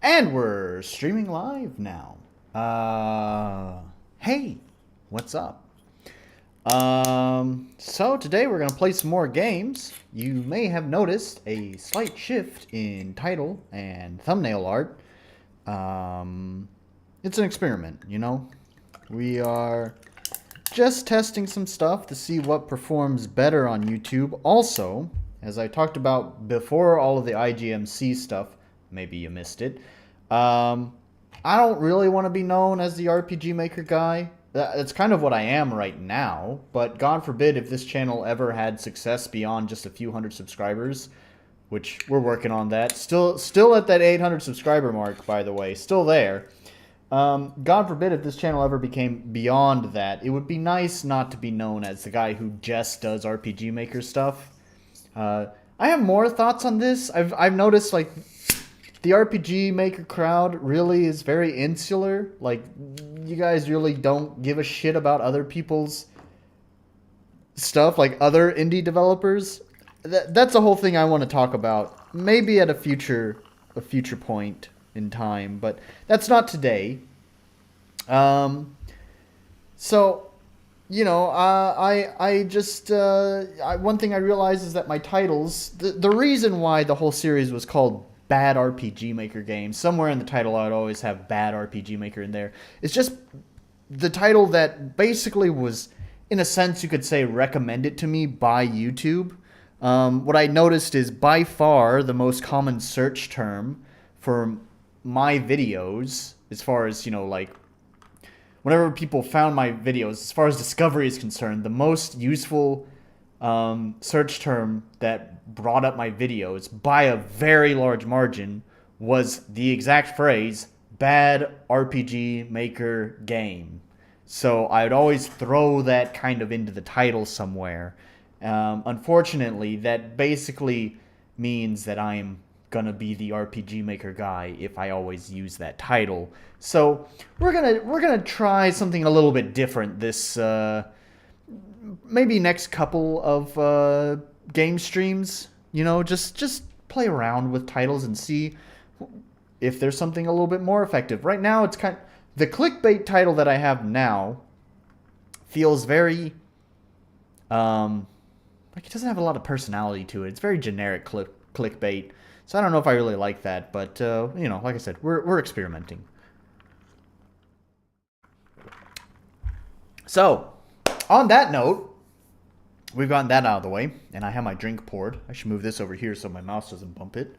And we're streaming live now. Hey, what's up? So today we're gonna play some more games. You may have noticed a slight shift in title and thumbnail art. It's an experiment, you know? We are just testing some stuff to see what performs better on YouTube. Also, as I talked about before all of the IGMC stuff, maybe you missed it. I don't really want to be known as the RPG Maker guy. That's kind of what I am right now, but God forbid if this channel ever had success beyond just a few hundred subscribers, which we're working on that. Still at that 800 subscriber mark, by the way, still there. God forbid if this channel ever became beyond that. It would be nice not to be known as the guy who just does RPG Maker stuff. I have more thoughts on this. I've noticed, like, the RPG Maker crowd really is very insular. Like, you guys really don't give a shit about other people's stuff, like other indie developers. That's a whole thing I want to talk about, maybe at a future point in time, but that's not today. So, you know, one thing I realized is that my titles, the reason why the whole series was called Bad RPG Maker Games, somewhere in the title I would always have Bad RPG Maker in there. It's just the title that basically was, in a sense, you could say, recommended to me by YouTube. What I noticed is by far the most common search term for my videos, as far as, you know, like, whenever people found my videos, as far as discovery is concerned, the most useful search term that brought up my videos by a very large margin was the exact phrase, Bad RPG Maker Game. So I would always throw that kind of into the title somewhere. Unfortunately, that basically means that I'm gonna be the RPG Maker guy if I always use that title. So we're gonna try something a little bit different this maybe next couple of game streams. You know, just play around with titles and see if there's something a little bit more effective. Right now, it's the clickbait title that I have now feels very like it doesn't have a lot of personality to it. It's very generic clickbait. So I don't know if I really like that, but you know, like I said, we're experimenting. So, on that note, we've gotten that out of the way, and I have my drink poured. I should move this over here so my mouse doesn't bump it.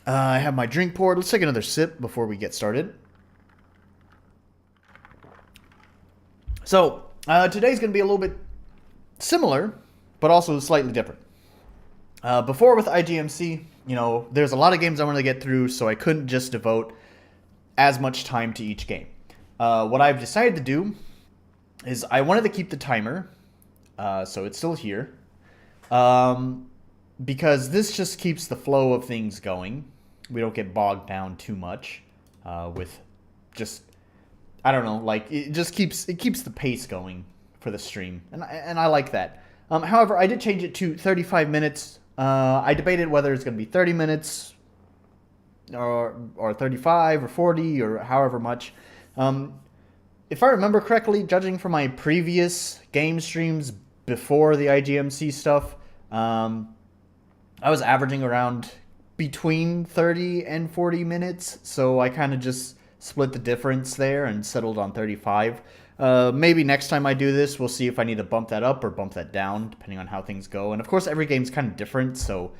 I have my drink poured. Let's take another sip before we get started. So, today's going to be a little bit similar, but also slightly different. Before with IGMC, you know, there's a lot of games I wanted to get through, so I couldn't just devote as much time to each game. What I've decided to do is I wanted to keep the timer, so it's still here, because this just keeps the flow of things going. We don't get bogged down too much with just, I don't know, like it keeps the pace going for the stream, and I like that. However, I did change it to 35 minutes. I debated whether it's going to be 30 minutes or 35 or 40 or however much. If I remember correctly, judging from my previous game streams before the IGMC stuff, I was averaging around between 30 and 40 minutes, so I kind of just split the difference there and settled on 35. Maybe next time I do this, we'll see if I need to bump that up or bump that down, depending on how things go. And of course, every game's kind of different, so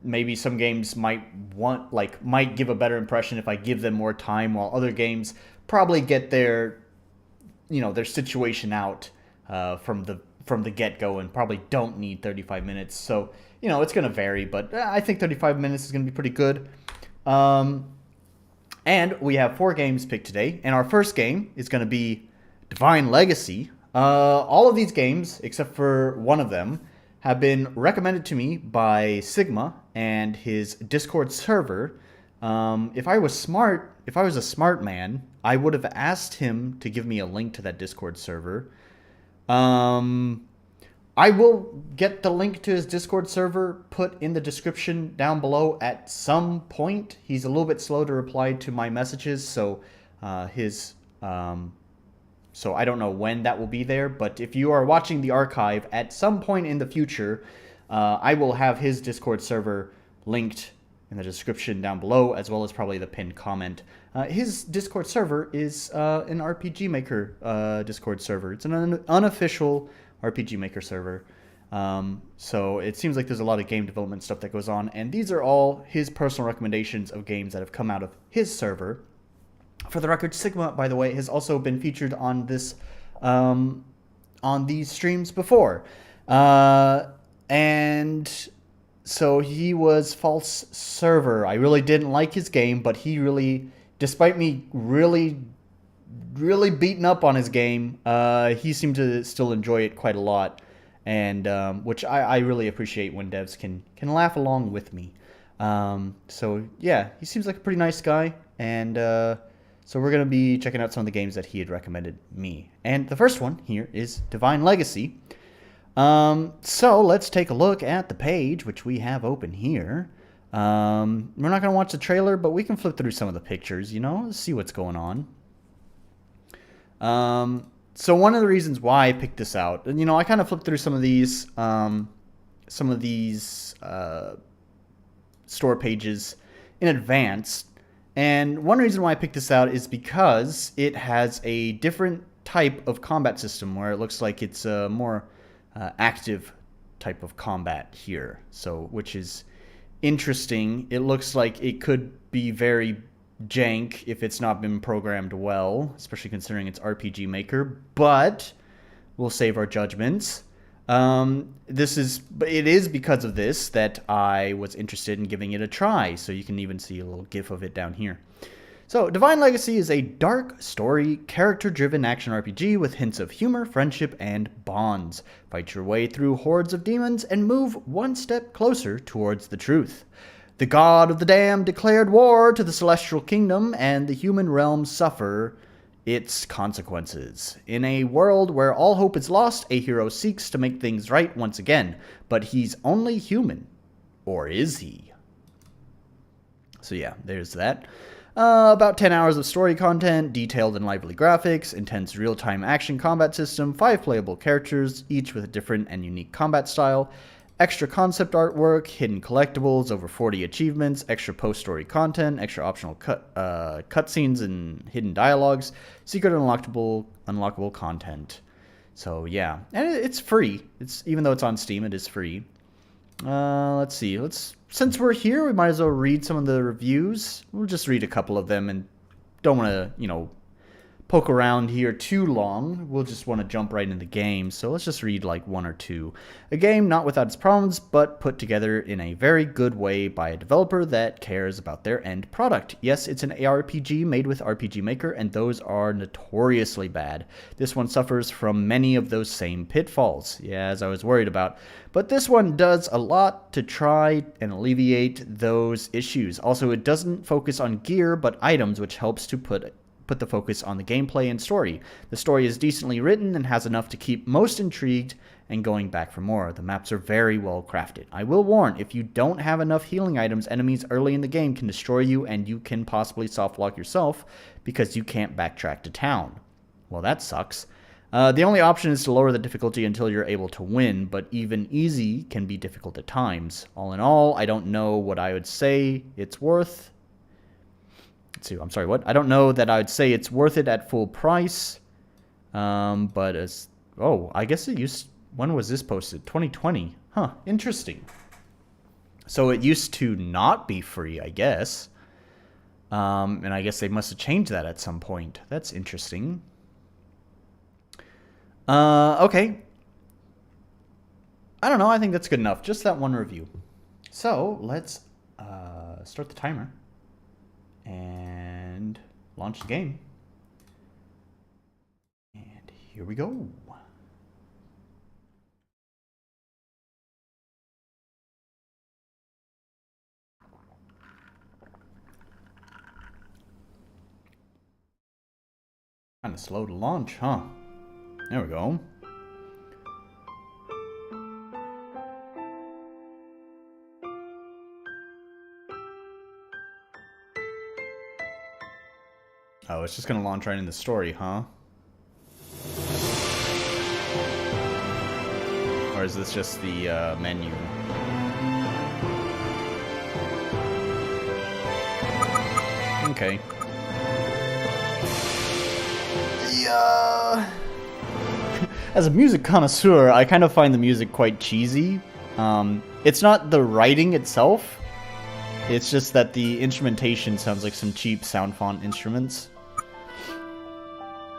maybe some games might give a better impression if I give them more time, while other games probably get their situation out from the get-go and probably don't need 35 minutes. So, you know, it's going to vary, but I think 35 minutes is going to be pretty good. And we have 4 games picked today, and our first game is going to be Divine Legacy. All of these games, except for one of them, have been recommended to me by Sigma and his Discord server. If I was a smart man, I would have asked him to give me a link to that Discord server. I will get the link to his Discord server put in the description down below at some point. He's a little bit slow to reply to my messages, so so I don't know when that will be there. But if you are watching the archive at some point in the future, I will have his Discord server linked in the description down below, as well as probably the pinned comment. His Discord server is an RPG Maker Discord server. It's an unofficial RPG Maker server. So it seems like there's a lot of game development stuff that goes on, and these are all his personal recommendations of games that have come out of his server. For the record, Sigma, by the way, has also been featured on this on these streams before. And so he was false server. I really didn't like his game, but he really, despite me really beating up on his game, he seemed to still enjoy it quite a lot, and which I really appreciate when devs can laugh along with me. So yeah, he seems like a pretty nice guy, and so we're going to be checking out some of the games that he had recommended me. And the first one here is Divine Legacy. So let's take a look at the page, which we have open here. We're not going to watch the trailer, but we can flip through some of the pictures, you know, see what's going on. So one of the reasons why I picked this out, and you know, I kind of flipped through some of these store pages in advance. And one reason why I picked this out is because it has a different type of combat system where it looks like it's a more active type of combat here. So, which is interesting. It looks like it could be very jank if it's not been programmed well, especially considering it's RPG Maker, but we'll save our judgments. It is because of this that I was interested in giving it a try, so you can even see a little gif of it down here. So, Divine Legacy is a dark story, character-driven action RPG with hints of humor, friendship, and bonds. Fight your way through hordes of demons and move one step closer towards the truth. The god of the damned declared war to the celestial kingdom, and the human realms suffer its consequences. In a world where all hope is lost, a hero seeks to make things right once again, but he's only human. Or is he? So yeah, there's that. About 10 hours of story content, detailed and lively graphics, intense real-time action combat system, 5 playable characters, each with a different and unique combat style, extra concept artwork, hidden collectibles, over 40 achievements, extra post-story content, extra optional cutscenes and hidden dialogues, secret and unlockable content. So yeah, and it's free. Even though it's on Steam, it is free. Let's see. Since we're here, we might as well read some of the reviews. We'll just read a couple of them, and don't want to, you know, poke around here too long. We'll just want to jump right into the game, so let's just read like one or two. A game not without its problems, but put together in a very good way by a developer that cares about their end product. Yes, it's an ARPG made with RPG Maker, and those are notoriously bad. This one suffers from many of those same pitfalls, yeah, as I was worried about. But this one does a lot to try and alleviate those issues. Also, it doesn't focus on gear, but items, which helps to put the focus on the gameplay and story. The story is decently written and has enough to keep most intrigued and going back for more. The maps are very well crafted. I will warn, if you don't have enough healing items, enemies early in the game can destroy you, and you can possibly softlock yourself because you can't backtrack to town. Well, that sucks. The only option is to lower the difficulty until you're able to win, but even easy can be difficult at times. All in all, I don't know what I would say it's worth. I'm sorry, what? I don't know that I would say it's worth it at full price. But as... Oh, I guess it used... When was this posted? 2020. Huh, interesting. So it used to not be free, I guess. And I guess they must have changed that at some point. That's interesting. Okay. I don't know, I think that's good enough. Just that one review. So, let's start the timer. And launch the game. And here we go. Kind of slow to launch, huh? There we go. Oh, it's just gonna launch right in the story, huh? Or is this just the menu? Okay. Yeah. As a music connoisseur, I kind of find the music quite cheesy. It's not the writing itself. It's just that the instrumentation sounds like some cheap sound font instruments.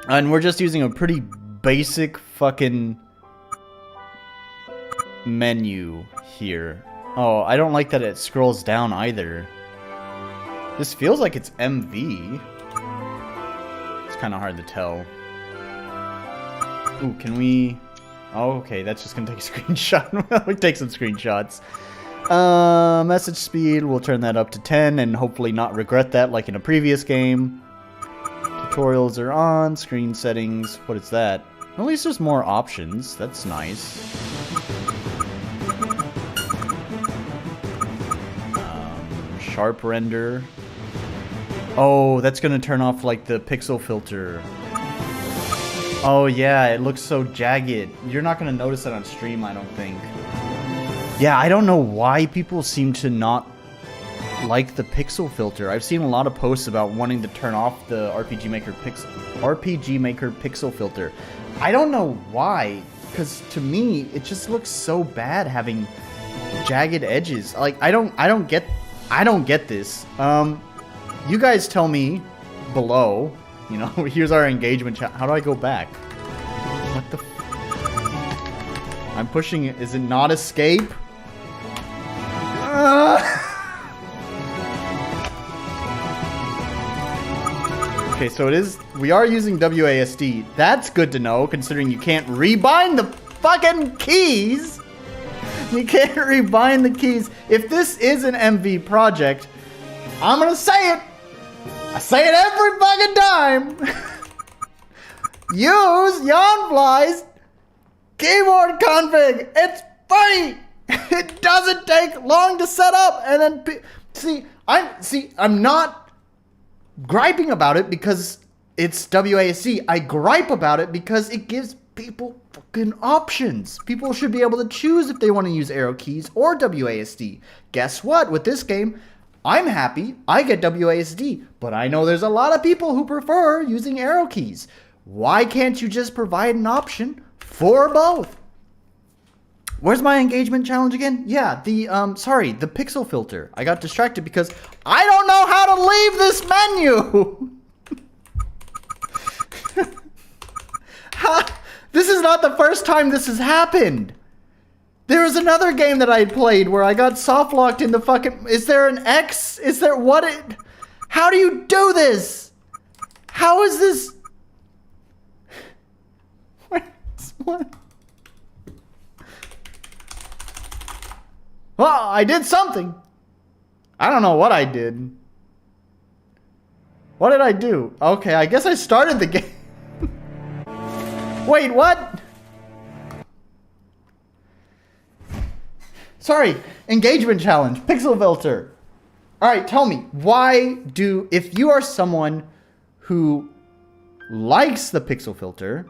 And we're just using a pretty basic fucking menu here. Oh, I don't like that it scrolls down either. This feels like it's MV. It's kind of hard to tell. Ooh, can we... Oh, okay, that's just gonna take a screenshot. We take some screenshots. Message speed, we'll turn that up to 10 and hopefully not regret that like in a previous game. Tutorials are on. Screen settings, what is that? At least there's more options. That's nice. Sharp render. Oh, that's gonna turn off like the pixel filter. Oh yeah, it looks so jagged. You're not gonna notice that on stream, I don't think. Yeah, I don't know why people seem to not like the pixel filter. I've seen a lot of posts about wanting to turn off the RPG Maker pixel filter. I don't know why, because to me it just looks so bad having jagged edges. Like I don't get this. You guys tell me below. You know, here's our engagement chat. How do I go back? What the I'm pushing it. Is it not escape? Okay, so it is. We are using WASD. That's good to know, considering you can't rebind the fucking keys. You can't rebind the keys. If this is an MV project, I'm gonna say it. I say it every fucking time. Use Yawnfly's keyboard config. It's free. It doesn't take long to set up. And then I'm not griping about it because it's WASD. I gripe about it because it gives people fucking options. People should be able to choose if they want to use arrow keys or WASD. Guess what? With this game, I'm happy I get WASD, but I know there's a lot of people who prefer using arrow keys. Why can't you just provide an option for both? Where's my engagement challenge again? Yeah, the pixel filter. I got distracted because I don't know how to leave this menu. This is not the first time this has happened. There was another game that I played where I got soft locked in the fucking... Is there an X? Is there what? How do you do this? How is this? What? Well, I did something. I don't know what I did. What did I do? Okay, I guess I started the game. Wait, what? Sorry, engagement challenge, pixel filter. All right, tell me, if you are someone who likes the pixel filter,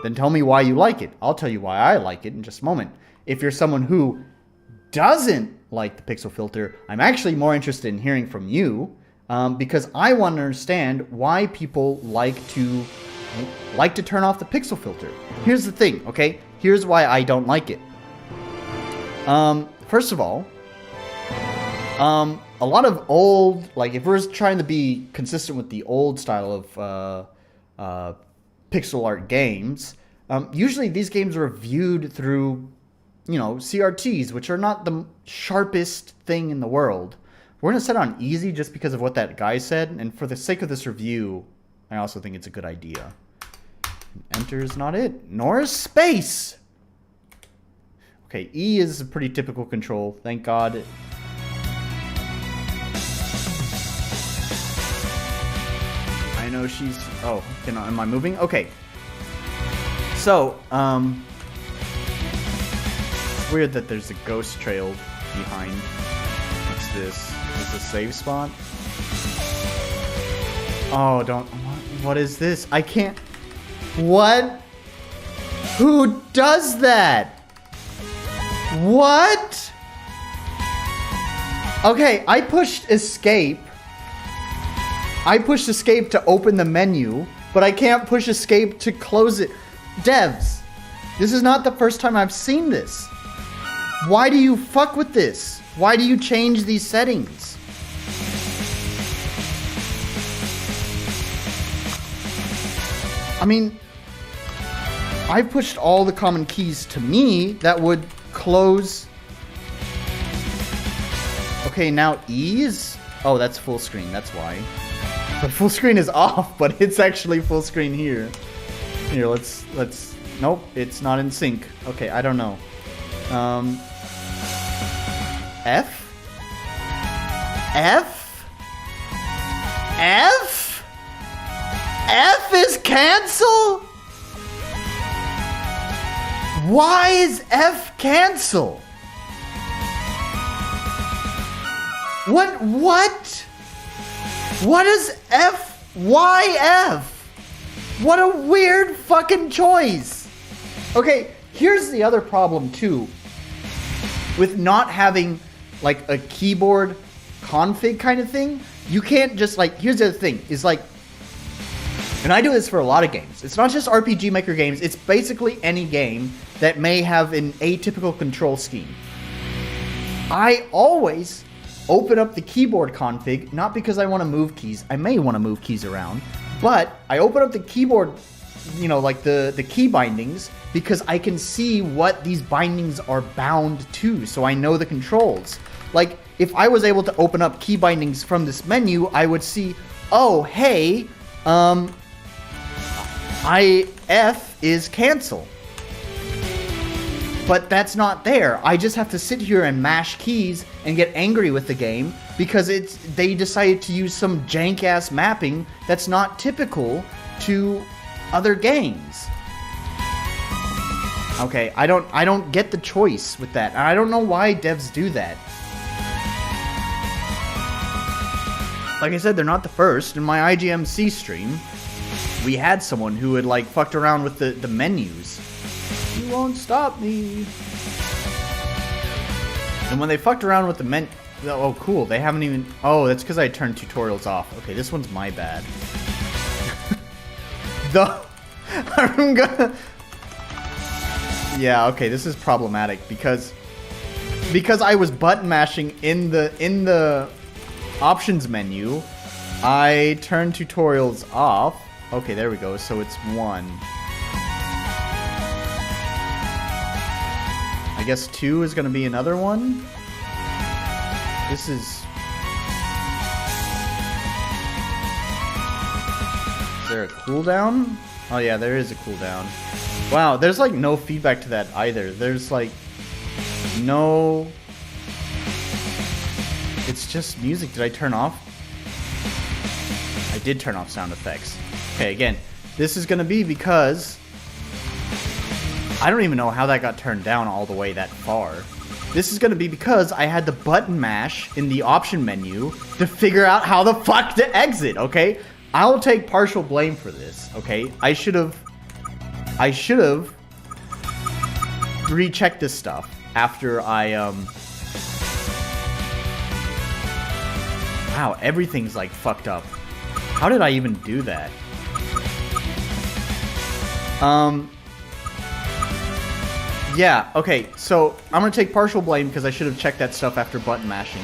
then tell me why you like it. I'll tell you why I like it in just a moment. If you're someone who doesn't like the pixel filter, I'm actually more interested in hearing from you because I want to understand why people like to turn off the pixel filter. Here's the thing, okay? Here's why I don't like it. First of all, a lot of old, like if we're trying to be consistent with the old style of pixel art games, usually these games are viewed through, CRTs, which are not the sharpest thing in the world. We're going to set on easy just because of what that guy said, and for the sake of this review, I also think it's a good idea. Enter is not it, nor is space. Okay, E is a pretty typical control, thank God. I know she's... Oh, am I moving? Okay. So, it's weird that there's a ghost trail behind. What's this? Is this a save spot? Oh, don't. What is this? I can't. What? Who does that? What? Okay, I pushed escape. I pushed escape to open the menu, but I can't push escape to close it. Devs, this is not the first time I've seen this. Why do you fuck with this? Why do you change these settings? I mean, I pushed all the common keys to me that would close. Okay, now ease. Oh, that's full screen, that's why. The full screen is off, but it's actually full screen here. Here, let's, nope, it's not in sync. Okay, I don't know. F? F? F? F is cancel? Why is F cancel? What? What is F? Why F? What a weird fucking choice. Okay, here's the other problem too. With not having like a keyboard config kind of thing, you can't just like, here's the other thing, is like, and I do this for a lot of games. It's not just RPG Maker games, it's basically any game that may have an atypical control scheme. I always open up the keyboard config, not because I want to move keys. I may want to move keys around, but I open up the keyboard, you know, like the key bindings, because I can see what these bindings are bound to, so I know the controls. Like, if I was able to open up key bindings from this menu, I would see, oh, hey, F is cancel. But that's not there. I just have to sit here and mash keys and get angry with the game because they decided to use some jank-ass mapping that's not typical to other games. Okay, I don't get the choice with that. I don't know why devs do that. Like I said, they're not the first. In my IGMC stream, we had someone who had like fucked around with the menus. You won't stop me. And when they fucked around with the oh cool, they haven't even, oh, that's because I turned tutorials off. Okay, this one's my bad. I'm gonna, yeah, okay, this is problematic because I was button mashing in the options menu. I turned tutorials off. Okay, there we go. So it's 1. I guess 2 is going to be another one. This is... Is there a cooldown? Oh yeah, there is a cooldown. Wow, there's like no feedback to that either. There's like no... It's just music. Did I turn off? I did turn off sound effects. Okay, again, this is going to be because... I don't even know how that got turned down all the way that far. This is going to be because I had the button mash in the option menu to figure out how the fuck to exit, okay? I'll take partial blame for this, okay? I should have rechecked this stuff after I, Wow, everything's like fucked up. How did I even do that? Yeah, okay, so I'm gonna take partial blame because I should have checked that stuff after button mashing.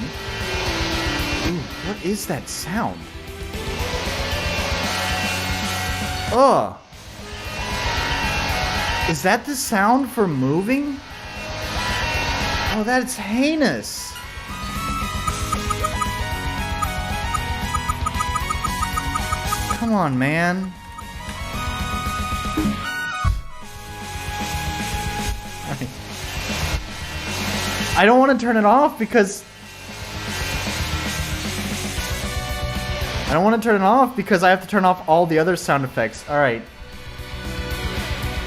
Ooh, what is that sound? Ugh. Is that the sound for moving? Oh, that's heinous. Come on, man. I don't want to turn it off because... I don't want to turn it off because I have to turn off all the other sound effects. Alright.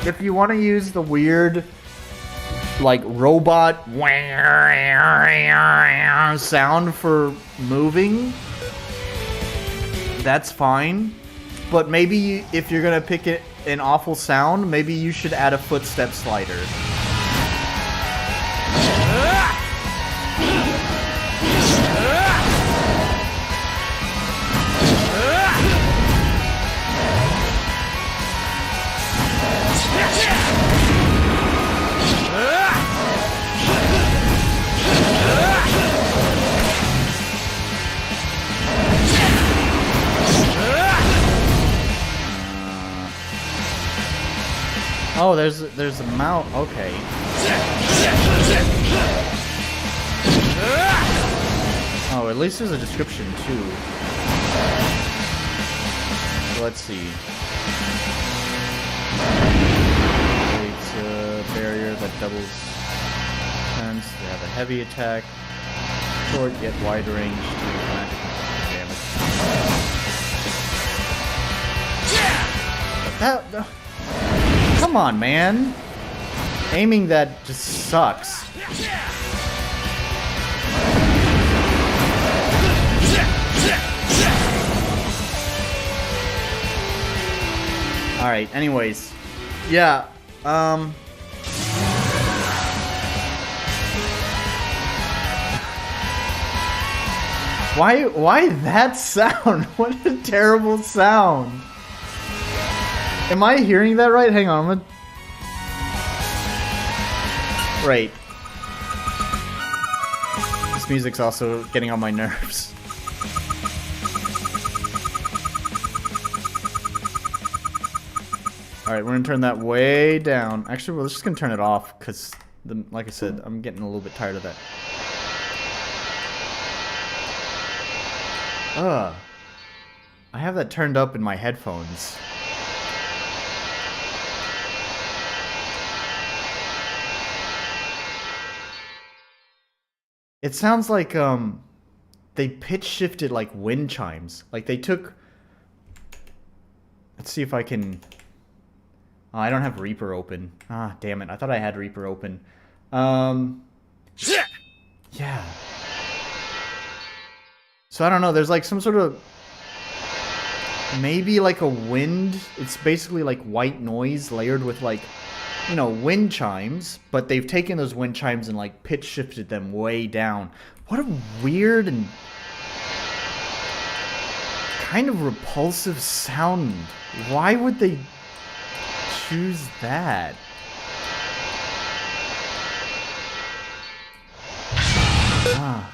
If you want to use the weird, like, robot sound for moving, that's fine. But maybe if you're gonna pick an awful sound, maybe you should add a footstep slider. Oh, there's a mount. Okay. Oh, at least there's a description too. So let's see. It's a barrier that doubles defense. They have a heavy attack, short yet wide range to magic damage. Come on, man. Aiming that just sucks. Alright, anyways. Yeah, Why that sound? What a terrible sound. Am I hearing that right? Hang on, Right. This music's also getting on my nerves. Alright, we're gonna turn that way down. Actually, we're just gonna turn it off, because, like I said, I'm getting a little bit tired of that. I have that turned up in my headphones. It sounds like, they pitch shifted like wind chimes. Like they took... Let's see if I can... Oh, I don't have Reaper open. Ah, damn it. I thought I had Reaper open. Yeah. So I don't know. There's like some sort of... Maybe like a wind. It's basically like white noise layered with like... You know, wind chimes, but they've taken those wind chimes and like pitch shifted them way down. What a weird and kind of repulsive sound. Why would they choose that? Ah.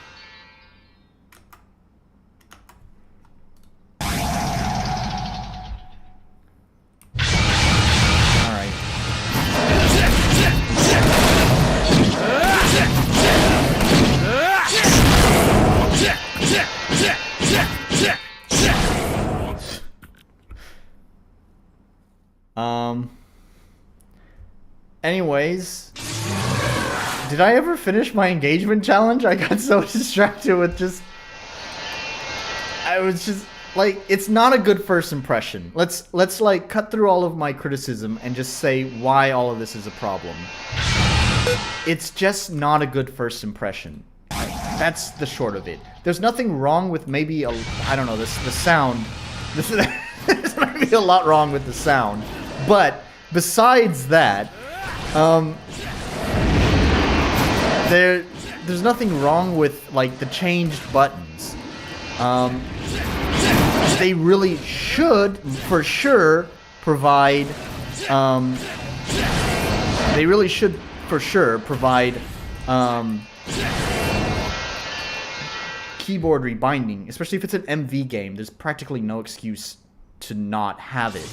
Anyways, did I ever finish my engagement challenge? I got so distracted with just... I was just... Like, it's not a good first impression. Let's like, cut through all of my criticism and just say why all of this is a problem. It's just not a good first impression. That's the short of it. There's nothing wrong with maybe, I don't know, the sound. There's maybe a lot wrong with the sound. But, besides that... There's nothing wrong with like the changed buttons. They really should, for sure, provide. They really should, for sure, provide keyboard rebinding, especially if it's an MV game. There's practically no excuse to not have it.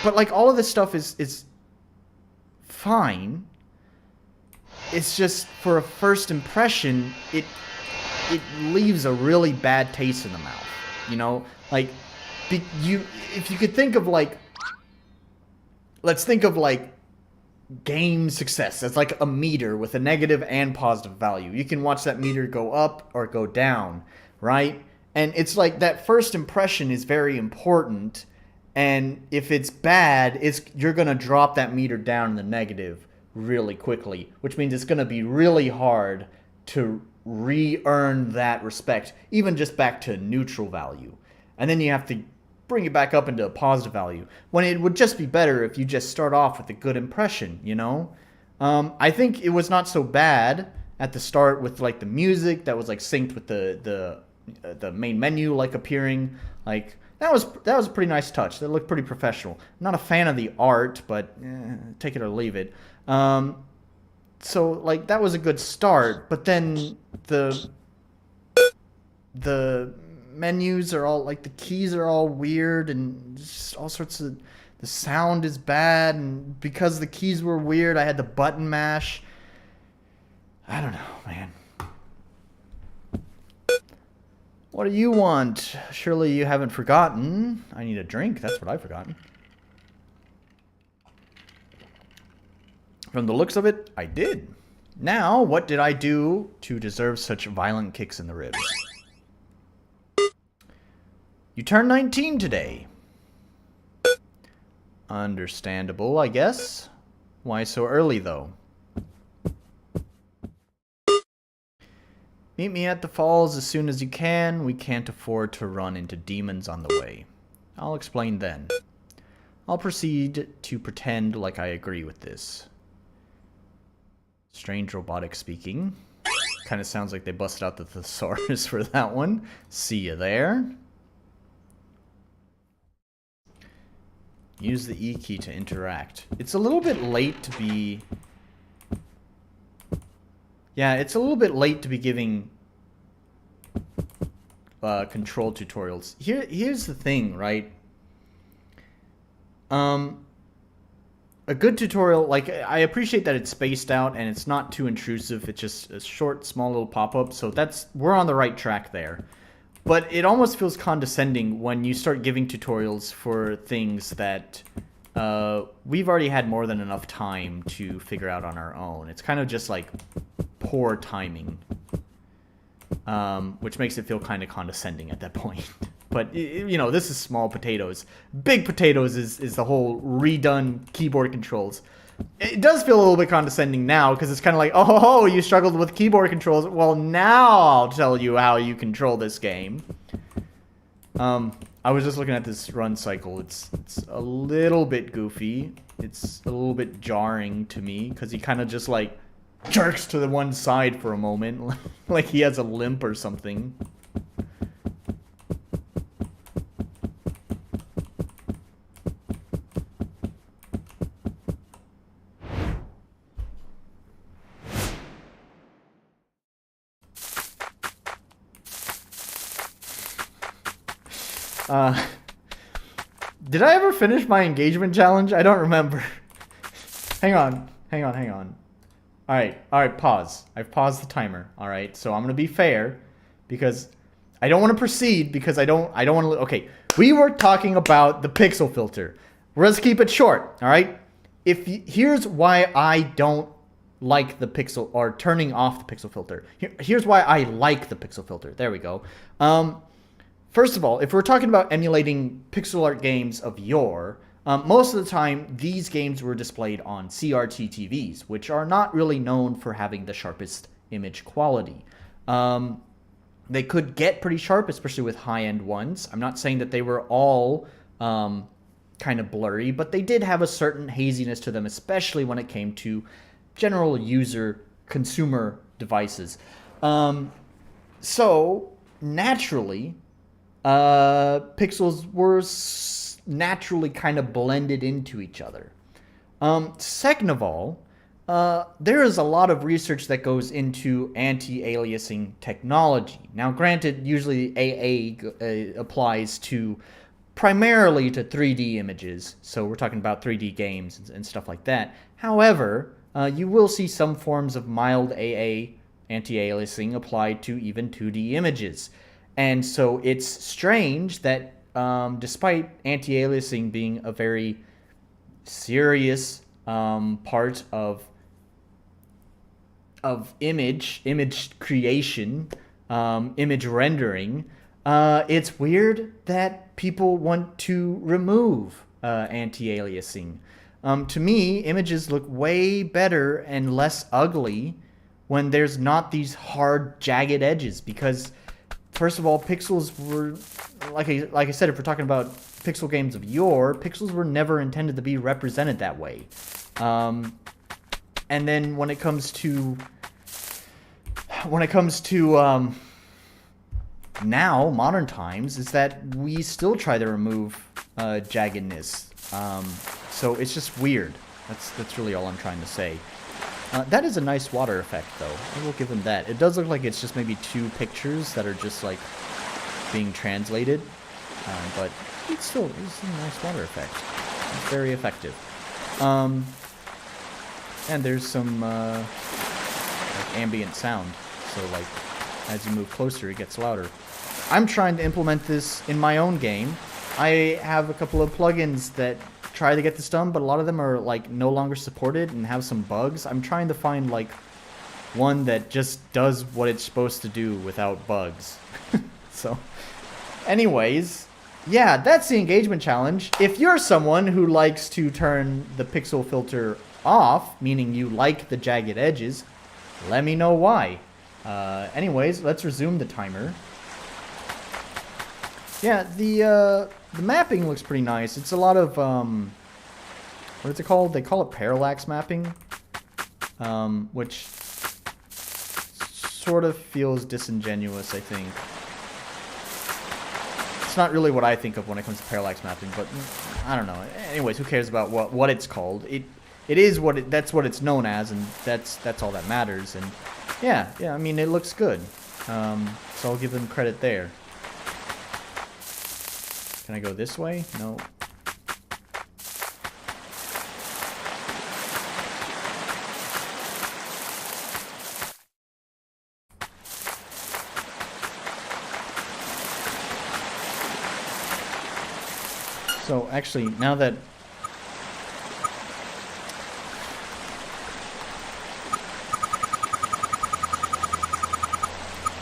But like all of this stuff is fine. It's just for a first impression, it leaves a really bad taste in the mouth. You know, like if you could think of like, let's think of like game success as like a meter with a negative and positive value. You can watch that meter go up or go down, right? And it's like that first impression is very important. And if it's bad, you're going to drop that meter down in the negative really quickly, which means it's going to be really hard to re-earn that respect, even just back to neutral value. And then you have to bring it back up into a positive value, when it would just be better if you just start off with a good impression, you know? I think it was not so bad at the start with like the music that was like synced with the main menu like appearing. Like that was a pretty nice touch. That looked pretty professional. I'm not a fan of the art, but take it or leave it. So like that was a good start, but then the menus are all like, the keys are all weird and just all sorts of, the sound is bad, and because the keys were weird, I had to button mash. I don't know, man. What do you want? Surely you haven't forgotten. I need a drink. That's what I've forgotten. From the looks of it, I did. Now, what did I do to deserve such violent kicks in the ribs? You turned 19 today. Understandable, I guess. Why so early, though? Meet me at the falls as soon as you can. We can't afford to run into demons on the way. I'll explain then. I'll proceed to pretend like I agree with this. Strange robotic speaking. Kind of sounds like they busted out the thesaurus for that one. See you there. Use the E key to interact. It's a little bit late to be... Yeah, it's a little bit late to be giving control tutorials. Here's the thing, right? A good tutorial, like, I appreciate that it's spaced out and it's not too intrusive. It's just a short, small little pop-up. So we're on the right track there. But it almost feels condescending when you start giving tutorials for things that we've already had more than enough time to figure out on our own. It's kind of just like poor timing, which makes it feel kind of condescending at that point. But, you know, this is small potatoes. Big potatoes is the whole redone keyboard controls. It does feel a little bit condescending now, because it's kind of like, oh, you struggled with keyboard controls. Well, now I'll tell you how you control this game. I was just looking at this run cycle. It's a little bit goofy. It's a little bit jarring to me, because he kind of just, like, jerks to the one side for a moment. Like he has a limp or something. Did I ever finish my engagement challenge? I don't remember. Hang on. Alright, pause. I've paused the timer. Alright, so I'm gonna be fair, because I don't want to proceed, because I don't want to... Okay, we were talking about the pixel filter. Let's keep it short, alright? Here's why I don't like the pixel, or turning off the pixel filter. Here's why I like the pixel filter. There we go. First of all, if we're talking about emulating pixel art games of yore, most of the time, these games were displayed on CRT TVs, which are not really known for having the sharpest image quality. They could get pretty sharp, especially with high-end ones. I'm not saying that they were all kind of blurry, but they did have a certain haziness to them, especially when it came to general user consumer devices. So, naturally... pixels were naturally kind of blended into each other. Second of all, there is a lot of research that goes into anti-aliasing technology. Now, granted, usually AA applies to primarily to 3D images, so we're talking about 3D games and stuff like that. However, you will see some forms of mild AA anti-aliasing applied to even 2D images. And so it's strange that despite anti-aliasing being a very serious part of image creation, image rendering, it's weird that people want to remove anti-aliasing. To me, images look way better and less ugly when there's not these hard, jagged edges. Because, first of all, pixels were, like I said, if we're talking about pixel games of yore, pixels were never intended to be represented that way. And then when it comes to now, modern times, is that we still try to remove jaggedness. So it's just weird. That's really all I'm trying to say. That is a nice water effect, though. I will give him that. It does look like it's just maybe 2 pictures that are just like being translated, but it's a nice water effect. It's very effective. And there's some like ambient sound, so like as you move closer, it gets louder. I'm trying to implement this in my own game. I have a couple of plugins that try to get this done, but a lot of them are like no longer supported and have some bugs. I'm trying to find like one that just does what it's supposed to do without bugs. So, anyways, yeah, that's the engagement challenge. If you're someone who likes to turn the pixel filter off, meaning you like the jagged edges, let me know why. Anyways, let's resume the timer. Yeah, the mapping looks pretty nice. It's a lot of, what is it called? They call it parallax mapping, which sort of feels disingenuous, I think. It's not really what I think of when it comes to parallax mapping, but I don't know. Anyways, who cares about what it's called? It is that's what it's known as, and that's all that matters. And yeah, I mean, it looks good. So I'll give them credit there. Can I go this way? No. So actually, now that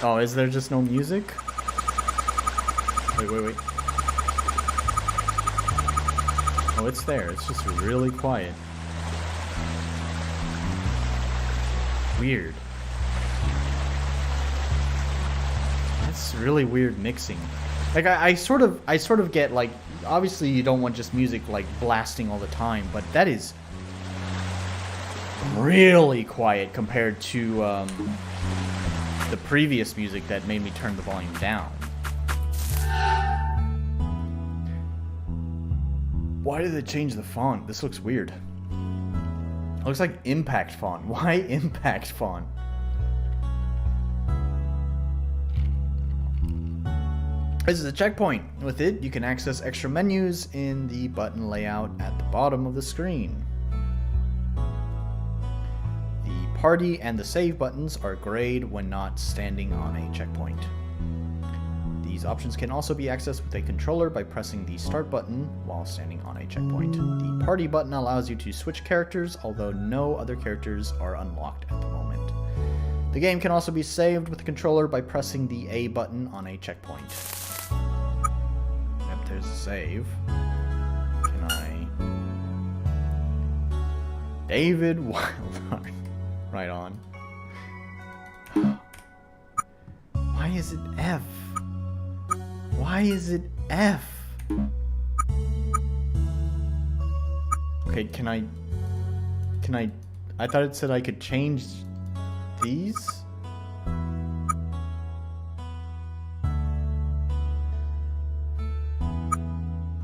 oh, is there just no music? Wait. Oh, it's there. It's just really quiet. Weird. That's really weird mixing. Like I sort of get like, obviously you don't want just music like blasting all the time, but that is really quiet compared to the previous music that made me turn the volume down. Why did they change the font? This looks weird. It looks like impact font. Why impact font? This is a checkpoint. With it, you can access extra menus in the button layout at the bottom of the screen. The party and the save buttons are grayed when not standing on a checkpoint. These options can also be accessed with a controller by pressing the start button while standing on a checkpoint. The party button allows you to switch characters, although no other characters are unlocked at the moment. The game can also be saved with the controller by pressing the A button on a checkpoint. Yep, there's a save. Can I... David Wildheart. Right on. Why is it F? Why is it F? Okay, can I... I thought it said I could change these?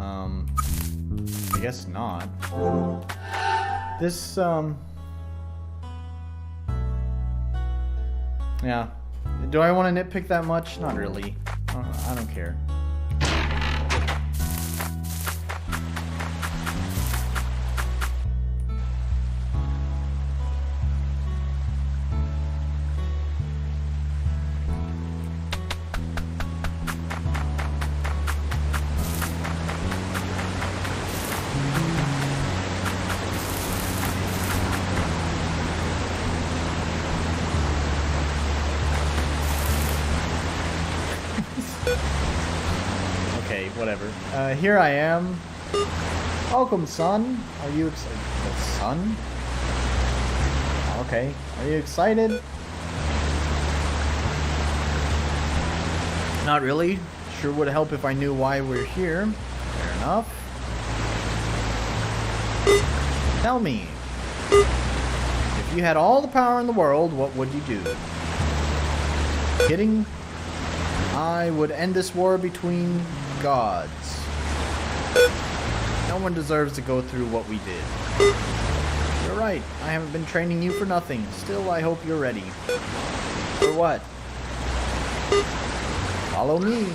I guess not. This, yeah. Do I want to nitpick that much? Not really. I don't care. Okay, whatever. Here I am. Welcome, son. Are you excited? Son? Okay. Are you excited? Not really. Sure would help if I knew why we're here. Fair enough. Tell me, if you had all the power in the world, what would you do? Kidding? I would end this war between gods. No one deserves to go through what we did. You're right, I haven't been training you for nothing. Still, I hope you're ready. For what? Follow me.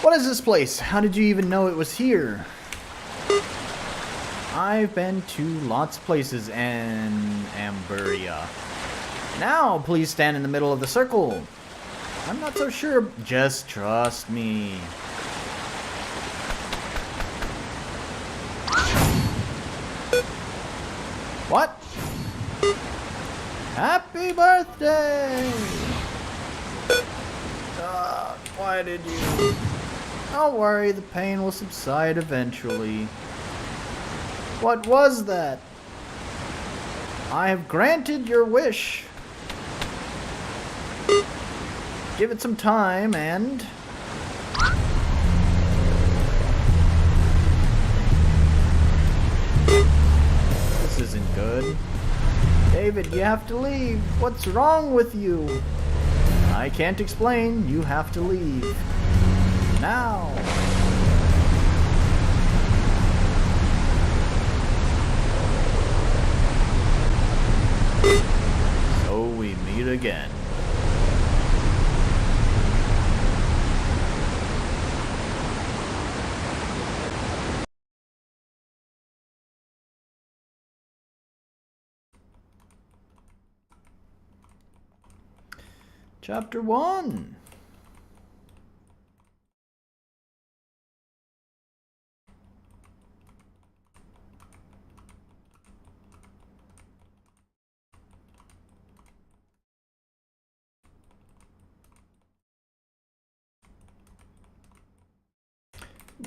What is this place? How did you even know it was here? I've been to lots of places in Amburia. Now, please stand in the middle of the circle. I'm not so sure. Just trust me. What? Happy birthday! Why did you... Don't worry, the pain will subside eventually. What was that? I have granted your wish. Give it some time and... This isn't good. David, you have to leave. What's wrong with you? I can't explain. You have to leave. Now. So we meet again. Chapter 1.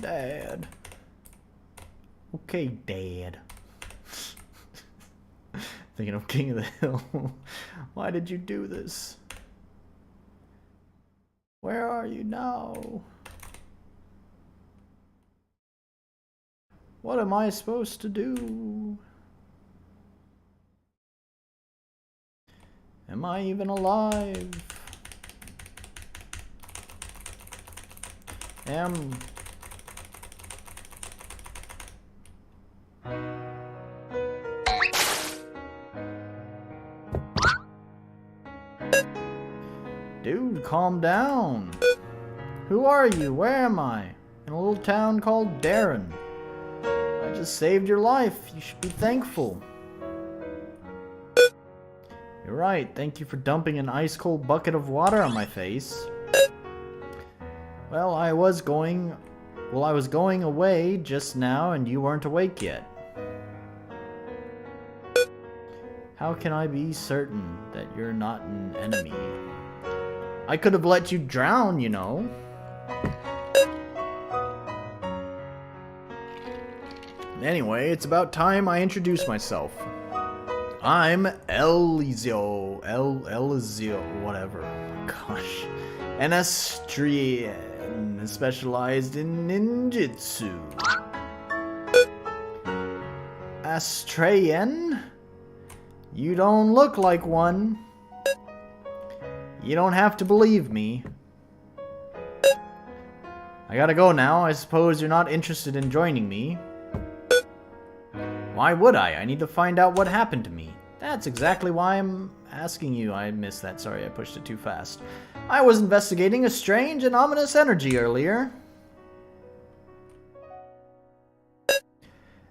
Dad. Okay, Dad. Thinking of King of the Hill. Why did you do this? Where are you now? What am I supposed to do? Am I even alive? Dude, calm down. Who are you? Where am I? In a little town called Darren. I just saved your life. You should be thankful. You're right. Thank you for dumping an ice-cold bucket of water on my face. Well, I was going away just now and you weren't awake yet. How can I be certain that you're not an enemy? I could have let you drown, you know. Anyway, it's about time I introduce myself. I'm Elizio, whatever. Oh my gosh. An Austrian specialized in ninjutsu. Australian? You don't look like one. You don't have to believe me. I gotta go now. I suppose you're not interested in joining me. Why would I? I need to find out what happened to me. That's exactly why I'm asking you. I missed that. Sorry, I pushed it too fast. I was investigating a strange and ominous energy earlier.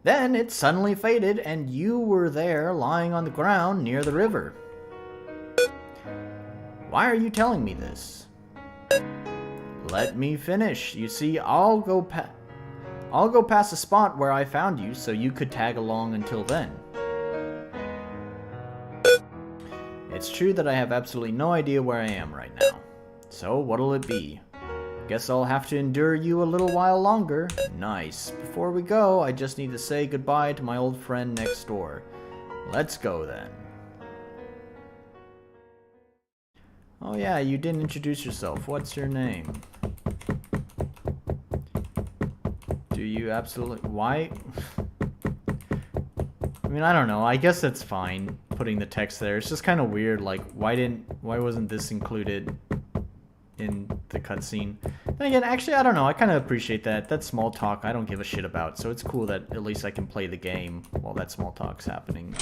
Then it suddenly faded and you were there lying on the ground near the river. Why are you telling me this? Let me finish. You see, I'll go past the spot where I found you, so you could tag along until then. It's true that I have absolutely no idea where I am right now. So, what'll it be? Guess I'll have to endure you a little while longer. Nice. Before we go, I just need to say goodbye to my old friend next door. Let's go then. Oh yeah, you didn't introduce yourself. What's your name? Do you absolutely... Why? I mean, I don't know. I guess that's fine, putting the text there. It's just kind of weird, like, why wasn't this included in the cutscene? Then again, actually, I don't know. I kind of appreciate that. That's small talk I don't give a shit about, so it's cool that at least I can play the game while that small talk's happening.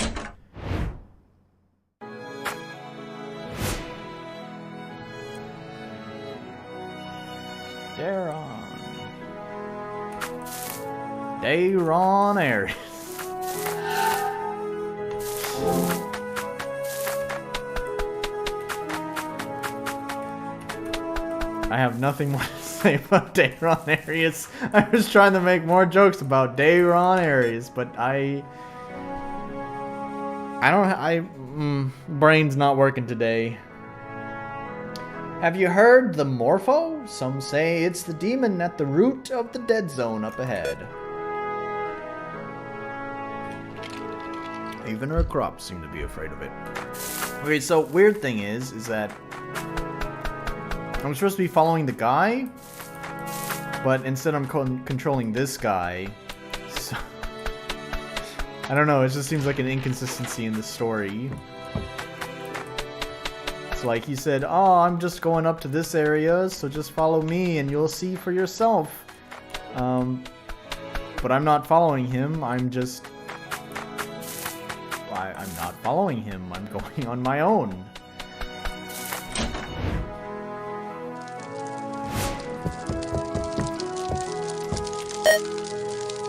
Dayron Aries. I have nothing more to say about Dayron Aries. I was trying to make more jokes about Dayron Aries, but brain's not working today. Have you heard the Morpho? Some say it's the demon at the root of the dead zone up ahead. Even her crops seem to be afraid of it. Okay, so weird thing is that I'm supposed to be following the guy, but instead I'm controlling this guy. So, I don't know, it just seems like an inconsistency in the story. It's like he said, oh, I'm just going up to this area, so just follow me and you'll see for yourself. But I'm not following him, I'm not following him, I'm going on my own.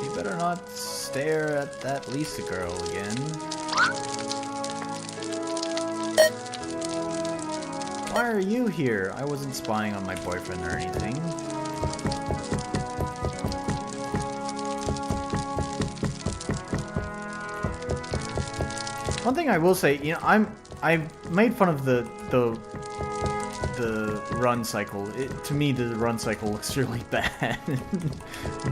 You better not stare at that Lisa girl again. Why are you here? I wasn't spying on my boyfriend or anything. One thing I will say, you know, I've made fun of the run cycle. To me, the run cycle looks really bad.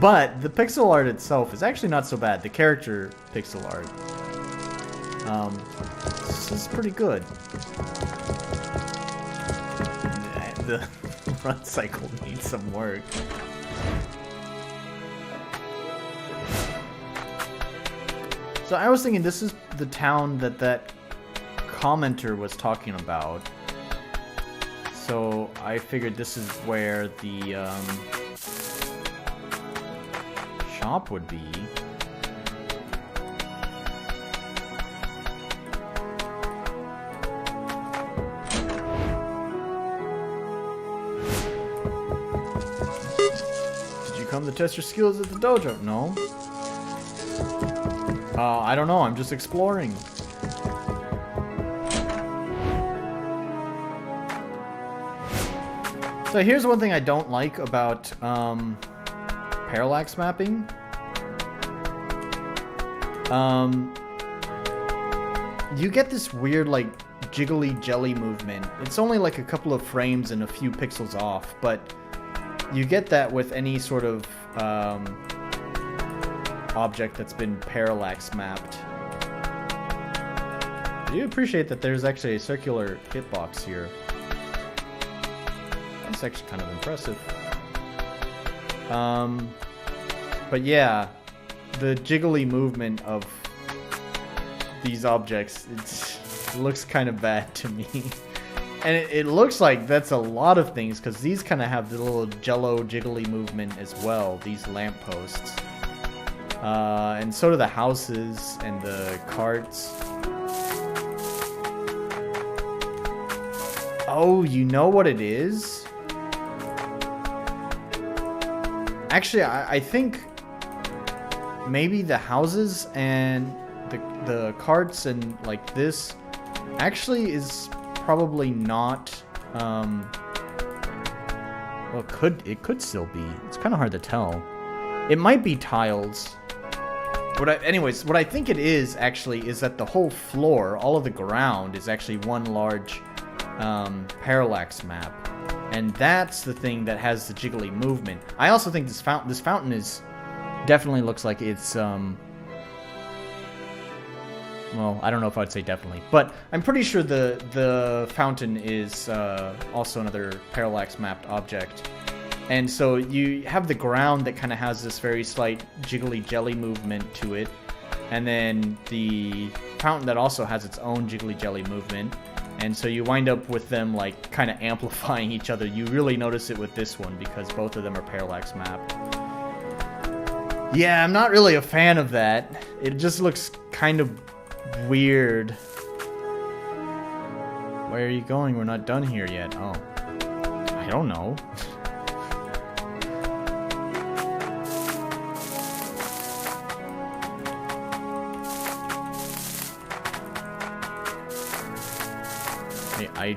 But the pixel art itself is actually not so bad. The character pixel art. This is pretty good. The run cycle needs some work. So I was thinking this is the town that commenter was talking about. So I figured this is where the shop would be. Did you come to test your skills at the dojo? No. I don't know, I'm just exploring. So here's one thing I don't like about parallax mapping. You get this weird, like, jiggly jelly movement. It's only like a couple of frames and a few pixels off, but you get that with any sort of object that's been parallax mapped. I do appreciate that there's actually a circular hitbox here. That's actually kind of impressive. But yeah, the jiggly movement of these objects, it looks kind of bad to me. And it looks like that's a lot of things, because these kind of have the little jello jiggly movement as well, these lampposts. And so do the houses and the carts. Oh, you know what it is? Actually, I think maybe the houses and the carts and like this actually is probably not Well, it could still be. It's kind of hard to tell. It might be tiles. Anyways, what I think it is, actually, is that the whole floor, all of the ground, is actually one large parallax map. And that's the thing that has the jiggly movement. I also think this fountain is... definitely looks like it's, well, I don't know if I'd say definitely. But I'm pretty sure the fountain is also another parallax mapped object. And so you have the ground that kind of has this very slight jiggly jelly movement to it. And then the fountain that also has its own jiggly jelly movement. And so you wind up with them like kind of amplifying each other. You really notice it with this one because both of them are parallax mapped. Yeah, I'm not really a fan of that. It just looks kind of weird. Where are you going? We're not done here yet. Oh. I don't know. Hey,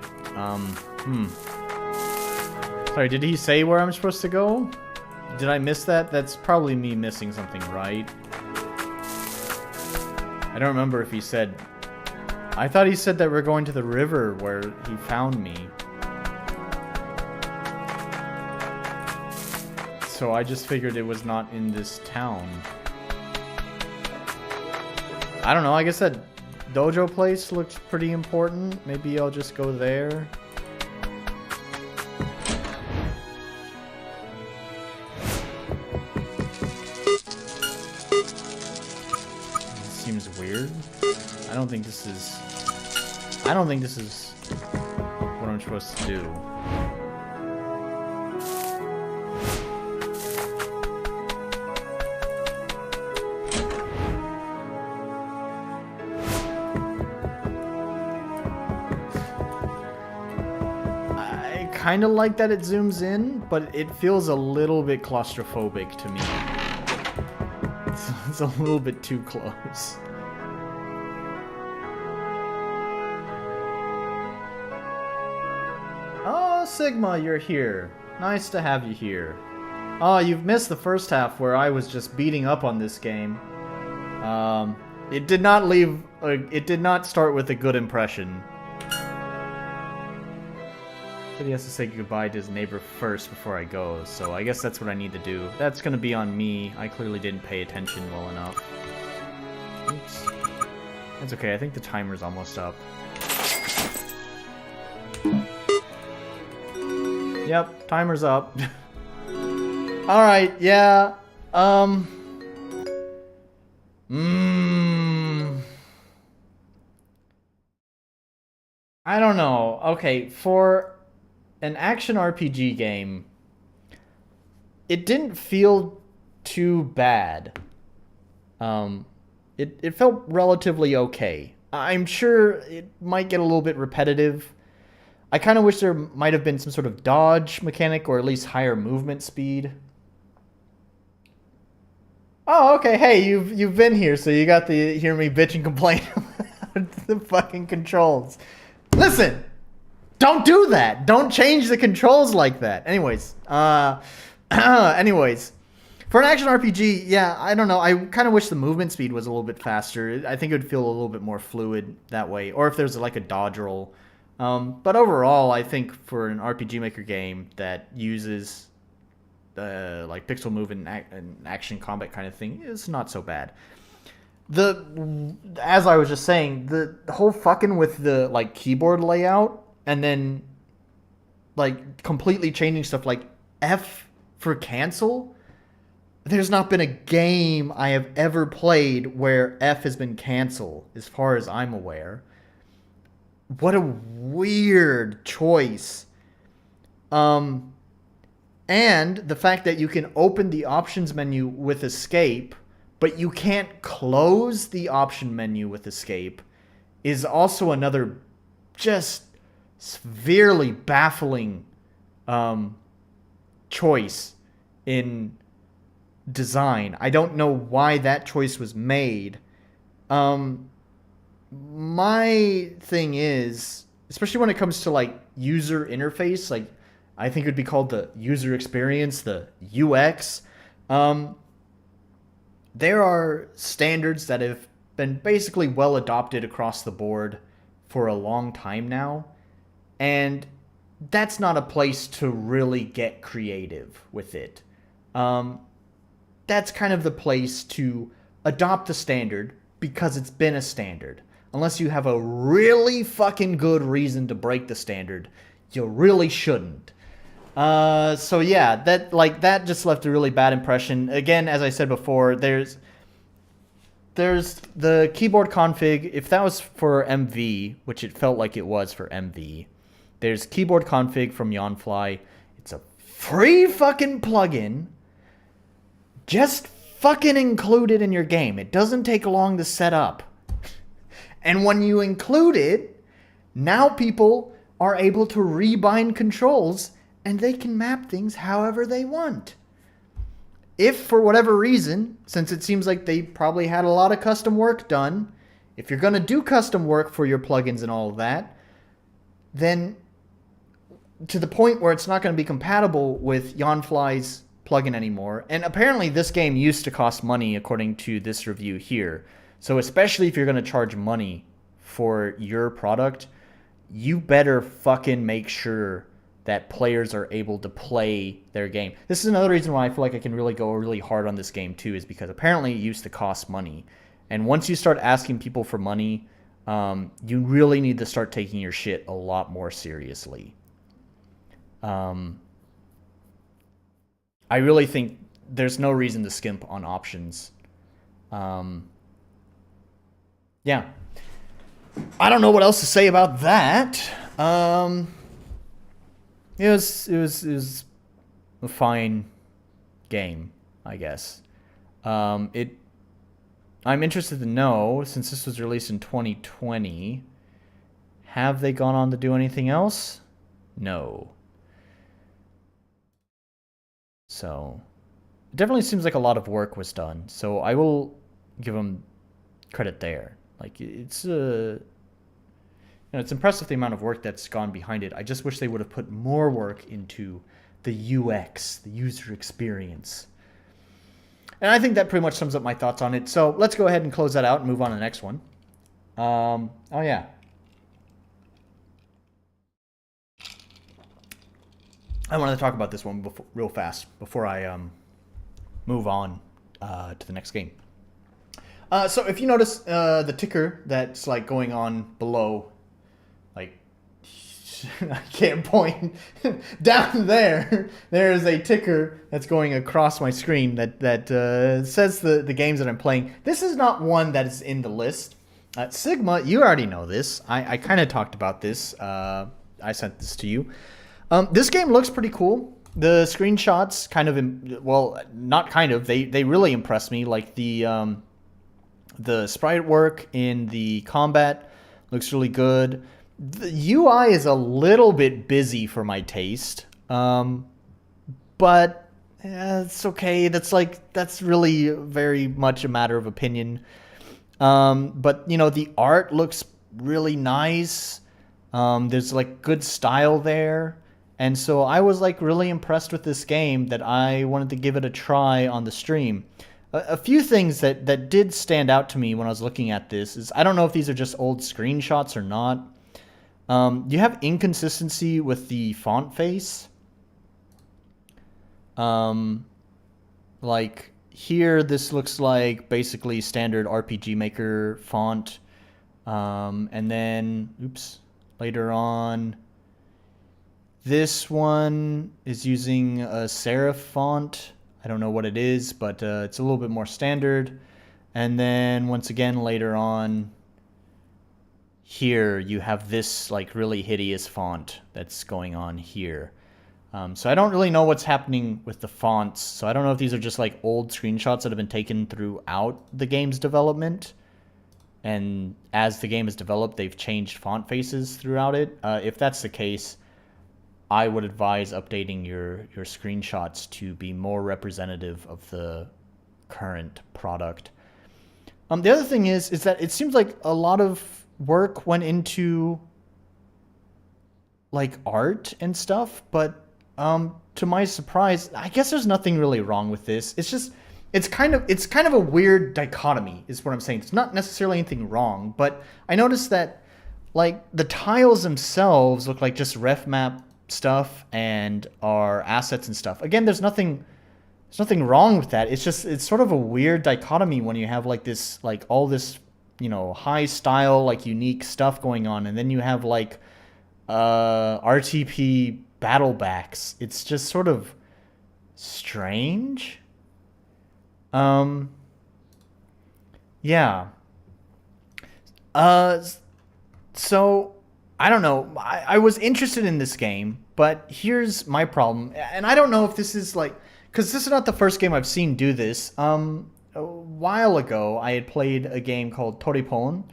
Sorry, did he say where I'm supposed to go? Did I miss that? That's probably me missing something, right? I don't remember if he said... I thought he said that we're going to the river where he found me. So I just figured it was not in this town. I don't know, I guess that dojo place looks pretty important. Maybe I'll just go there. Weird. I don't think this is what I'm supposed to do. I kind of like that it zooms in, but it feels a little bit claustrophobic to me. It's a little bit too close. Sigma, you're here. Nice to have you here. Oh, you've missed the first half where I was just beating up on this game. It did not start with a good impression. But he has to say goodbye to his neighbor first before I go, so I guess that's what I need to do. That's gonna be on me. I clearly didn't pay attention well enough. Oops. That's okay, I think the timer's almost up. Yep, timer's up. Alright, yeah. I don't know. Okay, for an action RPG game, it didn't feel too bad. It felt relatively okay. I'm sure it might get a little bit repetitive. I kind of wish there might have been some sort of dodge mechanic or at least higher movement speed. Oh, okay. Hey, you've been here, so you got to hear me bitch and complain about the fucking controls. Listen, don't do that. Don't change the controls like that. Anyways, anyways, for an action RPG, yeah, I don't know. I kind of wish the movement speed was a little bit faster. I think it would feel a little bit more fluid that way, or if there's like a dodge roll. But overall, I think for an RPG Maker game that uses like pixel move and action combat kind of thing, it's not so bad. As I was just saying, the whole fucking with the like keyboard layout and then like completely changing stuff like F for cancel. There's not been a game I have ever played where F has been cancel, as far as I'm aware. What a weird choice. And the fact that you can open the options menu with escape, but you can't close the option menu with escape, is also another just severely baffling choice in design. I don't know why that choice was made. My thing is, especially when it comes to like user interface, like I think it would be called the user experience, the UX. There are standards that have been basically well adopted across the board for a long time now, and that's not a place to really get creative with it. That's kind of the place to adopt the standard because it's been a standard. Unless you have a really fucking good reason to break the standard, you really shouldn't. So yeah, that just left a really bad impression. Again, as I said before, there's the keyboard config. If that was for MV, which it felt like it was for MV, there's keyboard config from Yanfly. It's a free fucking plugin. Just fucking include it in your game. It doesn't take long to set up. And when you include it, now people are able to rebind controls and they can map things however they want. If for whatever reason, since it seems like they probably had a lot of custom work done, if you're going to do custom work for your plugins and all of that, then to the point where it's not going to be compatible with Yanfly's plugin anymore. And apparently this game used to cost money according to this review here. So especially if you're going to charge money for your product, you better fucking make sure that players are able to play their game. This is another reason why I feel like I can really go really hard on this game too, is because apparently it used to cost money. And once you start asking people for money, you really need to start taking your shit a lot more seriously. I really think there's no reason to skimp on options. Yeah. I don't know what else to say about that. It was a fine game, I guess. I'm interested to know, since this was released in 2020, have they gone on to do anything else? No. So, it definitely seems like a lot of work was done. So I will give them credit there. Like, it's it's impressive the amount of work that's gone behind it. I just wish they would have put more work into the UX, the user experience. And I think that pretty much sums up my thoughts on it. So let's go ahead and close that out and move on to the next one. Oh yeah. I wanted to talk about this one real fast before I move on to the next game. So if you notice the ticker that's like going on below, like I can't point down there. There is a ticker that's going across my screen that says the games that I'm playing. This is not one that is in the list. Sigma, you already know this. I kind of talked about this. I sent this to you. This game looks pretty cool. The screenshots kind of, well, not kind of. They really impressed me. Like the sprite work in the combat looks really good. The UI is a little bit busy for my taste, but it's okay. That's really very much a matter of opinion. But the art looks really nice. There's like good style there. And so I was like really impressed with this game that I wanted to give it a try on the stream. A few things that did stand out to me when I was looking at this is, I don't know if these are just old screenshots or not. You have inconsistency with the font face. Like here, this looks like basically standard RPG Maker font. And then, later on, this one is using a serif font. I don't know what it is, but it's a little bit more standard. And then once again, later on, here you have this like really hideous font that's going on here. So I don't really know what's happening with the fonts. So I don't know if these are just like old screenshots that have been taken throughout the game's development. And as the game is developed, they've changed font faces throughout it. If that's the case, I would advise updating your screenshots to be more representative of the current product. The other thing is that it seems like a lot of work went into like art and stuff, but To my surprise, I guess there's nothing really wrong with this. It's just it's kind of a weird dichotomy, is what I'm saying. It's not necessarily anything wrong, but I noticed that like the tiles themselves look like just ref map stuff and are assets and stuff. Again, there's nothing wrong with that. It's sort of a weird dichotomy when you have like this, like all this, high style, like unique stuff going on, and then you have like RTP battle backs. It's just sort of strange. Um, yeah. Uh, so I don't know. I was interested in this game, but here's my problem, and I don't know if this is like, because this is not the first game I've seen do this. A while ago, I had played a game called Toripon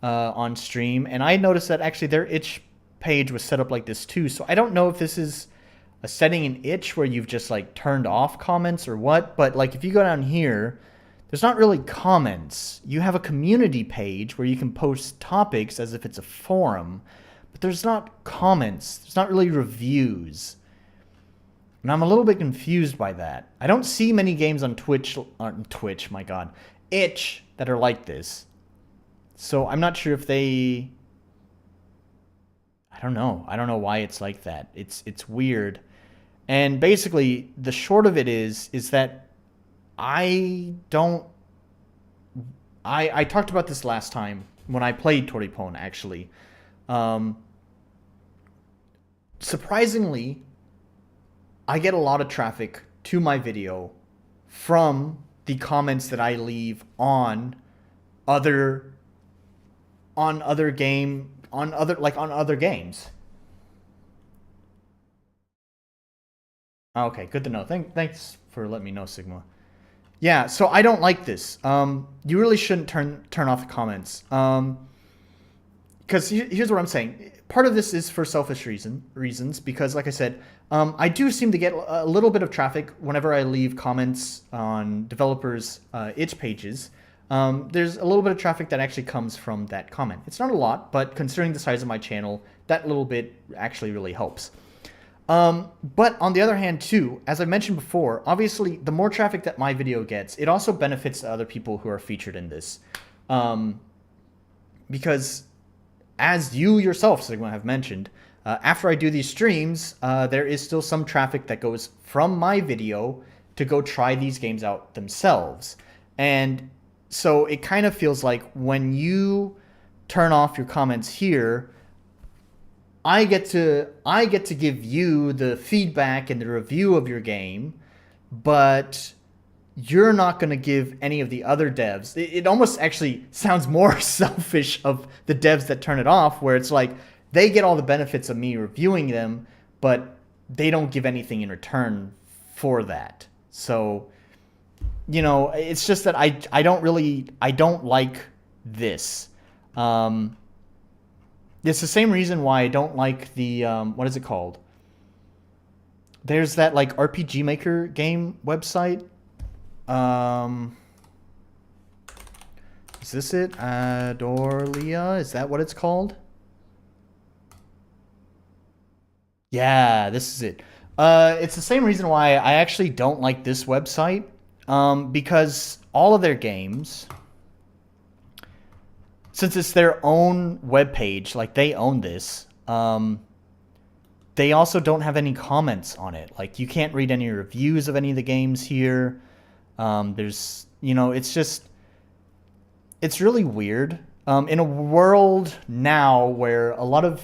on stream, and I noticed that actually their itch page was set up like this too. So I don't know if this is a setting in itch where you've just like turned off comments or what. But like if you go down here, there's not really comments. You have a community page where you can post topics as if it's a forum, but there's not comments. There's not really reviews. And I'm a little bit confused by that. I don't see many games on Twitch, my God, itch that are like this. So I'm not sure if they, I don't know. I don't know why it's like that. It's weird. And basically the short of it is that I don't, I talked about this last time when I played Toripon actually. Um, Surprisingly, I get a lot of traffic to my video from the comments that I leave other on other game on other games. Okay, good to know. Thanks for letting me know, Sigma. Yeah, so I don't like this. You really shouldn't turn off the comments. Because here's what I'm saying. Part of this is for selfish reasons, because like I said, I do seem to get a little bit of traffic whenever I leave comments on developers' itch pages. There's a little bit of traffic that actually comes from that comment. It's not a lot, but considering the size of my channel, that little bit actually really helps. But on the other hand, too, as I mentioned before, obviously, the more traffic that my video gets, it also benefits the other people who are featured in this. Because as you yourself, Sigma, have mentioned, after I do these streams, there is still some traffic that goes from my video to go try these games out themselves. And so it kind of feels like when you turn off your comments here, I get to give you the feedback and the review of your game, but you're not going to give any of the other devs. It almost actually sounds more selfish of the devs that turn it off, where it's like they get all the benefits of me reviewing them, but they don't give anything in return for that. So, it's just that I don't like this. It's the same reason why I don't like the, what is it called? There's that like RPG Maker game website. Is this it? Adorlia? Is that what it's called? Yeah, this is it. It's the same reason why I actually don't like this website. Because all of their games, since it's their own webpage, like they own this, they also don't have any comments on it. Like you can't read any reviews of any of the games here. There's, it's really weird. In a world now where a lot of,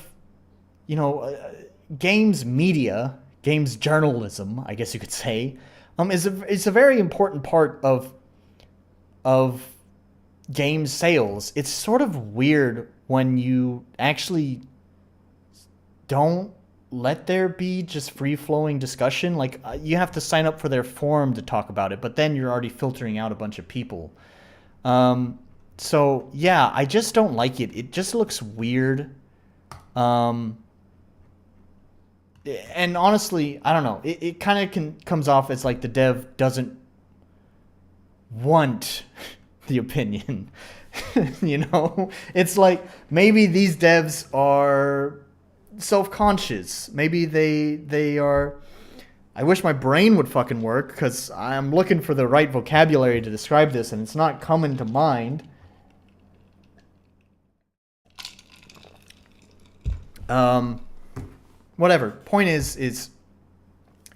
games media, games journalism, I guess you could say, is a very important part of game sales. It's sort of weird when you actually don't let there be just free-flowing discussion. Like you have to sign up for their forum to talk about it, but then you're already filtering out a bunch of people. So yeah, I just don't like it. It just looks weird. And honestly, I don't know. It kind of comes off as like the dev doesn't want the opinion. It's like maybe these devs are self-conscious. Maybe they are, I wish my brain would fucking work, because I'm looking for the right vocabulary to describe this, and it's not coming to mind. Whatever. Point is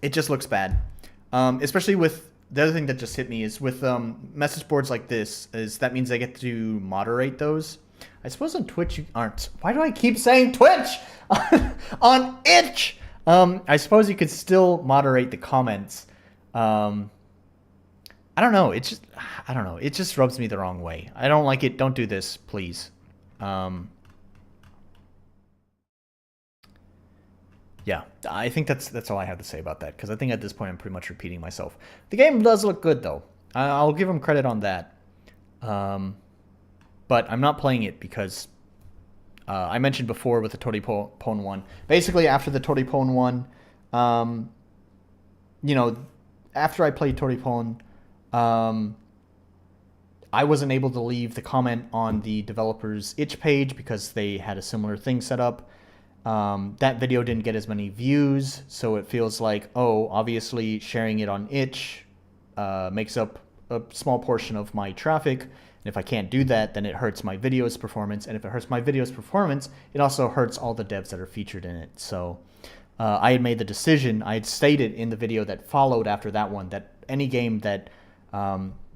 it just looks bad. Especially with the other thing that just hit me is with message boards like this, is that means I get to moderate those. I suppose on Twitch you aren't. Why do I keep saying Twitch? On itch! I suppose you could still moderate the comments. I don't know. I don't know. It just rubs me the wrong way. I don't like it. Don't do this, please. Yeah, I think that's all I have to say about that, because I think at this point I'm pretty much repeating myself. The game does look good, though. I'll give them credit on that. But I'm not playing it because I mentioned before with the Toripon one. Basically, after the Toripon one, you know, after I played Toripon, I wasn't able to leave the comment on the developer's itch page because they had a similar thing set up. That video didn't get as many views, so it feels like, oh, obviously sharing it on itch makes up a small portion of my traffic. And if I can't do that, then it hurts my video's performance. And if it hurts my video's performance, it also hurts all the devs that are featured in it. So I had made the decision, I had stated in the video that followed after that one, that any game that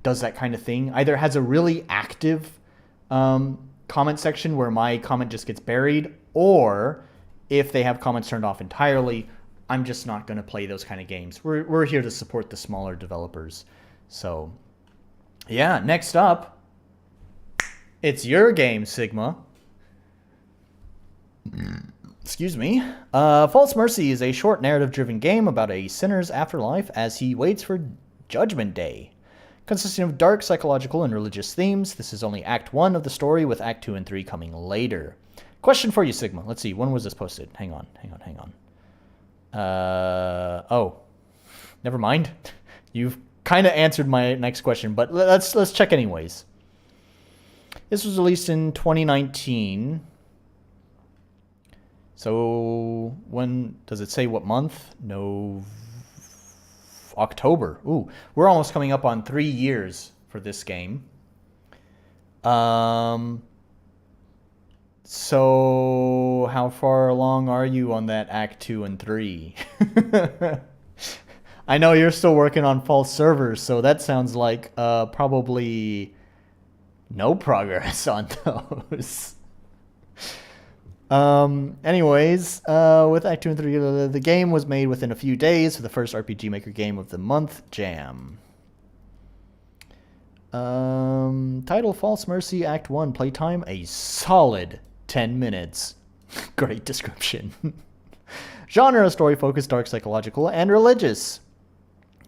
does that kind of thing either has a really active comment section where my comment just gets buried, or if they have comments turned off entirely, I'm just not going to play those kind of games. We're here to support the smaller developers. So, yeah, next up, it's your game, Sigma. Excuse me. False Mercy is a short narrative-driven game about a sinner's afterlife as he waits for Judgment Day. Consisting of dark psychological and religious themes, this is only Act 1 of the story, with Act 2 and 3 coming later. Question for you, Sigma. Let's see. When was this posted? Hang on. Oh. Never mind. You've kind of answered my next question, but let's check anyways. This was released in 2019. So, when does it say what month? No. October. Ooh, we're almost coming up on 3 years for this game. So, how far along are you on that Act 2 and 3? I know you're still working on false servers, so that sounds like probably no progress on those. Anyways, with Act 2 and 3, the game was made within a few days for the first RPG Maker Game of the Month Jam. Title False Mercy Act 1 playtime a solid 10 minutes. Great description. Genre story focused, dark psychological, and religious.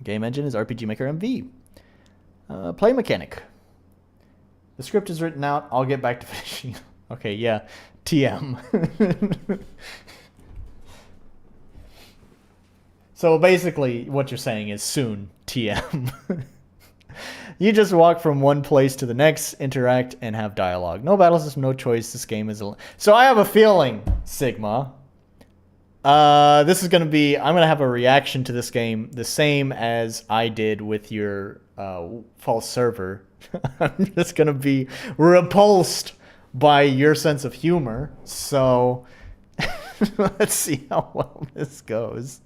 Game engine is RPG Maker MV. Play mechanic. The script is written out. I'll get back to finishing. Okay, yeah. TM. So basically, what you're saying is soon, TM. You just walk from one place to the next, interact, and have dialogue. No battle system, no choice. This game is... So I have a feeling, Sigma, this is going to be... I'm going to have a reaction to this game the same as I did with your false server. I'm just going to be repulsed by your sense of humor. So let's see how well this goes.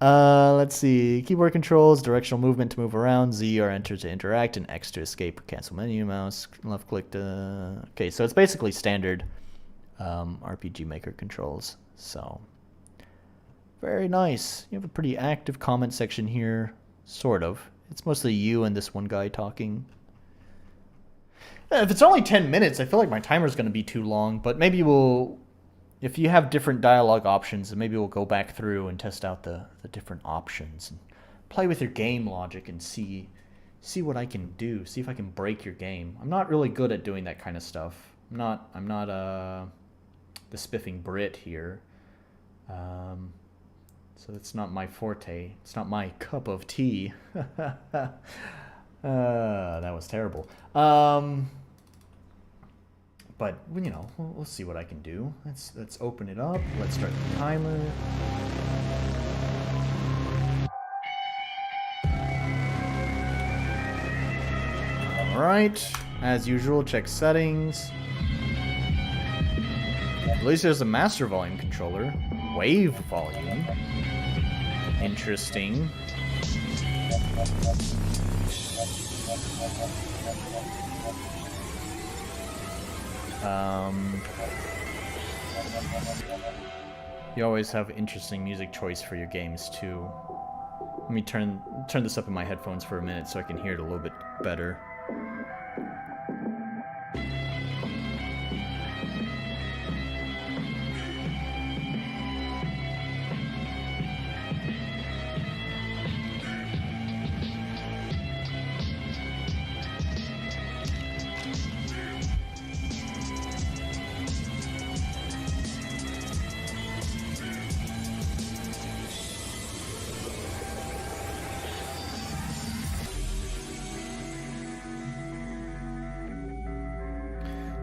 Let's see. Keyboard controls, directional movement to move around, Z or enter to interact, and X to escape or cancel menu, mouse, left click to... Okay, so it's basically standard RPG Maker controls. So, very nice. You have a pretty active comment section here, sort of. It's mostly you and this one guy talking. If it's only 10 minutes, I feel like my timer's going to be too long, but maybe we'll... If you have different dialogue options, maybe we'll go back through and test out the different options and play with your game logic and see what I can do. See if I can break your game. I'm not really good at doing that kind of stuff. I'm not the spiffing Brit here. So that's not my forte. It's not my cup of tea. That was terrible. But, you know, we'll see what I can do. Let's open it up. Let's start the timer. Alright, as usual, check settings. At least there's a master volume controller. Wave volume. Interesting. You always have interesting music choice for your games too. Let me turn this up in my headphones for a minute so I can hear it a little bit better.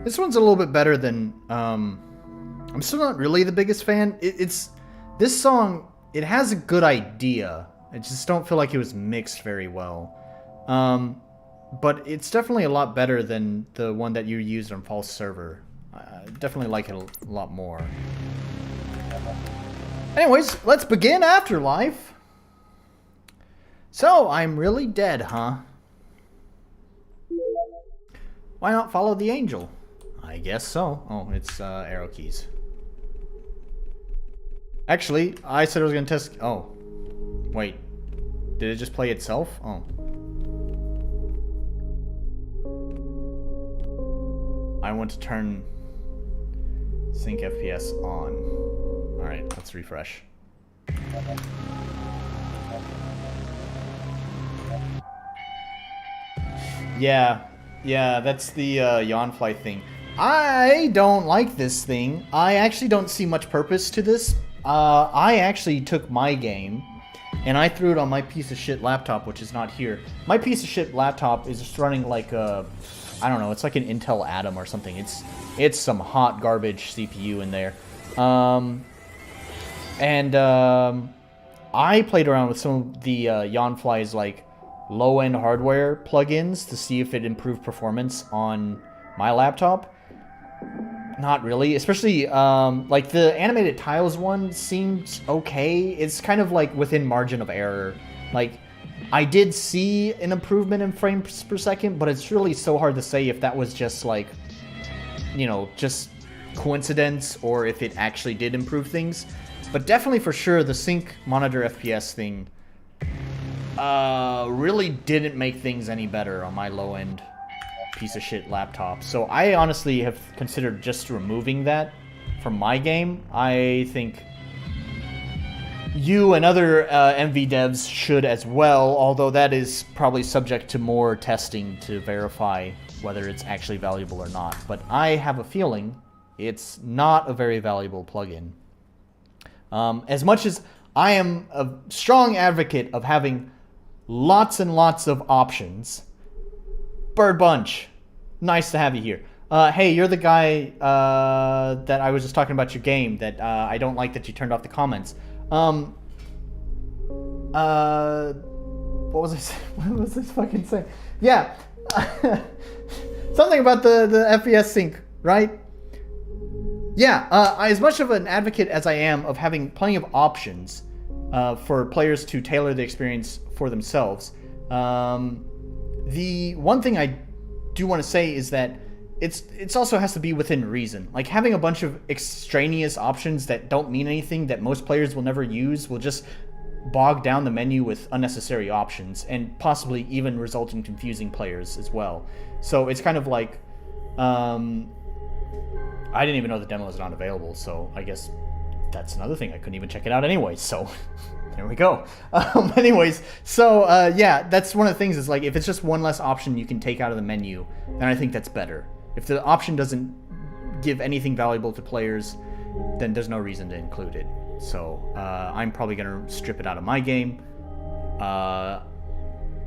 This one's a little bit better than, I'm still not really the biggest fan. This song, it has a good idea. I just don't feel like it was mixed very well. But it's definitely a lot better than the one that you used on False Server. I definitely like it a lot more. Anyways, let's begin Afterlife. So, I'm really dead, huh? Why not follow the angel? I guess so. Oh, it's arrow keys. Actually, I said I was going to test... Oh. Wait. Did it just play itself? Oh. I want to turn sync FPS on. Alright, let's refresh. Yeah, that's the Yawnfly thing. I don't like this thing. I actually don't see much purpose to this. I actually took my game and I threw it on my piece of shit laptop, which is not here. My piece of shit laptop is just running like a, I don't know, it's like an Intel Atom or something. It's some hot garbage CPU in there. I played around with some of the Yawnfly's like low-end hardware plugins to see if it improved performance on my laptop. Not really, especially like the animated tiles one seemed okay. It's kind of like within margin of error. Like I did see an improvement in frames per second, but it's really so hard to say if that was just like, you know, just coincidence or if it actually did improve things. But definitely for sure the sync monitor FPS thing really didn't make things any better on my low-end piece of shit laptop. So I honestly have considered just removing that from my game. I think you and other MV devs should as well, although that is probably subject to more testing to verify whether it's actually valuable or not. But I have a feeling it's not a very valuable plugin. As much as I am a strong advocate of having lots and lots of options, Bird Bunch, nice to have you here. Hey, you're the guy that I was just talking about your game that I don't like that you turned off the comments. What was this fucking saying? Yeah. Something about the FPS sync, right? Yeah, as much of an advocate as I am of having plenty of options for players to tailor the experience for themselves, the one thing I do want to say is that it's also has to be within reason. Like having a bunch of extraneous options that don't mean anything that most players will never use will just bog down the menu with unnecessary options and possibly even result in confusing players as well. So it's kind of like, I didn't even know the demo was not available, so I guess that's another thing. I couldn't even check it out anyway, so there we go. Anyways, so yeah, that's one of the things is like if it's just one less option you can take out of the menu, then I think that's better. If the option doesn't give anything valuable to players, then there's no reason to include it. So I'm probably going to strip it out of my game.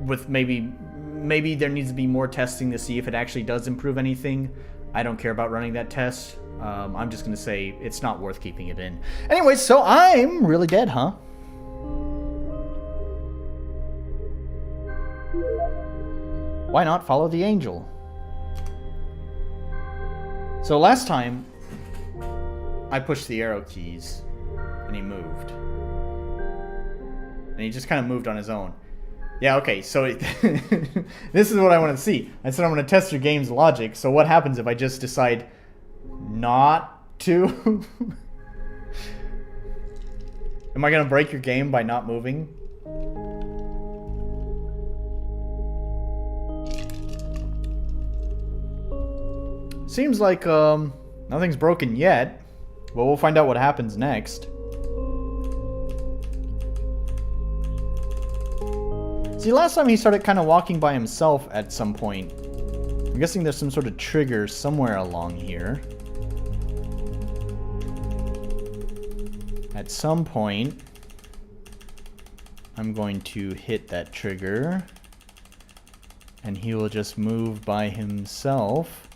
With maybe there needs to be more testing to see if it actually does improve anything. I don't care about running that test. I'm just going to say it's not worth keeping it in. Anyways, so I'm really dead, huh? Why not follow the angel? So last time, I pushed the arrow keys, and he moved. And he just kind of moved on his own. Yeah, okay, so this is what I want to see. I said I'm going to test your game's logic, so what happens if I just decide not to? Am I going to break your game by not moving? Seems like nothing's broken yet, but we'll find out what happens next. See, last time he started kind of walking by himself at some point. I'm guessing there's some sort of trigger somewhere along here. At some point, I'm going to hit that trigger, and he will just move by himself.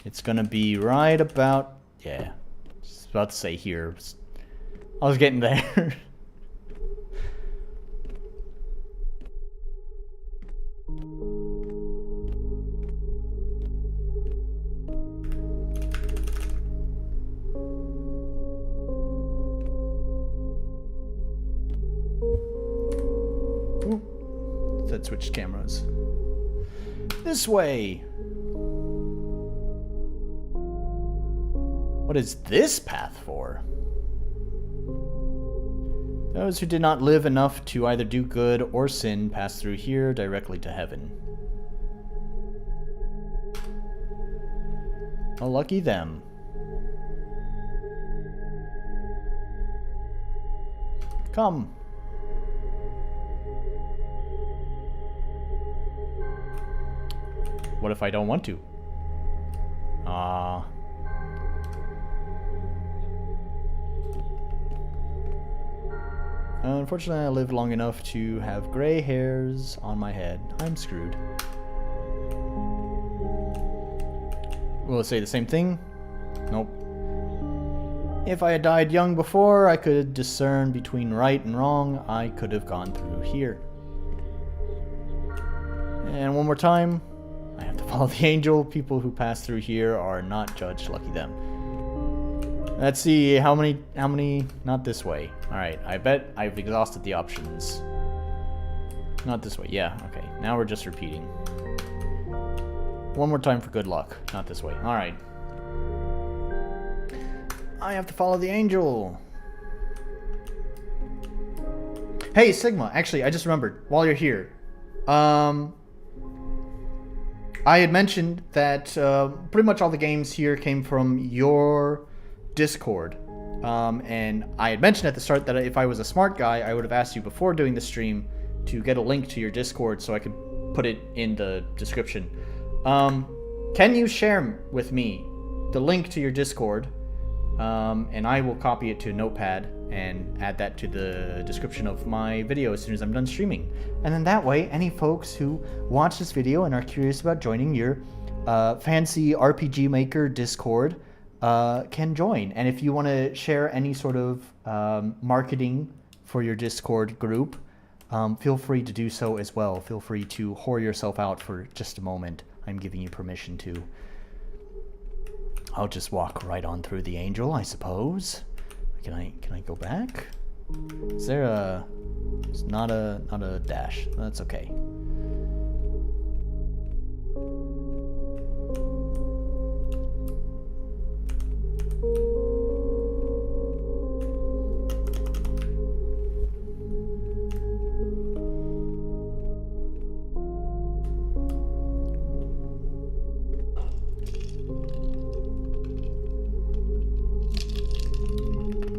It's gonna be right about, yeah, just about to say here. I was getting there. Ooh, that switched cameras. This way. What is this path for? Those who did not live enough to either do good or sin pass through here directly to heaven. Oh, lucky them. Come. What if I don't want to? Unfortunately, I lived long enough to have gray hairs on my head. I'm screwed. Will it say the same thing? Nope. If I had died young before, I could discern between right and wrong. I could have gone through here. And one more time, I have to follow the angel. People who pass through here are not judged. Lucky them. Let's see, how many, not this way. Alright, I bet I've exhausted the options. Not this way, yeah, okay. Now we're just repeating. One more time for good luck. Not this way, alright. I have to follow the angel. Hey, Sigma, actually, I just remembered, while you're here. I had mentioned that pretty much all the games here came from your Discord, and I had mentioned at the start that if I was a smart guy, I would have asked you before doing the stream to get a link to your Discord so I could put it in the description. Can you share with me the link to your Discord, and I will copy it to a notepad and add that to the description of my video as soon as I'm done streaming. And then that way, any folks who watch this video and are curious about joining your fancy RPG Maker Discord can join. And if you want to share any sort of marketing for your Discord group, feel free to do so as well. Feel free to whore yourself out for just a moment. I'm giving you permission to. I'll just walk right on through the angel, I suppose. Can I go back? Is there a? It's not a dash. That's okay.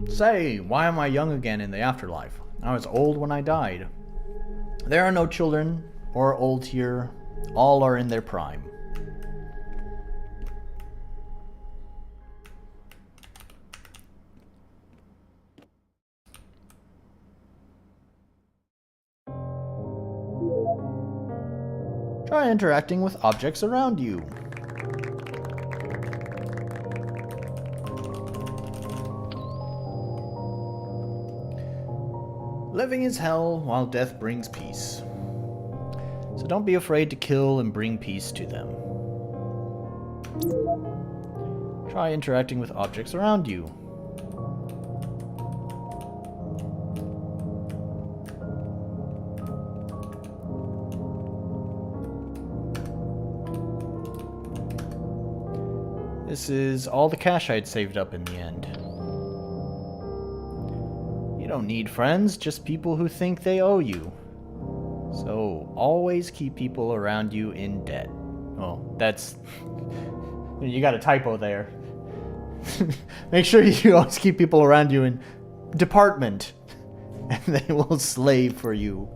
Say, why am I young again in the afterlife? I was old when I died. There are no children or old here. All are in their prime. Try interacting with objects around you. Living is hell, while death brings peace. So don't be afraid to kill and bring peace to them. Try interacting with objects around you. This is all the cash I'd saved up in the end. You don't need friends, just people who think they owe you. So always keep people around you in debt. Oh, that's... You got a typo there. Make sure you always keep people around you in department, and they will slave for you.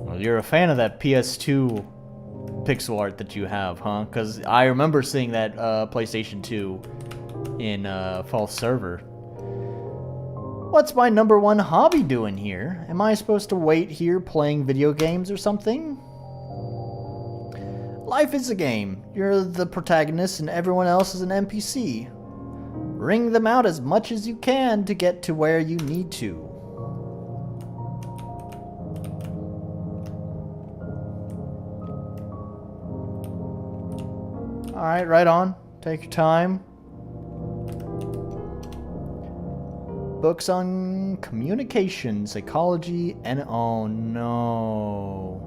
Well, you're a fan of that PS2 pixel art that you have, huh? Because I remember seeing that PlayStation 2 in False Server. What's my #1 hobby doing here? Am I supposed to wait here playing video games or something? Life is a game. You're the protagonist and everyone else is an NPC. Ring them out as much as you can to get to where you need to. Alright, right on. Take your time. Books on communication, psychology, and oh no.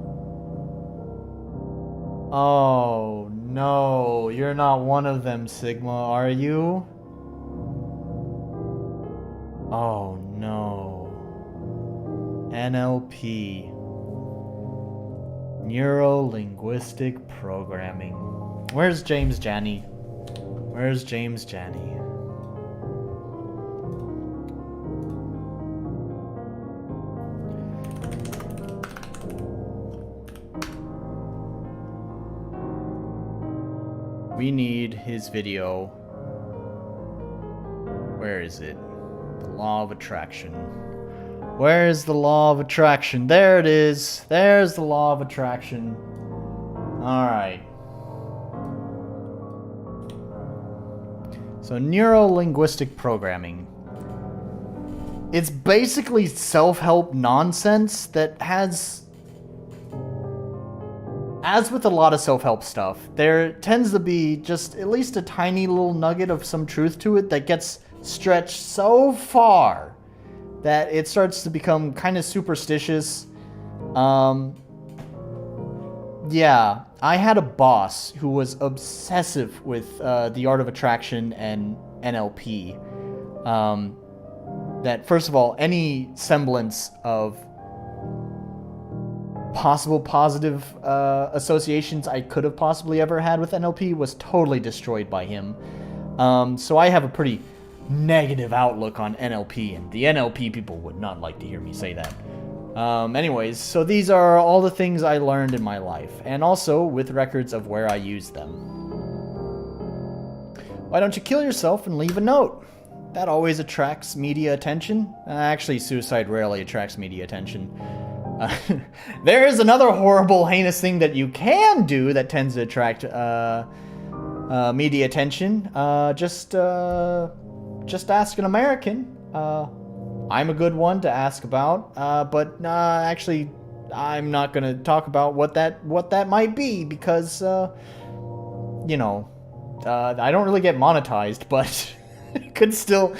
Oh no, you're not one of them, Sigma, are you? Oh no. NLP. Neuro-linguistic programming. Where's James Jani? Where's James Jani? We need his video. Where is it? The law of attraction. Where is the law of attraction? There it is. There's the law of attraction. Alright. So, neuro-linguistic programming. It's basically self-help nonsense that has... As with a lot of self-help stuff, there tends to be just at least a tiny little nugget of some truth to it that gets stretched so far that it starts to become kind of superstitious. Yeah, I had a boss who was obsessive with the art of attraction and NLP. That, first of all, any semblance of possible positive associations I could have possibly ever had with NLP was totally destroyed by him. So I have a pretty negative outlook on NLP, and the NLP people would not like to hear me say that. Anyways, so these are all the things I learned in my life, and also with records of where I used them. Why don't you kill yourself and leave a note? That always attracts media attention. Actually, suicide rarely attracts media attention. There is another horrible, heinous thing that you can do that tends to attract media attention. Just ask an American. I'm a good one to ask about, but actually, I'm not going to talk about what that might be because, you know, I don't really get monetized, but it could still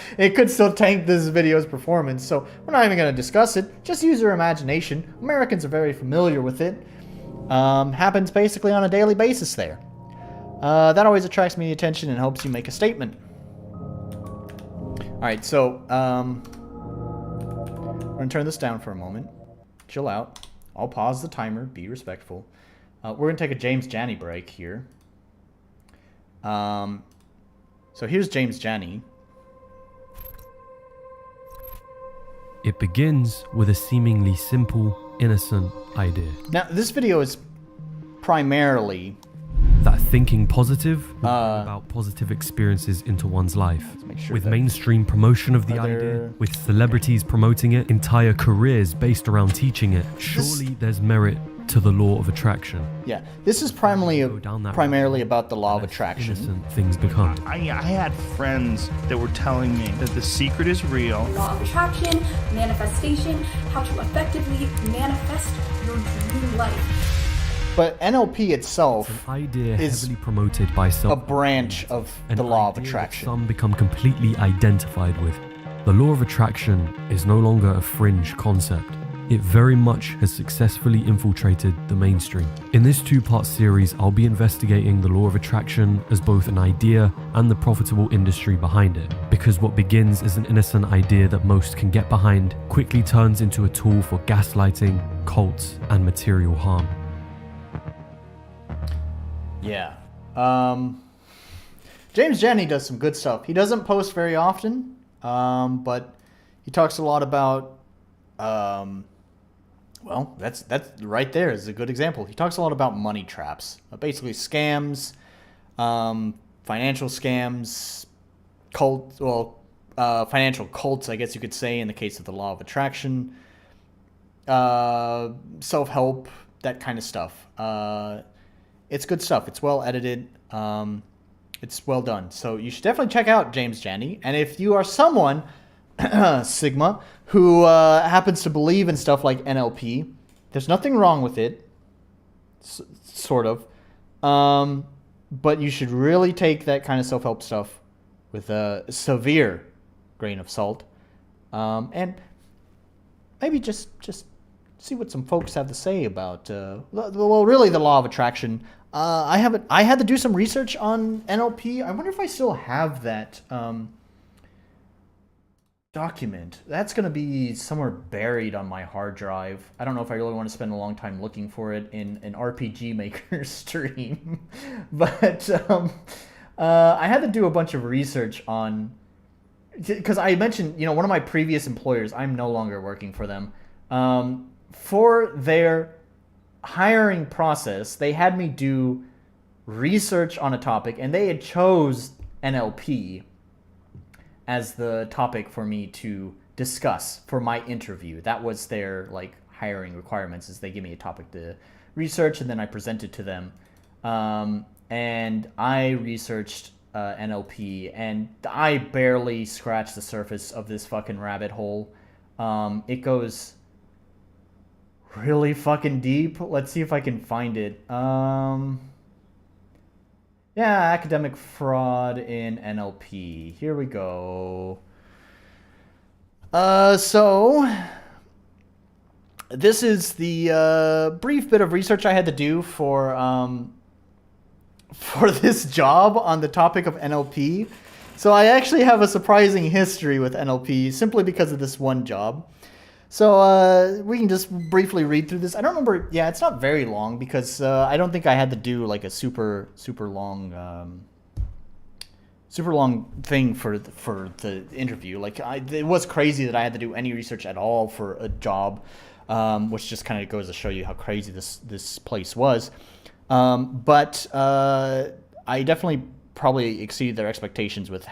tank this video's performance. So we're not even going to discuss it. Just use your imagination. Americans are very familiar with it. Happens basically on a daily basis there. That always attracts media attention and helps you make a statement. All right, so we're gonna turn this down for a moment. Chill out. I'll pause the timer. Be respectful. We're gonna take a James Jani break here. So here's James Jani. It begins with a seemingly simple, innocent idea. Now, this video is primarily that thinking positive will bring about positive experiences into one's life. Sure with mainstream promotion of the idea, with celebrities promoting it, entire careers based around teaching it, surely there's merit to the law of attraction. Yeah, this is primarily about the law of Less attraction. innocent things become. I had friends that were telling me that the secret is real. Law of attraction, manifestation, how to effectively manifest your dream life. But NLP itself An idea is heavily promoted by a branch of the law of attraction. Some become completely identified with. The law of attraction is no longer a fringe concept. It very much has successfully infiltrated the mainstream. In this 2-part series, I'll be investigating the law of attraction as both an idea and the profitable industry behind it. Because what begins as an innocent idea that most can get behind quickly turns into a tool for gaslighting, cults, and material harm. Yeah. James Jani does some good stuff. He doesn't post very often, but he talks a lot about, well, that's right there is a good example. He talks a lot about money traps, basically scams, financial scams, financial cults, I guess you could say, in the case of the law of attraction, self-help, that kind of stuff. It's good stuff. It's well edited. It's well done. So you should definitely check out James Jani. And if you are someone, Sigma, who happens to believe in stuff like NLP, there's nothing wrong with it, sort of. But you should really take that kind of self-help stuff with a severe grain of salt. And maybe just see what some folks have to say about, really the law of attraction. I had to do some research on NLP. I wonder if I still have that document. That's going to be somewhere buried on my hard drive. I don't know if I really want to spend a long time looking for it in an RPG Maker stream. But I had to do a bunch of research on, because I mentioned, one of my previous employers, I'm no longer working for them. For their hiring process, they had me do research on a topic, and they had chose NLP as the topic for me to discuss for my interview. That was their hiring requirements, is they give me a topic to research, and then I present it to them. And I researched NLP, and I barely scratched the surface of this fucking rabbit hole. It goes really fucking deep. Let's see if I can find it. Yeah, academic fraud in NLP. Here we go. So this is the brief bit of research I had to do for this job on the topic of NLP. So I actually have a surprising history with NLP simply because of this one job. So we can just briefly read through this. I don't remember. Yeah, it's not very long because I don't think I had to do a super long thing for the interview. It was crazy that I had to do any research at all for a job, which just kind of goes to show you how crazy this place was. But I definitely probably exceeded their expectations with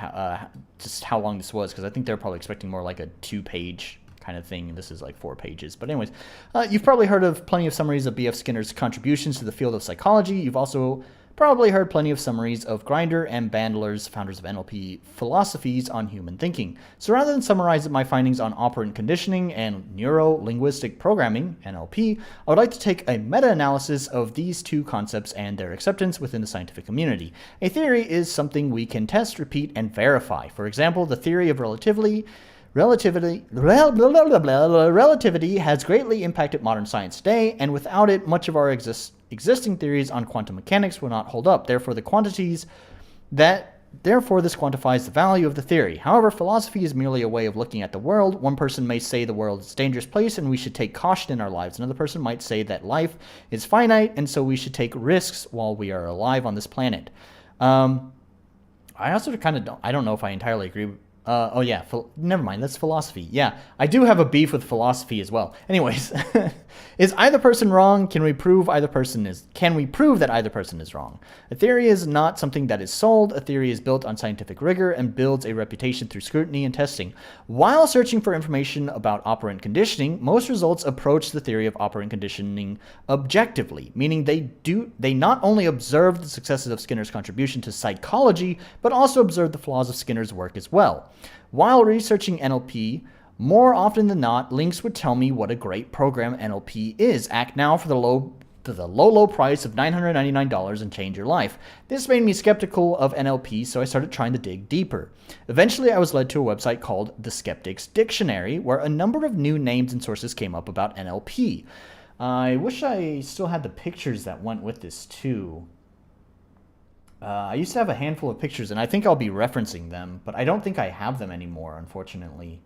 just how long this was, because I think they're probably expecting more like a 2-page kind of thing. This is 4 pages. But anyways, you've probably heard of plenty of summaries of B.F. Skinner's contributions to the field of psychology. You've also probably heard plenty of summaries of Grinder and Bandler's, founders of NLP, philosophies on human thinking. So rather than summarize my findings on operant conditioning and neuro-linguistic programming, NLP, I would like to take a meta-analysis of these two concepts and their acceptance within the scientific community. A theory is something we can test, repeat, and verify. For example, the theory of relativity has greatly impacted modern science today, and without it, much of our existing theories on quantum mechanics will not hold up. Therefore, this quantifies the value of the theory. However, philosophy is merely a way of looking at the world. One person may say the world is a dangerous place and we should take caution in our lives. Another person might say that life is finite and so we should take risks while we are alive on this planet. I also I don't know if I entirely agree Oh yeah, never mind, that's philosophy. Yeah, I do have a beef with philosophy as well. Anyways, is either person wrong? Can we prove that either person is wrong? A theory is not something that is sold. A theory is built on scientific rigor and builds a reputation through scrutiny and testing. While searching for information about operant conditioning, most results approach the theory of operant conditioning objectively, meaning they not only observe the successes of Skinner's contribution to psychology, but also observe the flaws of Skinner's work as well. While researching NLP, more often than not, links would tell me what a great program NLP is. Act now for the low price of $999 and change your life. This made me skeptical of NLP, so I started trying to dig deeper. Eventually, I was led to a website called The Skeptic's Dictionary, where a number of new names and sources came up about NLP. I wish I still had the pictures that went with this too. I used to have a handful of pictures, and I think I'll be referencing them, but I don't think I have them anymore, unfortunately.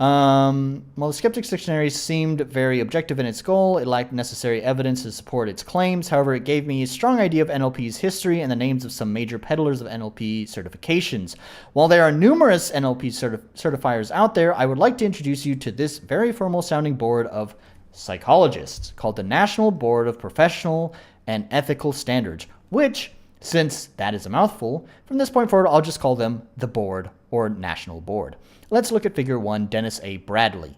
Well, the Skeptic's Dictionary seemed very objective in its goal. It lacked necessary evidence to support its claims. However, it gave me a strong idea of NLP's history and the names of some major peddlers of NLP certifications. While there are numerous NLP certifiers out there, I would like to introduce you to this very formal-sounding board of psychologists called the National Board of Professional and Ethical Standards, which, since that is a mouthful, from this point forward, I'll just call them the board or national board. Let's look at figure 1, Dennis A. Brady.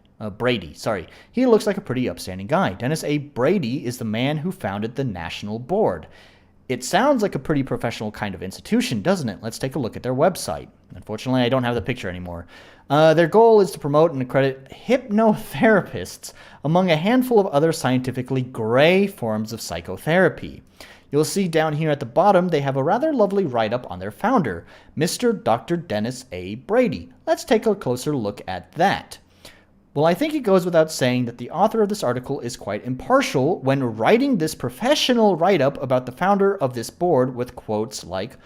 He looks like a pretty upstanding guy. Dennis A. Brady is the man who founded the national board. It sounds like a pretty professional kind of institution, doesn't it? Let's take a look at their website. Unfortunately, I don't have the picture anymore. Their goal is to promote and accredit hypnotherapists among a handful of other scientifically gray forms of psychotherapy. You'll see down here at the bottom, they have a rather lovely write-up on their founder, Mr. Dr. Dennis A. Brady. Let's take a closer look at that. Well, I think it goes without saying that the author of this article is quite impartial when writing this professional write-up about the founder of this board with quotes like,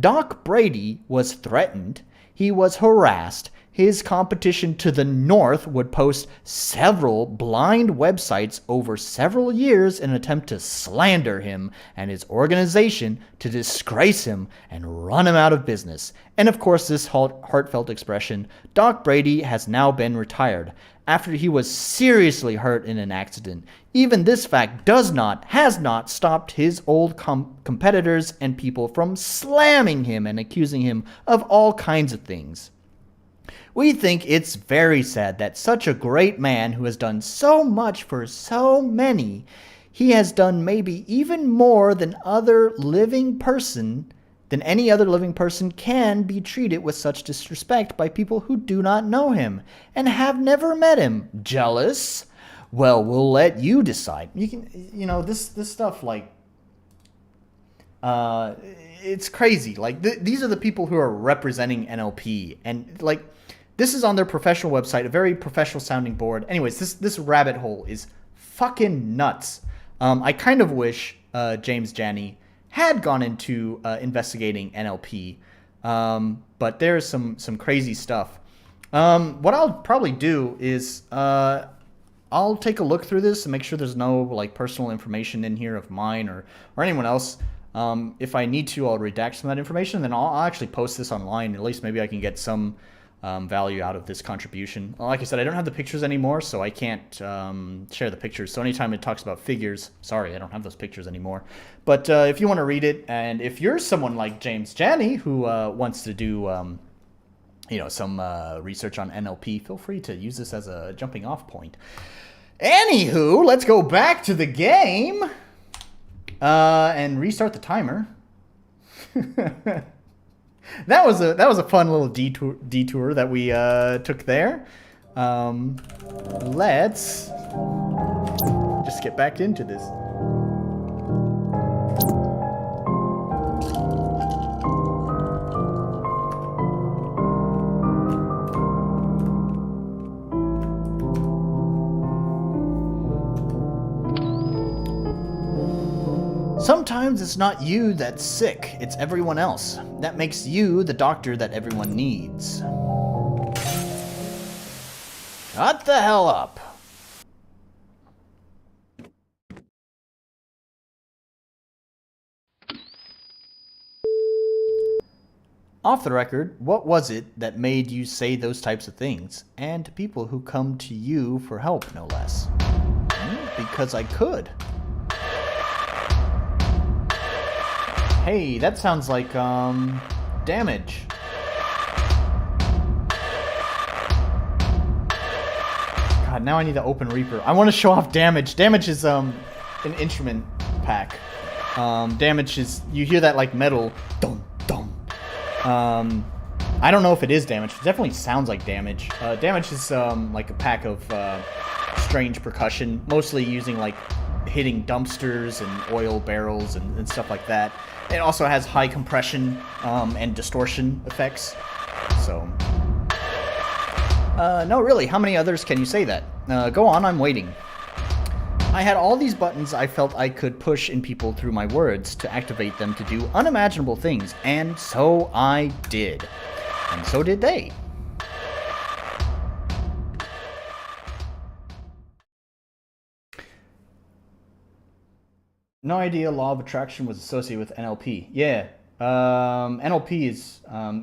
Doc Brady was threatened, he was harassed, his competition to the north would post several blind websites over several years in an attempt to slander him and his organization, to disgrace him and run him out of business. And of course, this heartfelt expression, Doc Brady has now been retired after he was seriously hurt in an accident. Even this fact has not stopped his old competitors and people from slamming him and accusing him of all kinds of things. We think it's very sad that such a great man who has done so much for so many, he has done maybe even more than any other living person can be treated with such disrespect by people who do not know him and have never met him. Jealous? Well, we'll let you decide. This stuff, like, it's crazy. Like, these are the people who are representing NLP, and like, this is on their professional website, a very professional sounding board. Anyways, this rabbit hole is fucking nuts. I kind of wish James Jani had gone into investigating NLP, but there's some crazy stuff. What I'll probably do is I'll take a look through this and make sure there's no like personal information in here of mine or anyone else. If I need to, I'll redact some of that information, then I'll actually post this online. At least maybe I can get some value out of this contribution. Like I said, I don't have the pictures anymore, so I can't share the pictures. So anytime it talks about figures, sorry, I don't have those pictures anymore. But if you want to read it, and if you're someone like James Jani who wants to do some research on NLP, feel free to use this as a jumping off point. Anywho, let's go back to the game and restart the timer. That was a fun little detour that we took there. Let's just get back into this. Sometimes it's not you that's sick, it's everyone else. That makes you the doctor that everyone needs. Shut the hell up. Off the record, what was it that made you say those types of things? And to people who come to you for help, no less. Because I could. Hey, that sounds like, damage. God, now I need to open Reaper. I want to show off damage. Damage is, an instrument pack. Damage is, you hear that like metal, dum, dum. I don't know if it is damage. It definitely sounds like damage. Damage is, like a pack of, strange percussion, mostly using like hitting dumpsters and oil barrels and stuff like that. It also has high compression and distortion effects. So, no, really, how many others can you say that? Go on, I'm waiting. I had all these buttons I felt I could push in people through my words to activate them to do unimaginable things, and so I did. And so did they. No idea law of attraction was associated with NLP. Yeah. NLP is,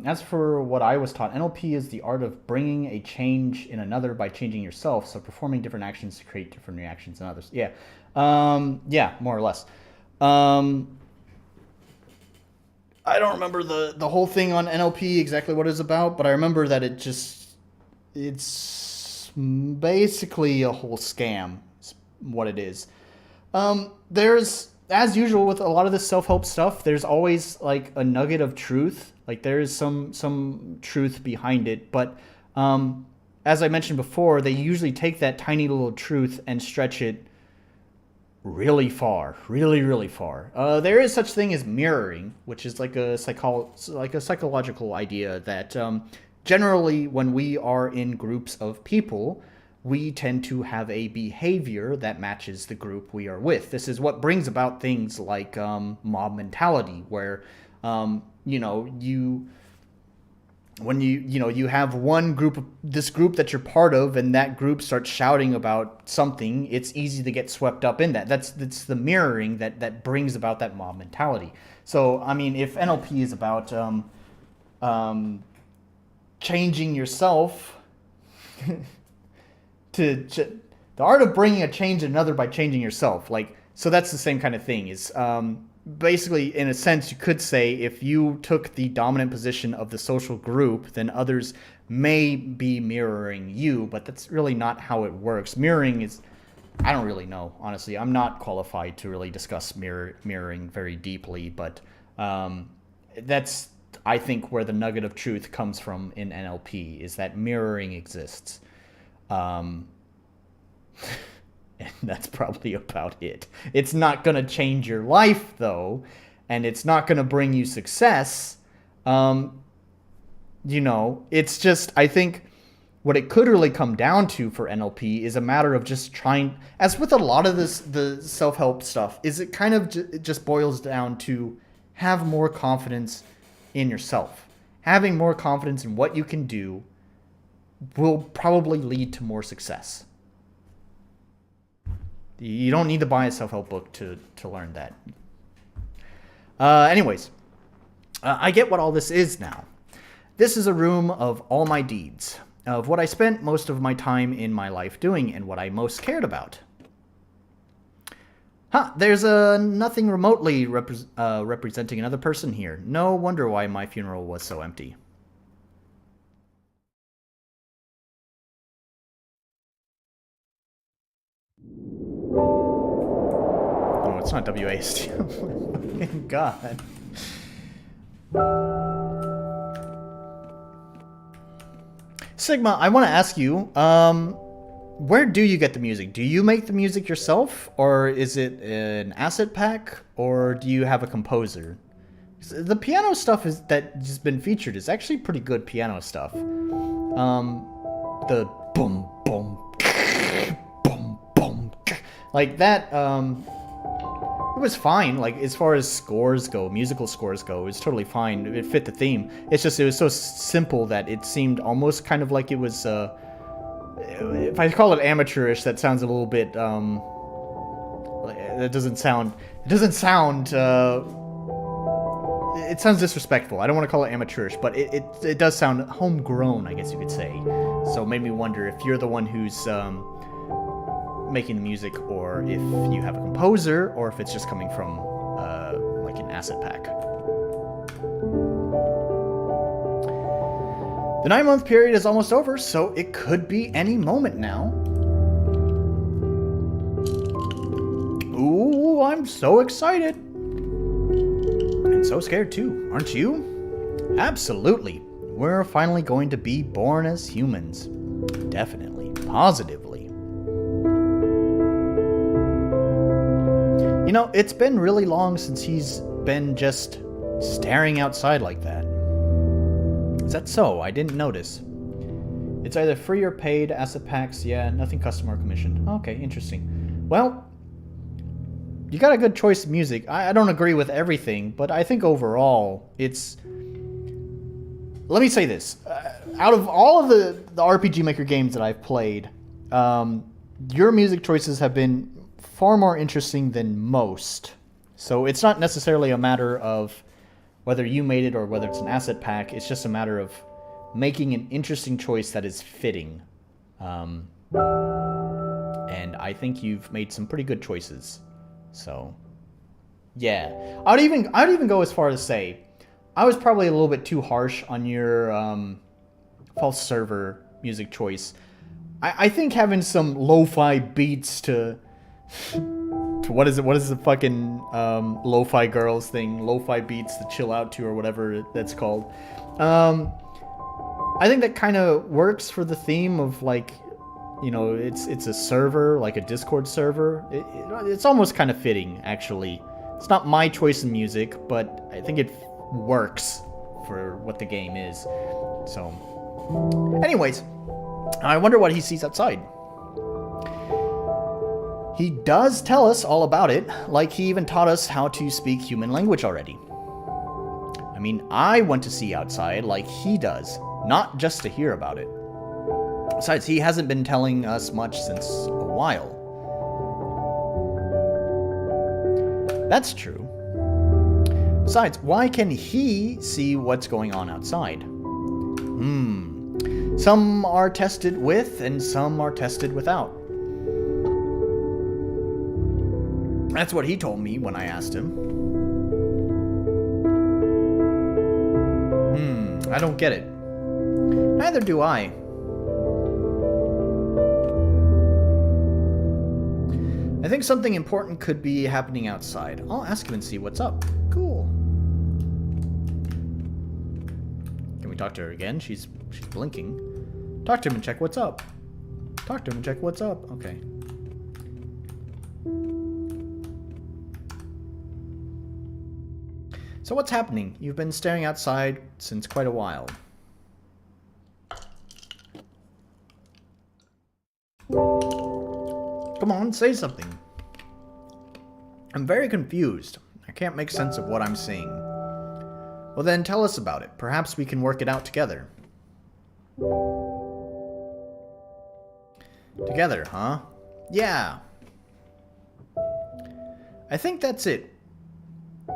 as for what I was taught, NLP is the art of bringing a change in another by changing yourself, so performing different actions to create different reactions in others. Yeah. Yeah, more or less. I don't remember the whole thing on NLP, exactly what it's about, but I remember that it's basically a whole scam, is what it is. There's, as usual with a lot of this self-help stuff, there's always like a nugget of truth. Like there is some truth behind it, but as I mentioned before, they usually take that tiny little truth and stretch it really far, really far. There is such thing as mirroring, which is like a psychological idea that generally when we are in groups of people, we tend to have a behavior that matches the group we are with. This is what brings about things like mob mentality, where you have one group, this group that you're part of, and that group starts shouting about something, it's easy to get swept up in that. That's the mirroring that brings about that mob mentality. So, I mean, if NLP is about changing yourself, the art of bringing a change in another by changing yourself, like, so that's the same kind of thing. Is basically, in a sense, you could say if you took the dominant position of the social group, then others may be mirroring you, but that's really not how it works. Mirroring is, I don't really know, honestly. I'm not qualified to really discuss mirroring very deeply, but that's, I think, where the nugget of truth comes from in NLP, is that mirroring exists. And that's probably about it. It's not going to change your life, though, and it's not going to bring you success. It's just, I think what it could really come down to for NLP is a matter of just trying, as with a lot of the self-help stuff, is it kind of it just boils down to have more confidence in yourself. Having more confidence in what you can do will probably lead to more success. You don't need to buy a self-help book to learn that. Anyways, I get what all this is now. This is a room of all my deeds, of what I spent most of my time in my life doing and what I most cared about. There's nothing remotely representing another person here. No wonder why my funeral was so empty. Oh, it's not WASD. Oh, God. Sigma, I want to ask you, where do you get the music? Do you make the music yourself, or is it an asset pack, or do you have a composer? The piano stuff that's been featured is actually pretty good piano stuff. The boom, boom, boom, boom, like that, it was fine. Like, as far as scores go, musical scores go, it was totally fine. It fit the theme. It's just, it was so simple that it seemed almost kind of like it was, if I call it amateurish, that sounds a little bit, it it sounds disrespectful. I don't want to call it amateurish, but it does sound homegrown, I guess you could say. So it made me wonder if you're the one who's making the music, or if you have a composer, or if it's just coming from like an asset pack. The 9-month period is almost over, so it could be any moment now. Ooh, I'm so excited. And so scared too, aren't you? Absolutely. We're finally going to be born as humans. Definitely. Positively. You know, it's been really long since he's been just staring outside like that. Is that so? I didn't notice. It's either free or paid, asset packs, yeah, nothing custom or commissioned. Okay, interesting. Well, you got a good choice of music. I don't agree with everything, but I think overall, it's... Let me say this. Out of all of the RPG Maker games that I've played, your music choices have been far more interesting than most. So it's not necessarily a matter of whether you made it or whether it's an asset pack. It's just a matter of making an interesting choice that is fitting. And I think you've made some pretty good choices. So, yeah. I'd even go as far as say, I was probably a little bit too harsh on your false server music choice. I think having some lo-fi beats to what is the fucking lo-fi girls thing, lo-fi beats to chill out to, or whatever that's called. I think that kind of works for the theme of, like, you know, it's a server, like a Discord server. It's almost kind of fitting, actually. It's not my choice in music, but I think it works for what the game is. So, anyways, I wonder what he sees outside. He does tell us all about it, like he even taught us how to speak human language already. I mean, I want to see outside like he does, not just to hear about it. Besides, he hasn't been telling us much since a while. That's true. Besides, why can he see what's going on outside? Some are tested with, and some are tested without. That's what he told me when I asked him. I don't get it. Neither do I. I think something important could be happening outside. I'll ask him and see what's up. Cool. Can we talk to her again? She's blinking. Talk to him and check what's up. Talk to him and check what's up. Okay. So what's happening? You've been staring outside since quite a while. Come on, say something. I'm very confused. I can't make sense of what I'm seeing. Well then, tell us about it. Perhaps we can work it out together. Together, huh? Yeah. I think that's it.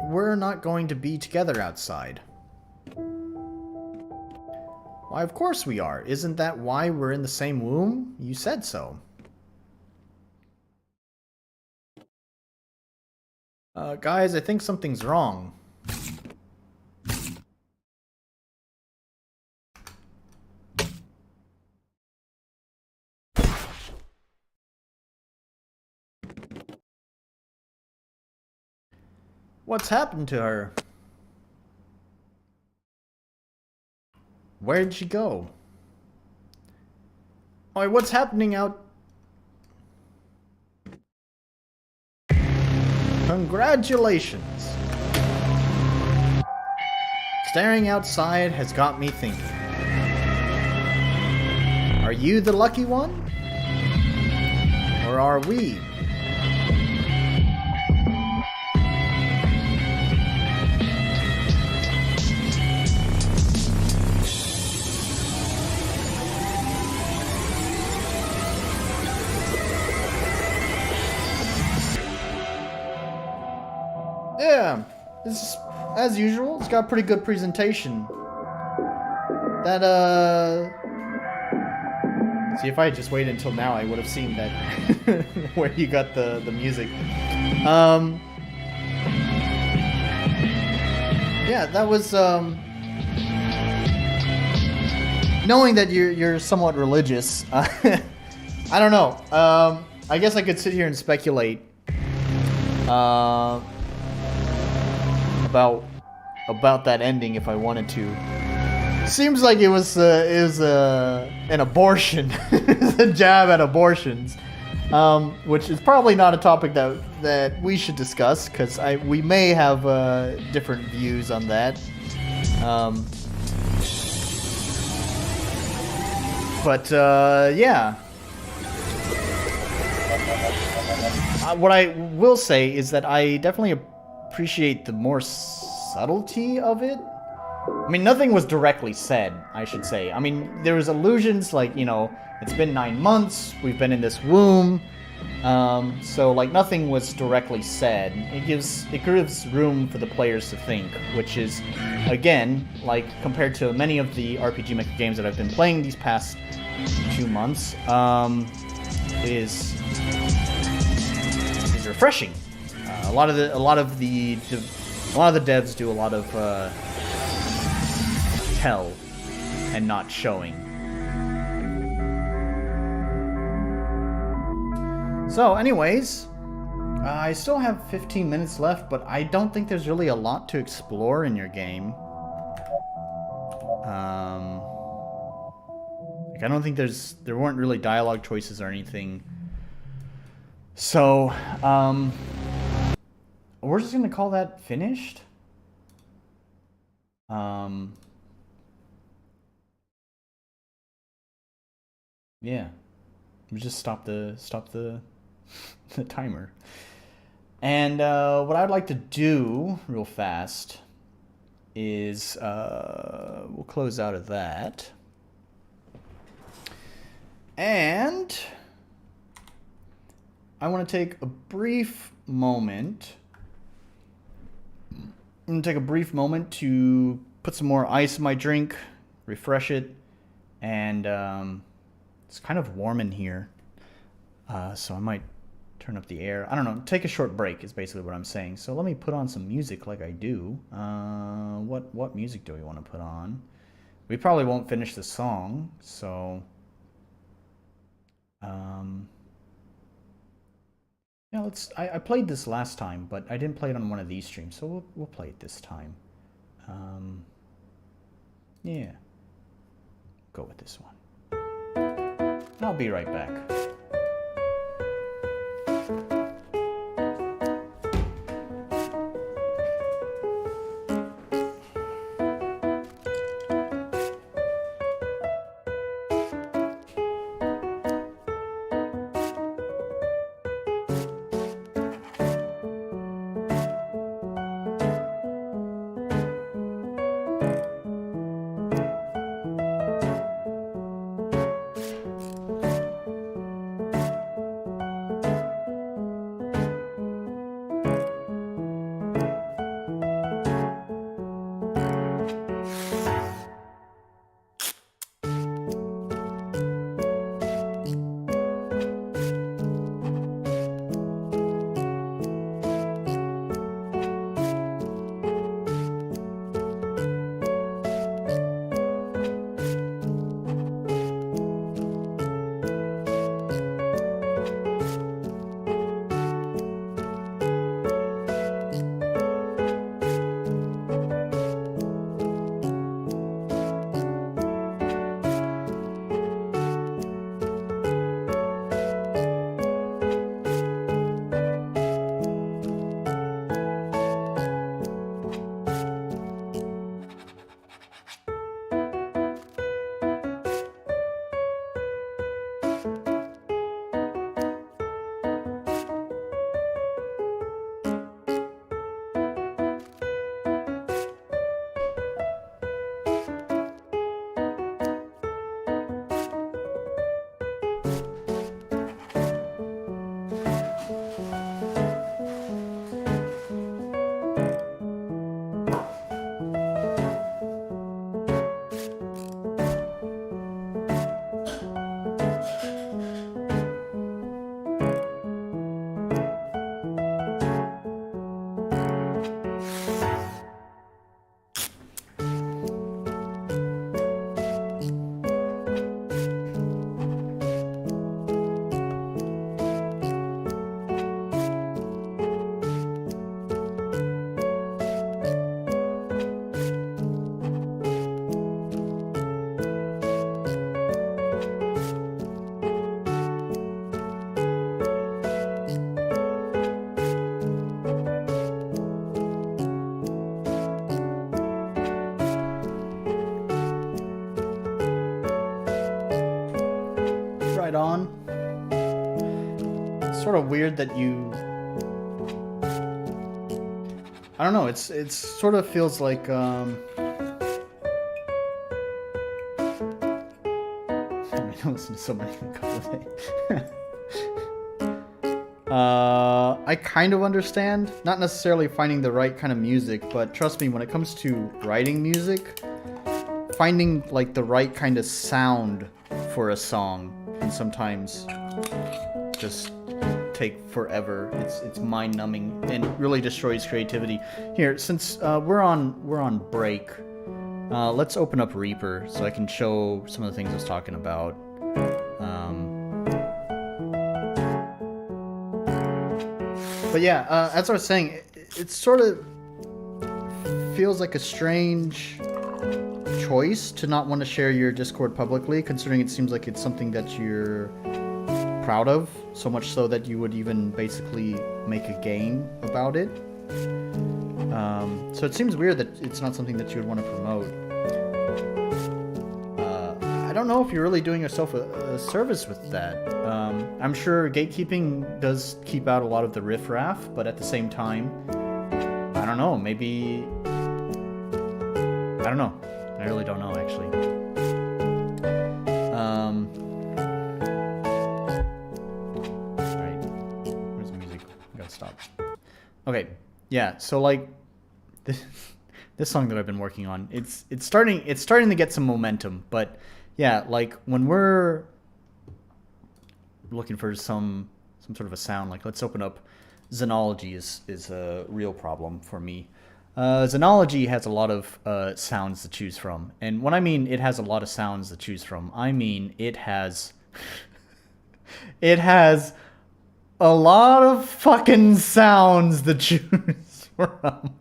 We're not going to be together outside. Why, of course we are. Isn't that why we're in the same womb? You said so. Guys, I think something's wrong. What's happened to her? Where did she go? Oh, what's happening out? Congratulations. Staring outside has got me thinking. Are you the lucky one? Or are we? Yeah, as usual, it's got a pretty good presentation. That, see, if I had just waited until now, I would have seen that where you got the music. Yeah, that was, knowing that you're somewhat religious, I don't know. I guess I could sit here and speculate about that ending if I wanted to. Seems like it was an abortion, a jab at abortions, which is probably not a topic that we should discuss because we may have different views on that. But yeah. What I will say is that I definitely appreciate the more subtlety of it. I mean, nothing was directly said, I should say. I mean, there was allusions like, you know, it's been 9 months, we've been in this womb. So, like, nothing was directly said. It gives room for the players to think, which is, again, like, compared to many of the RPG Maker games that I've been playing these past 2 months, is refreshing. A lot of the devs do a lot of tell and not showing. So, anyways, I still have 15 minutes left, but I don't think there's really a lot to explore in your game. Like, I don't think there weren't really dialogue choices or anything. So, we're just gonna call that finished. Yeah, we just stop the the timer. And what I'd like to do real fast is we'll close out of that, and I want to take a brief moment. I'm going to take a brief moment to put some more ice in my drink, refresh it, and it's kind of warm in here, so I might turn up the air. I don't know, take a short break is basically what I'm saying. So let me put on some music like I do. What music do we want to put on? We probably won't finish the song, so... yeah, I played this last time, but I didn't play it on one of these streams, so we'll play it this time. Yeah. Go with this one. I'll be right back. right on. It's sort of weird that you... I don't know, it's sort of feels like, I listen to so many in a couple of days. I kind of understand, not necessarily finding the right kind of music, but trust me, when it comes to writing music, finding like the right kind of sound for a song can sometimes just take forever. It's mind-numbing and really destroys creativity. Here, since we're on break, let's open up Reaper so I can show some of the things I was talking about. But yeah, as I was saying, it sort of feels like a strange choice to not want to share your Discord publicly, considering it seems like it's something that you're proud of, so much so that you would even basically make a game about it. So it seems weird that it's not something that you would want to promote. I don't know if you're really doing yourself a service with that. I'm sure gatekeeping does keep out a lot of the riffraff, but at the same time, I don't know, maybe... I don't know. I really don't know, actually. Alright. Where's the music? I gotta stop. Okay. Yeah, so like... This song that I've been working on, it's starting to get some momentum, but yeah, like when we're looking for some sort of a sound, like let's open up Xenology is a real problem for me. Xenology has a lot of sounds to choose from, and when I mean it has a lot of sounds to choose from, I mean it has a lot of fucking sounds to choose from.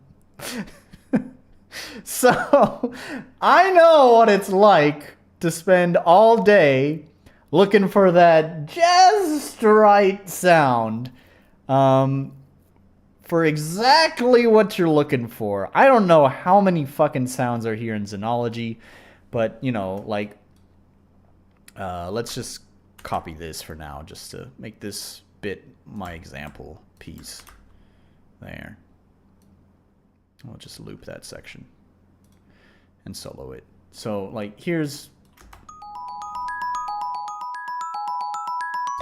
So I know what it's like to spend all day looking for that just right sound for exactly what you're looking for. I don't know how many fucking sounds are here in Xenology, but, you know, like, let's just copy this for now just to make this bit my example piece. There. I'll just loop that section and solo it. So, like, here's...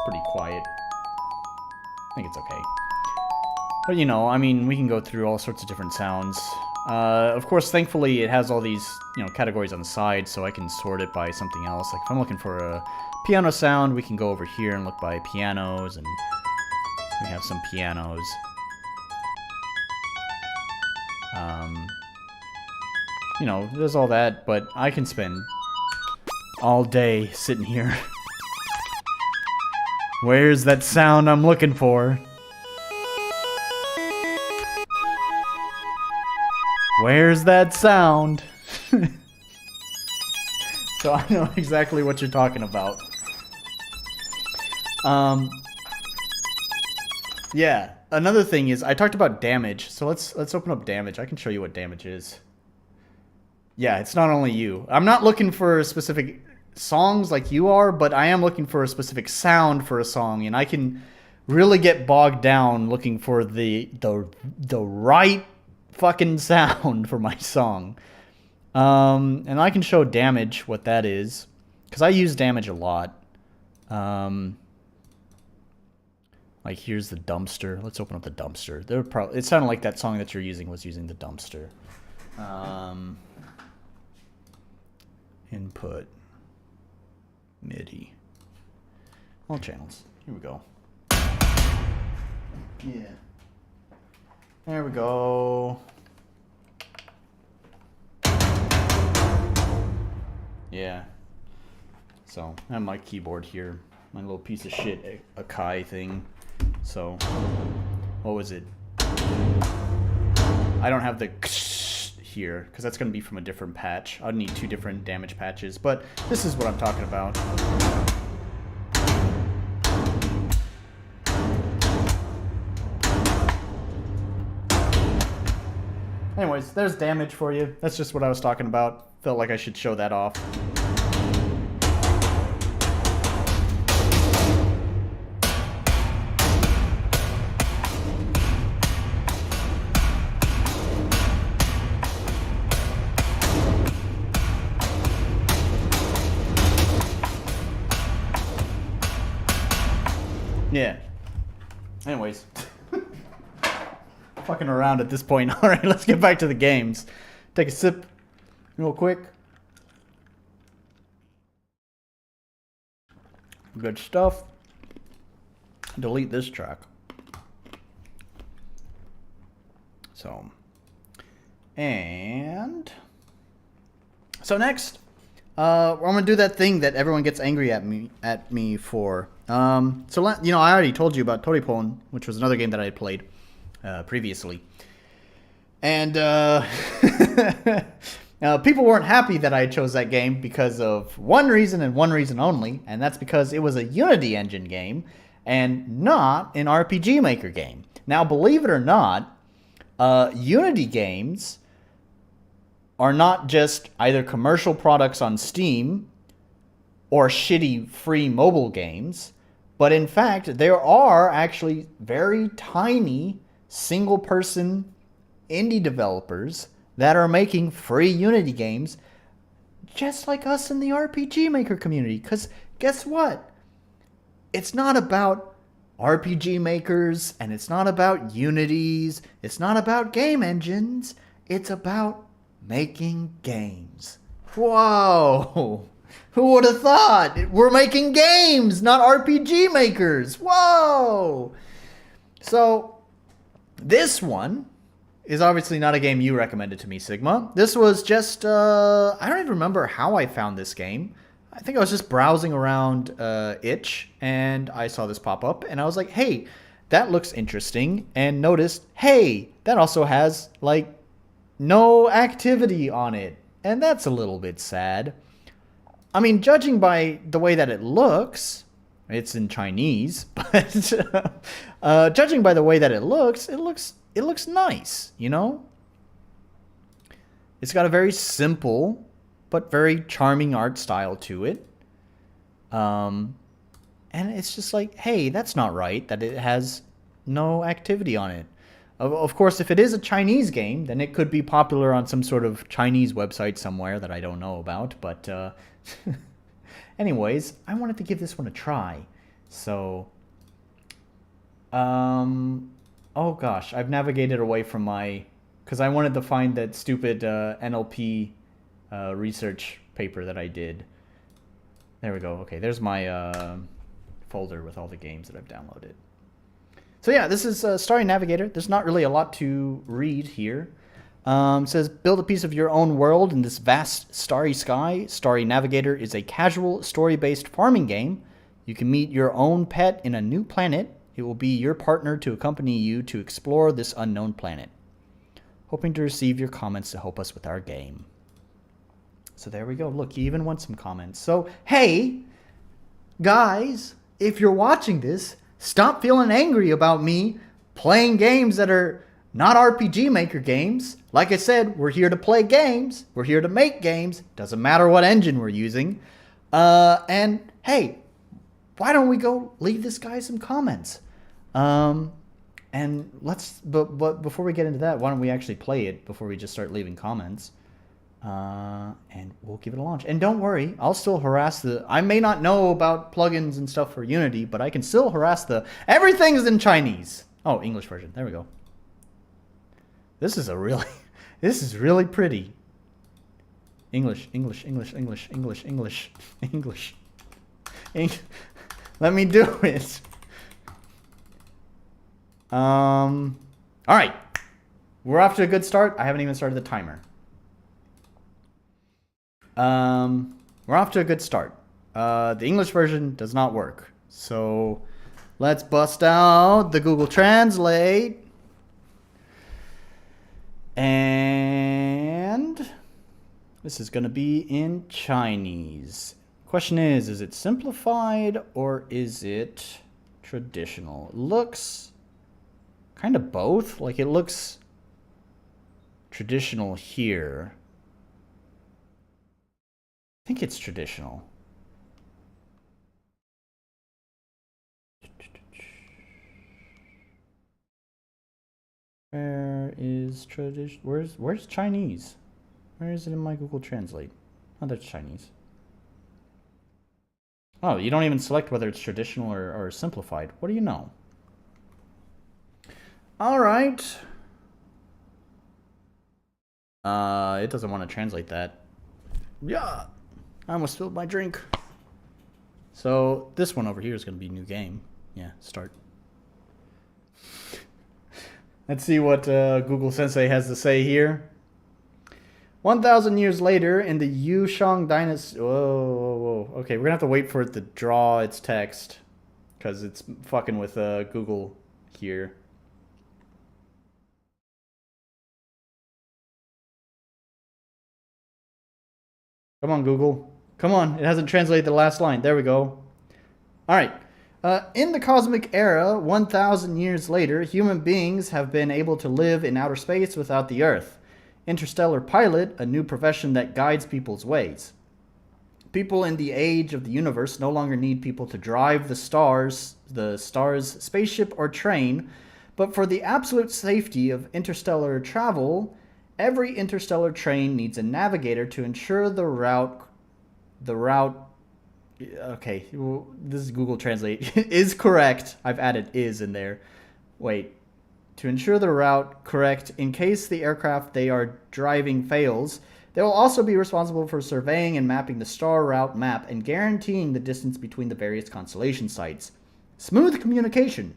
pretty quiet. I think it's okay. But, you know, I mean, we can go through all sorts of different sounds. Of course, thankfully, it has all these, you know, categories on the side, so I can sort it by something else. Like, if I'm looking for a piano sound, we can go over here and look by pianos, and we have some pianos. You know, there's all that, but I can spend all day sitting here. Where's that sound I'm looking for? Where's that sound? So I know exactly what you're talking about. Yeah, another thing is I talked about damage. So let's open up damage. I can show you what damage is. Yeah, it's not only you. I'm not looking for specific songs like you are, but I am looking for a specific sound for a song, and I can really get bogged down looking for the right fucking sound for my song. And I can show damage what that is, because I use damage a lot. Like here's the dumpster. Let's open up the dumpster. It sounded like that song that you're using was using the dumpster. Input. MIDI. All channels. Here we go. Yeah. There we go. Yeah. So, I have my keyboard here. My little piece of shit Akai thing. So, what was it? I don't have the here, because that's going to be from a different patch. I'd need 2 different damage patches, but this is what I'm talking about. Anyways, there's damage for you. That's just what I was talking about. Felt like I should show that off. Yeah. Anyways. Fucking around at this point. Alright, let's get back to the games. Take a sip real quick. Good stuff. Delete this track. So. And. So next. I'm going to do that thing that everyone gets angry at me for. So, you know, I already told you about Toripon, which was another game that I had played previously. And people weren't happy that I chose that game because of one reason and one reason only, and that's because it was a Unity engine game and not an RPG Maker game. Now, believe it or not, Unity games are not just either commercial products on Steam or shitty free mobile games, but in fact, there are actually very tiny single-person indie developers that are making free Unity games just like us in the RPG Maker community. Because guess what? It's not about RPG makers, and it's not about Unities, it's not about game engines, it's about making games. Whoa! Who would have thought? We're making games, not RPG makers. Whoa! So, this one is obviously not a game you recommended to me, Sigma. This was just, I don't even remember how I found this game. I think I was just browsing around Itch, and I saw this pop up, and I was like, hey, that looks interesting, and noticed, hey, that also has, like, no activity on it, and that's a little bit sad. I mean, judging by the way that it looks, it's in Chinese, but judging by the way that it looks nice, you know? It's got a very simple but very charming art style to it. And it's just like, hey, that's not right that it has no activity on it. Of course, if it is a Chinese game, then it could be popular on some sort of Chinese website somewhere that I don't know about. But anyways, I wanted to give this one a try. So, oh gosh, I've navigated away from my... Because I wanted to find that stupid NLP research paper that I did. There we go. Okay, there's my folder with all the games that I've downloaded. So yeah, this is Starry Navigator. There's not really a lot to read here. It says, build a piece of your own world in this vast starry sky. Starry Navigator is a casual, story-based farming game. You can meet your own pet in a new planet. It will be your partner to accompany you to explore this unknown planet. Hoping to receive your comments to help us with our game. So there we go. Look, you even want some comments. So, hey, guys, if you're watching this, stop feeling angry about me playing games that are not RPG Maker games. Like I said, we're here to play games. We're here to make games. Doesn't matter what engine we're using. And hey, why don't we go leave this guy some comments? And let's, but before we get into that, why don't we actually play it before we just start leaving comments? And we'll give it a launch. And don't worry, I'll still harass I may not know about plugins and stuff for Unity, but I can still harass everything's in Chinese. Oh, English version. There we go. This is this is really pretty. English. Let me do it. All right. We're off to a good start. I haven't even started the timer. We're off to a good start. The English version does not work. So let's bust out the Google Translate. And this is going to be in Chinese. Question is it simplified or is it traditional? It looks kind of both. Like, it looks traditional here. I think it's traditional. Where is tradition? Where's Chinese? Where is it in my Google Translate? Oh, that's Chinese. Oh, you don't even select whether it's traditional or simplified. What do you know? All right. It doesn't want to translate that. Yeah. I almost spilled my drink. So this one over here is going to be new game. Yeah, start. Let's see what Google Sensei has to say here. 1,000 years later, in the Yushang dynasty... Whoa. Okay, we're going to have to wait for it to draw its text. Because it's fucking with Google here. Come on, Google. Come on, it hasn't translated the last line. There we go. Alright. In the cosmic era, 1,000 years later, human beings have been able to live in outer space without the Earth. Interstellar pilot, a new profession that guides people's ways. People in the age of the universe no longer need people to drive the star's spaceship or train, but for the absolute safety of interstellar travel, every interstellar train needs a navigator to ensure the route. Okay, well, this is Google Translate. Is correct. I've added is in there. Wait. To ensure the route correct in case the aircraft they are driving fails. They will also be responsible for surveying and mapping the star route map and guaranteeing the distance between the various constellation sites. Smooth communication.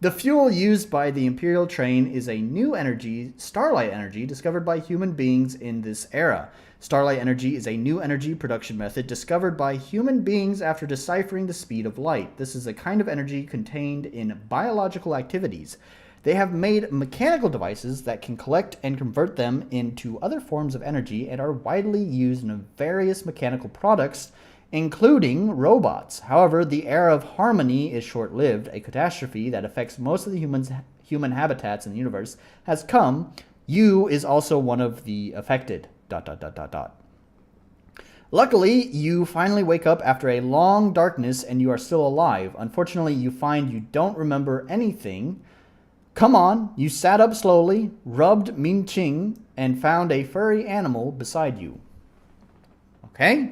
The fuel used by the Imperial train is a new energy, starlight energy, discovered by human beings in this era. Starlight energy is a new energy production method discovered by human beings after deciphering the speed of light. This is a kind of energy contained in biological activities. They have made mechanical devices that can collect and convert them into other forms of energy and are widely used in various mechanical products, including robots. However, the era of harmony is short-lived. A catastrophe that affects most of the human habitats in the universe has come. You is also one of the affected. ... Luckily, you finally wake up after a long darkness and you are still alive. Unfortunately, you find you don't remember anything. Come on, you sat up slowly, rubbed Min Ching, and found a furry animal beside you. Okay?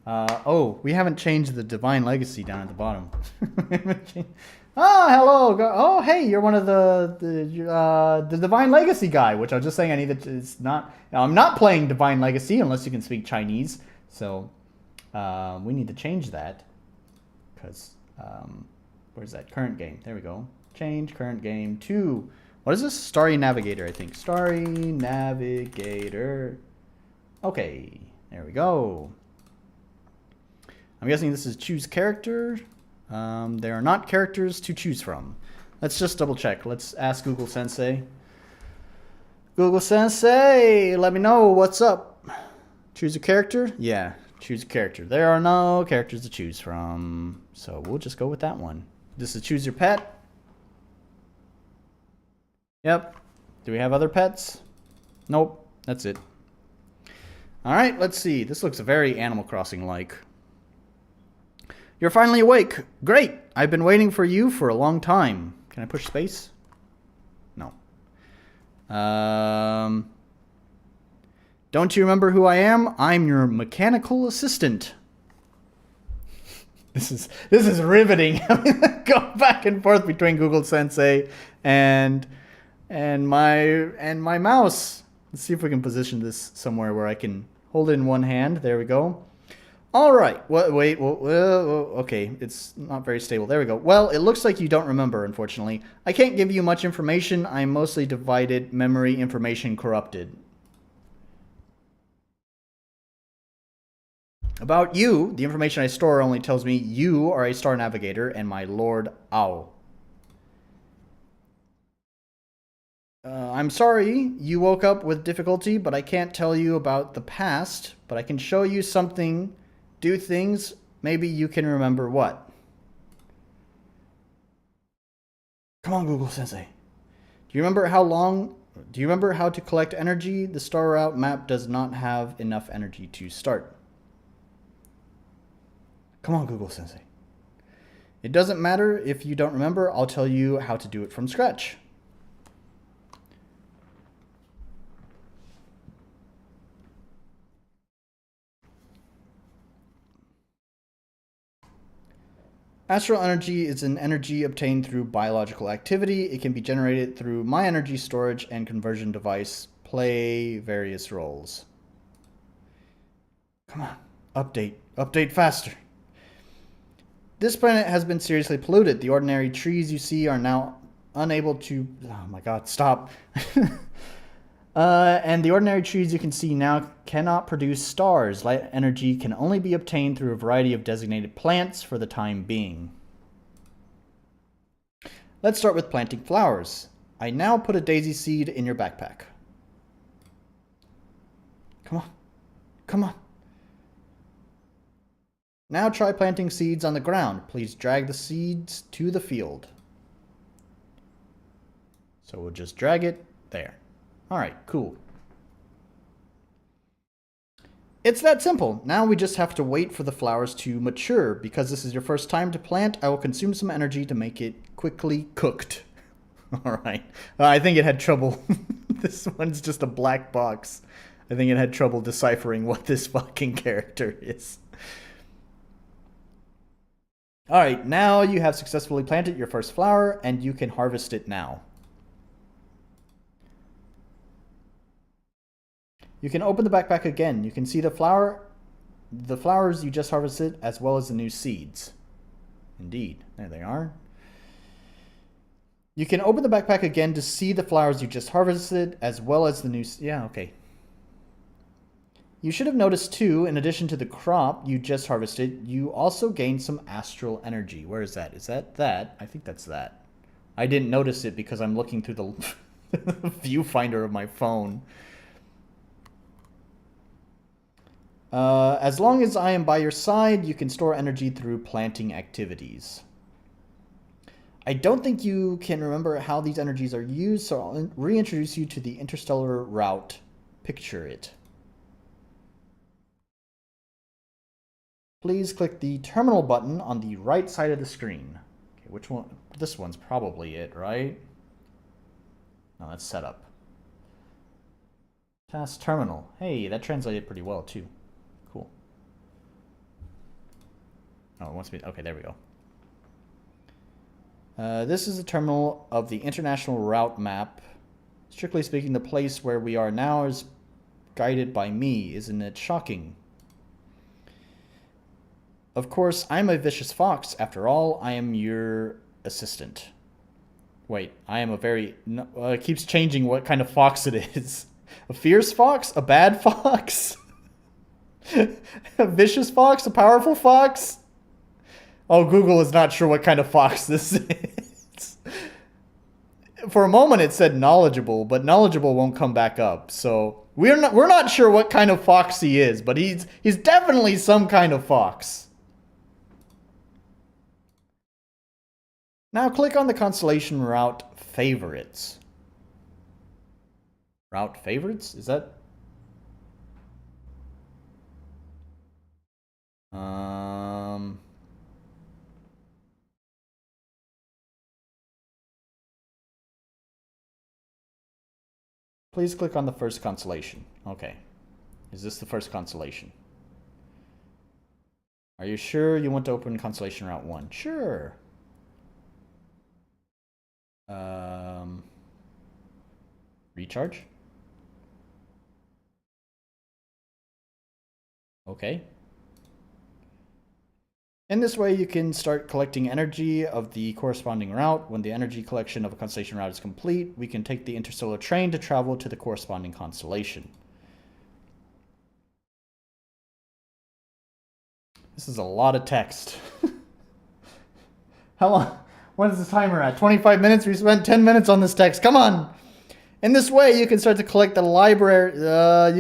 Oh, we haven't changed the Divine Legacy down at the bottom. Oh, hello. Oh, hey, you're one of the Divine Legacy guy, which I was just saying I need to, it's not, now I'm not playing Divine Legacy unless you can speak Chinese, so we need to change that, because, where's that? Current game, there we go. Change current game to, what is this? Starry Navigator, I think. Starry Navigator. Okay, there we go. I'm guessing this is choose character. There are not characters to choose from. Let's just double check. Let's ask Google Sensei. Google Sensei, let me know what's up. Choose a character? Yeah, choose a character. There are no characters to choose from. So we'll just go with that one. This is choose your pet. Yep. Do we have other pets? Nope. That's it. Alright, let's see. This looks very Animal Crossing-like. You're finally awake. Great. I've been waiting for you for a long time. Can I push space? No. Don't you remember who I am? I'm your mechanical assistant. This is riveting. Go back and forth between Google Sensei and my mouse. Let's see if we can position this somewhere where I can hold it in one hand. There we go. All right. Wait. Okay. It's not very stable. There we go. Well, it looks like you don't remember, unfortunately. I can't give you much information. I'm mostly divided, memory, information corrupted. About you, the information I store only tells me you are a star navigator and my Lord Owl. I'm sorry you woke up with difficulty, but I can't tell you about the past, but I can show you something, do things, maybe you can remember what. Come on, Google Sensei. Do you remember how to collect energy? The star route map does not have enough energy to start. Come on, Google Sensei. It doesn't matter if you don't remember, I'll tell you how to do it from scratch. Astral energy is an energy obtained through biological activity. It can be generated through my energy storage and conversion device. Play various roles. Come on, update. Update faster. This planet has been seriously polluted. The ordinary trees you see are now unable to... Oh my god, stop. And the ordinary trees you can see now cannot produce stars. Light energy can only be obtained through a variety of designated plants for the time being. Let's start with planting flowers. I now put a daisy seed in your backpack. Come on. Come on. Now try planting seeds on the ground. Please drag the seeds to the field. So we'll just drag it there. Alright, cool. It's that simple. Now we just have to wait for the flowers to mature. Because this is your first time to plant, I will consume some energy to make it quickly cooked. Alright. I think it had trouble. This one's just a black box. I think it had trouble deciphering what this fucking character is. Alright, now you have successfully planted your first flower, and you can harvest it now. You can open the backpack again. You can see the flowers you just harvested, as well as the new seeds. Indeed. There they are. You can open the backpack again to see the flowers you just harvested, as well as the new... Yeah, okay. You should have noticed too, in addition to the crop you just harvested, you also gained some astral energy. Where is that? Is that that? I think that's that. I didn't notice it because I'm looking through the viewfinder of my phone. As long as I am by your side, you can store energy through planting activities. I don't think you can remember how these energies are used, so I'll reintroduce you to the interstellar route. Picture it. Please click the terminal button on the right side of the screen. Okay, which one? This one's probably it, right? No, that's setup. Task terminal. Hey, that translated pretty well, too. Cool. Oh, it wants me... Okay, there we go. This is the terminal of the international route map. Strictly speaking, the place where we are now is guided by me. Isn't it shocking? Of course, I'm a vicious fox. After all, I am your assistant. Wait, I am a very... No, it keeps changing what kind of fox it is. A fierce fox? A bad fox? A vicious fox? A powerful fox? Oh, Google is not sure what kind of fox this is. For a moment it said knowledgeable, but knowledgeable won't come back up. So we're not sure what kind of fox he is, but he's definitely some kind of fox. Now click on the constellation route favorites. Route favorites? Is that... Please click on the first constellation. Okay. Is this the first constellation? Are you sure you want to open constellation route 1? Sure. Recharge? Okay. In this way, you can start collecting energy of the corresponding route. When the energy collection of a constellation route is complete, we can take the interstellar train to travel to the corresponding constellation. This is a lot of text. How long? What is the timer at? 25 minutes? We spent 10 minutes on this text. Come on! In this way, you can start to collect the library.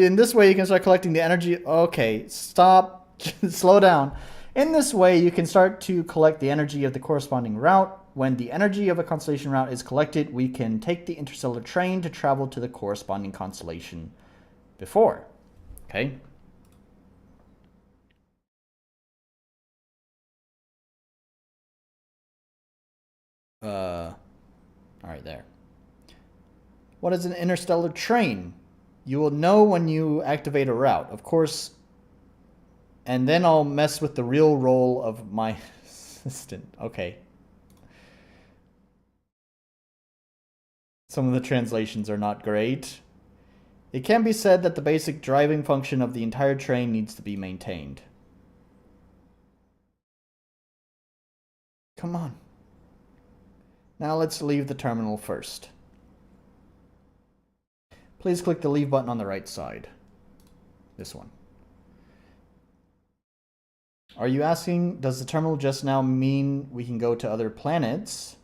In this way, you can start collecting the energy. Okay, stop. Slow down. In this way, you can start to collect the energy of the corresponding route. When the energy of a constellation route is collected, we can take the interstellar train to travel to the corresponding constellation before. Okay? Alright, there. What is an interstellar train? You will know when you activate a route. Of course, and then I'll mess with the real role of my Consistent. Okay. Some of the translations are not great. It can be said that the basic driving function of the entire train needs to be maintained. Come on. Now let's leave the terminal first. Please click the leave button on the right side. This one. Are you asking, does the terminal just now mean we can go to other planets?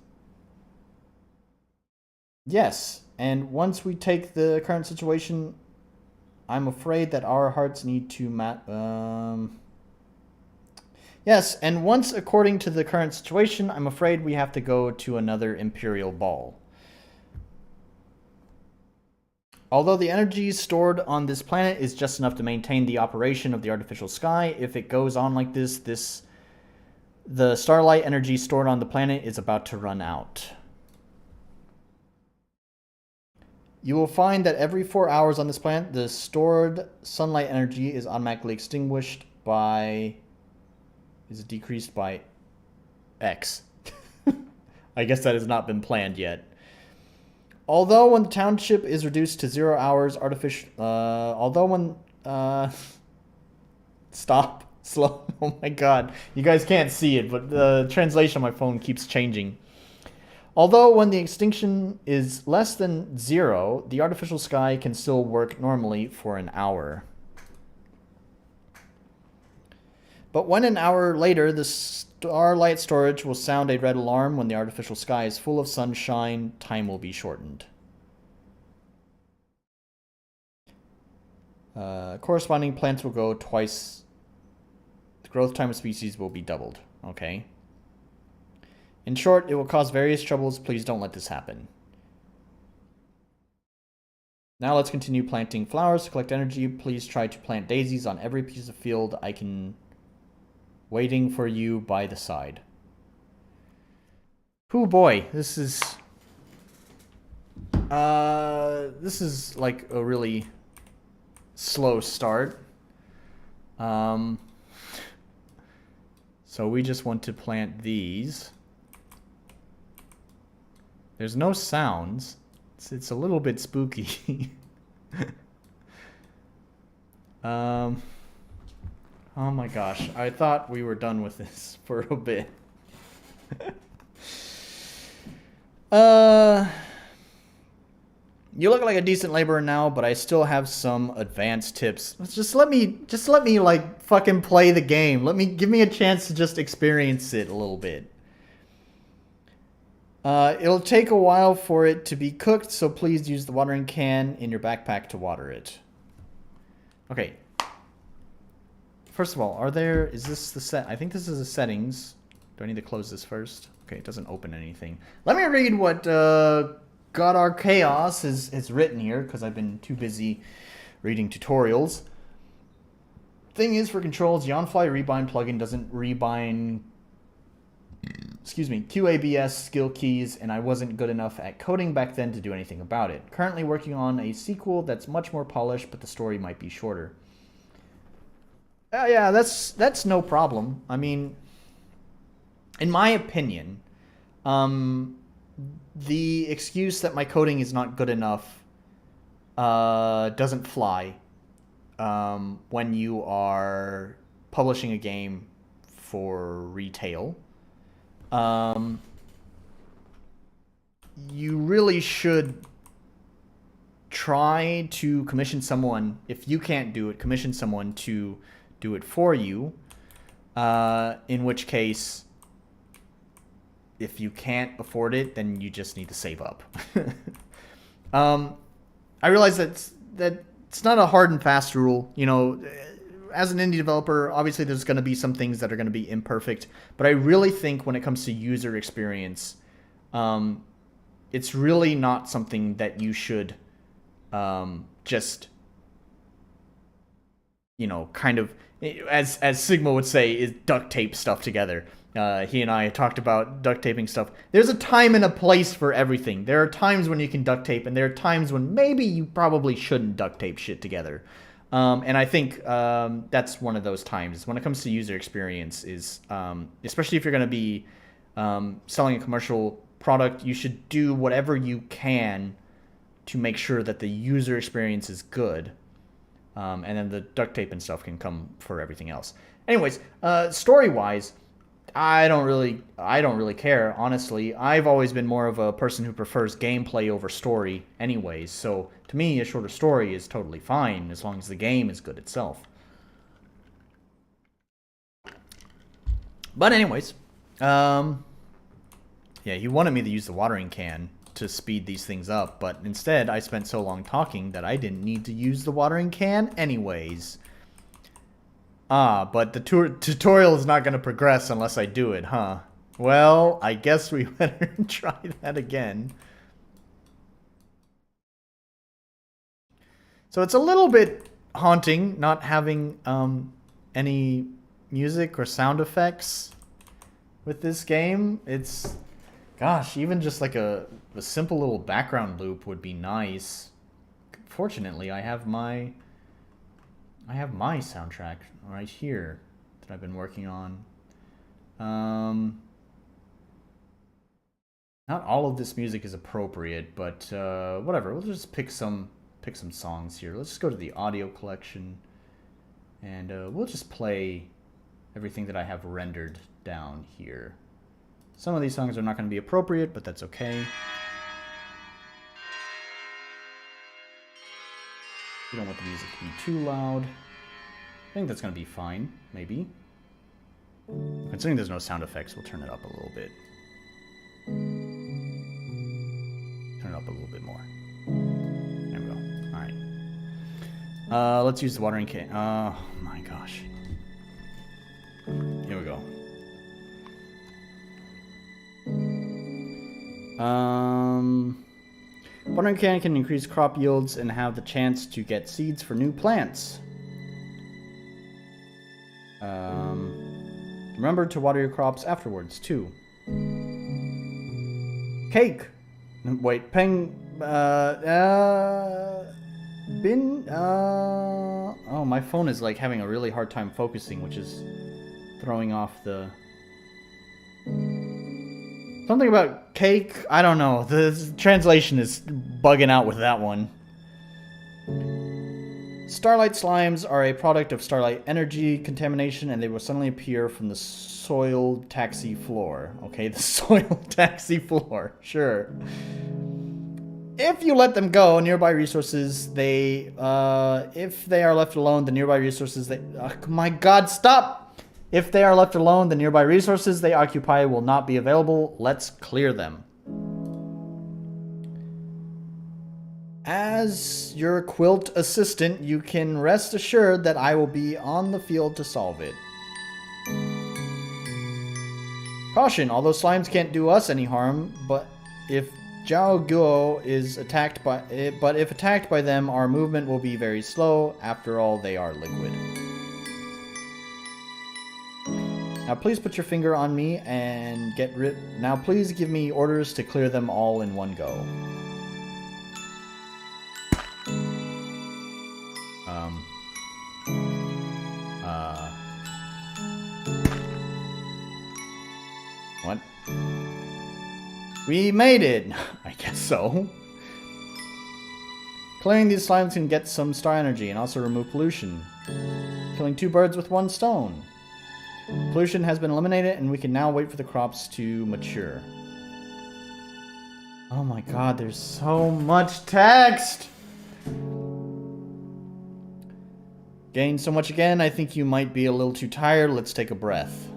Yes, and once we take the current situation, I'm afraid that our hearts need to Yes, and once according to the current situation, I'm afraid we have to go to another Imperial ball. Although the energy stored on this planet is just enough to maintain the operation of the artificial sky, if it goes on like this, the starlight energy stored on the planet is about to run out. You will find that every 4 hours on this planet, the stored sunlight energy is automatically extinguished by... is decreased by X. I guess that has not been planned yet. Although when the township is reduced to 0 hours, stop. Slow. Oh my god. You guys can't see it, but the translation on my phone keeps changing. Although when the extinction is less than 0, the artificial sky can still work normally for an hour. But when an hour later, the starlight storage will sound a red alarm. When the artificial sky is full of sunshine, time will be shortened. Corresponding plants will go twice. The growth time of species will be doubled. Okay. In short, it will cause various troubles. Please don't let this happen. Now let's continue planting flowers to collect energy. Please try to plant daisies on every piece of field I can... waiting for you by the side. Oh boy, this is like a really slow start. So we just want to plant these. There's no sounds. It's a little bit spooky. Oh my gosh, I thought we were done with this for a bit. You look like a decent laborer now, but I still have some advanced tips. Just let me like fucking play the game. Give me a chance to just experience it a little bit. It'll take a while for it to be cooked, so please use the watering can in your backpack to water it. Okay. First of all, is this the set? I think this is the settings. Do I need to close this first? Okay, it doesn't open anything. Let me read what God Our Chaos has written here, because I've been too busy reading tutorials. Thing is, for controls, the on-fly rebind plugin doesn't rebind... QABS skill keys, and I wasn't good enough at coding back then to do anything about it. Currently working on a sequel that's much more polished, but the story might be shorter. Yeah, that's no problem. I mean, in my opinion, the excuse that my coding is not good enough doesn't fly when you are publishing a game for retail. You really should try to commission someone. If you can't do it, commission someone to do it for you. In which case, if you can't afford it, then you just need to save up. I realize that it's not a hard and fast rule. You know, as an indie developer, obviously there's going to be some things that are going to be imperfect. But I really think when it comes to user experience, it's really not something that you should just, you know, kind of, as Sigma would say, is duct tape stuff together. He and I talked about duct taping stuff. There's a time and a place for everything. There are times when you can duct tape, and there are times when maybe you probably shouldn't duct tape shit together. And I think that's one of those times when it comes to user experience is, especially if you're going to be selling a commercial product, you should do whatever you can to make sure that the user experience is good. And then the duct tape and stuff can come for everything else. Anyways, story-wise, I don't really care, honestly. I've always been more of a person who prefers gameplay over story anyways. So to me, a shorter story is totally fine as long as the game is good itself. But anyways, yeah, he wanted me to use the watering can to speed these things up, but instead I spent so long talking that I didn't need to use the watering can anyways. But the tutorial is not going to progress unless I do it, huh? Well, I guess we better try that again. So it's a little bit haunting not having any music or sound effects with this game. It's, gosh, even just like a simple little background loop would be nice. Fortunately, I have my soundtrack right here that I've been working on. Not all of this music is appropriate, but whatever. We'll just pick some songs here. Let's just go to the audio collection, and we'll just play everything that I have rendered down here. Some of these songs are not going to be appropriate, but that's okay. We don't want the music to be too loud. I think that's going to be fine, maybe. Considering there's no sound effects, we'll turn it up a little bit. Turn it up a little bit more. There we go. Alright. Let's use the watering can. Oh my gosh. Here we go. Watering can increase crop yields and have the chance to get seeds for new plants. Remember to water your crops afterwards, too. Cake! Wait, oh, my phone is like having a really hard time focusing, which is throwing off the... Something about cake? I don't know. The translation is bugging out with that one. Starlight slimes are a product of starlight energy contamination, and they will suddenly appear from the soiled taxi floor. Okay, the soiled taxi floor. Sure. If you let them go, nearby resources, if they are left alone, the nearby resources oh my god, stop! If they are left alone, the nearby resources they occupy will not be available. Let's clear them. As your quilt assistant, you can rest assured that I will be on the field to solve it. Caution, although slimes can't do us any harm, but if Jiao Guo is attacked by them, our movement will be very slow. After all, they are liquid. Now please put your finger on me and get rid... Now please give me orders to clear them all in one go. What? We made it! I guess so. Clearing these slimes can get some star energy and also remove pollution. Killing two birds with one stone. Pollution has been eliminated, and we can now wait for the crops to mature. Oh my god, there's so much text! Gained so much again, I think you might be a little too tired. Let's take a breath.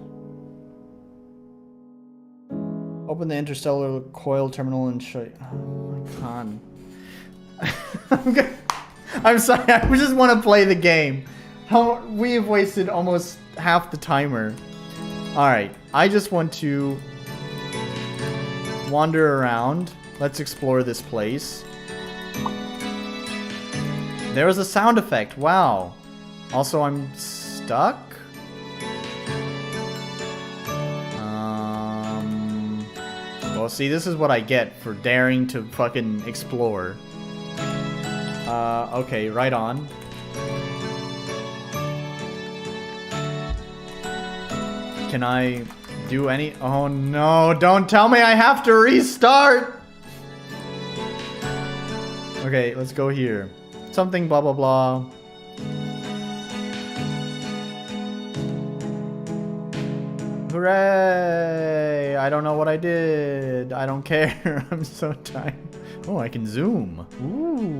Open the interstellar coil terminal and show you... Oh my god. I'm sorry, I just want to play the game. We've wasted almost half the timer. Alright, I just want to wander around. Let's explore this place. There was a sound effect. Wow. Also, I'm stuck? Well, see, this is what I get for daring to fucking explore. Okay, right on. Can I do any? Oh no, don't tell me I have to restart! Okay, let's go here. Something blah blah blah. Hooray! I don't know what I did. I don't care. I'm so tired. Oh, I can zoom. Ooh.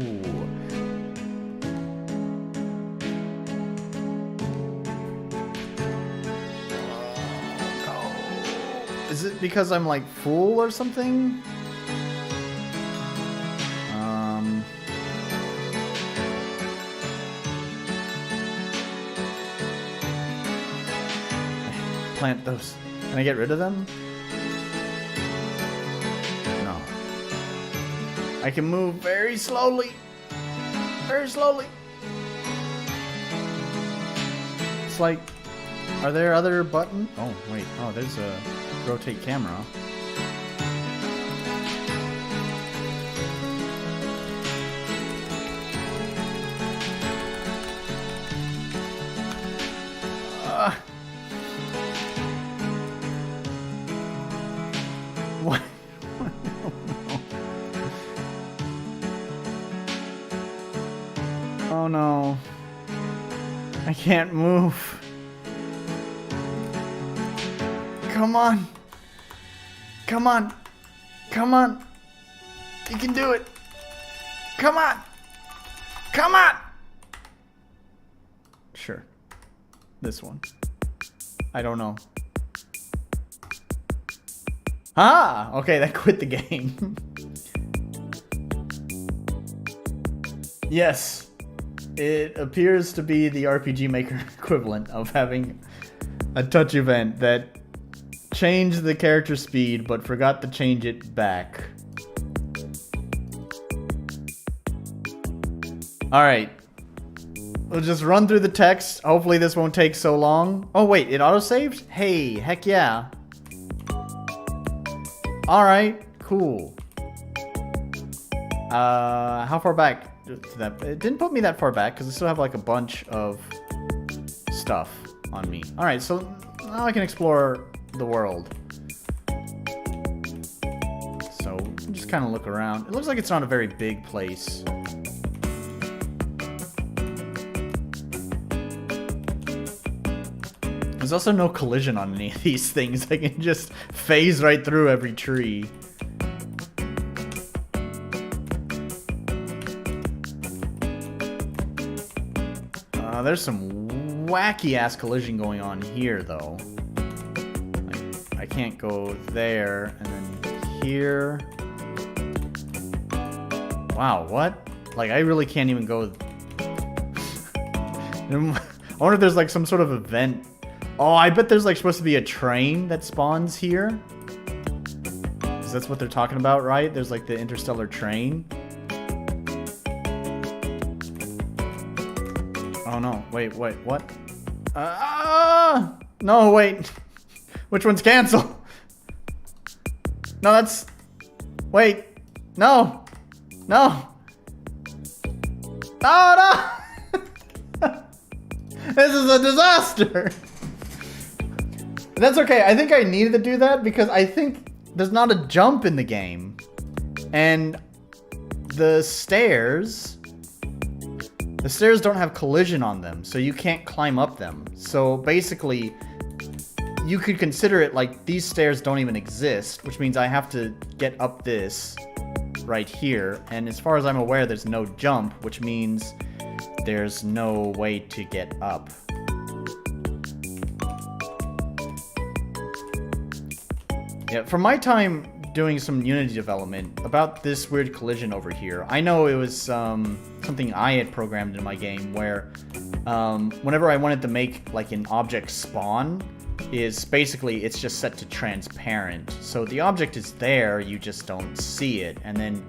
Is it because I'm like full or something? Plant those. Can I get rid of them? No. I can move very slowly. Very slowly. It's like, are there other buttons? Oh, wait. Oh, there's a rotate camera. What? Oh no. I can't move. Come on. Come on. Come on. You can do it. Come on. Come on. Sure. This one. I don't know. Ah! Okay, that quit the game. Yes. It appears to be the RPG Maker equivalent of having a touch event that changed the character speed but forgot to change it back. Alright. We'll just run through the text. Hopefully this won't take so long. Oh wait, it autosaved? Hey, heck yeah. Alright, cool. How far back to that? It didn't put me that far back because I still have like a bunch of stuff on me. Alright, so now I can explore the world. So, just kind of look around. It looks like it's not a very big place. There's also no collision on any of these things. I can just phase right through every tree. There's some wacky ass collision going on here though. I can't go there and then here. Wow, what? Like I really can't even go. I wonder if there's like some sort of event. Oh, I bet there's like supposed to be a train that spawns here. Because that's what they're talking about, right? There's like the interstellar train. Oh no, wait, what? No, wait. Which one's cancel? No, that's... Wait. No. No. Oh, no! This is a disaster! That's okay. I think I needed to do that because I think there's not a jump in the game. And the stairs don't have collision on them, so you can't climb up them. So basically, you could consider it like these stairs don't even exist, which means I have to get up this right here. And as far as I'm aware, there's no jump, which means there's no way to get up. Yeah, from my time doing some Unity development about this weird collision over here, I know it was something I had programmed in my game where whenever I wanted to make like an object spawn, is basically it's just set to transparent. So the object is there, you just don't see it. And then,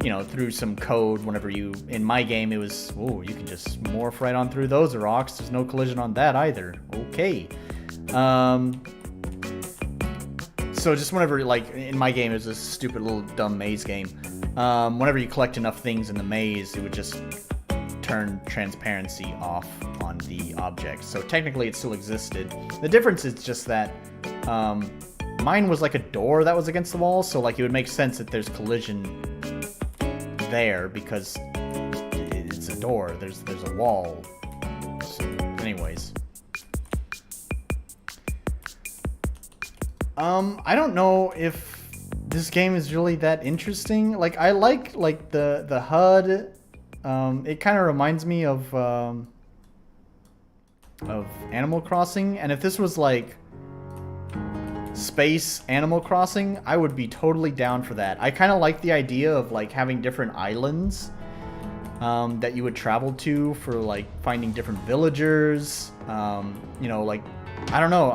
you know, through some code, whenever you, in my game, it was, oh, you can just morph right on through those rocks. There's no collision on that either. Okay. So just whenever, like, in my game, it was a stupid little dumb maze game. Whenever you collect enough things in the maze, it would just turn transparency off on on the object. So technically it still existed. The difference is just that mine was like a door that was against the wall, so like it would make sense that there's collision there because it's a door. There's a wall. So, anyways. I don't know if this game is really that interesting. Like, I like the HUD. It kind of reminds me of Animal Crossing, and if this was like space Animal Crossing, I would be totally down for that. I kind of like the idea of like having different islands that you would travel to for like finding different villagers. You know, like, I don't know.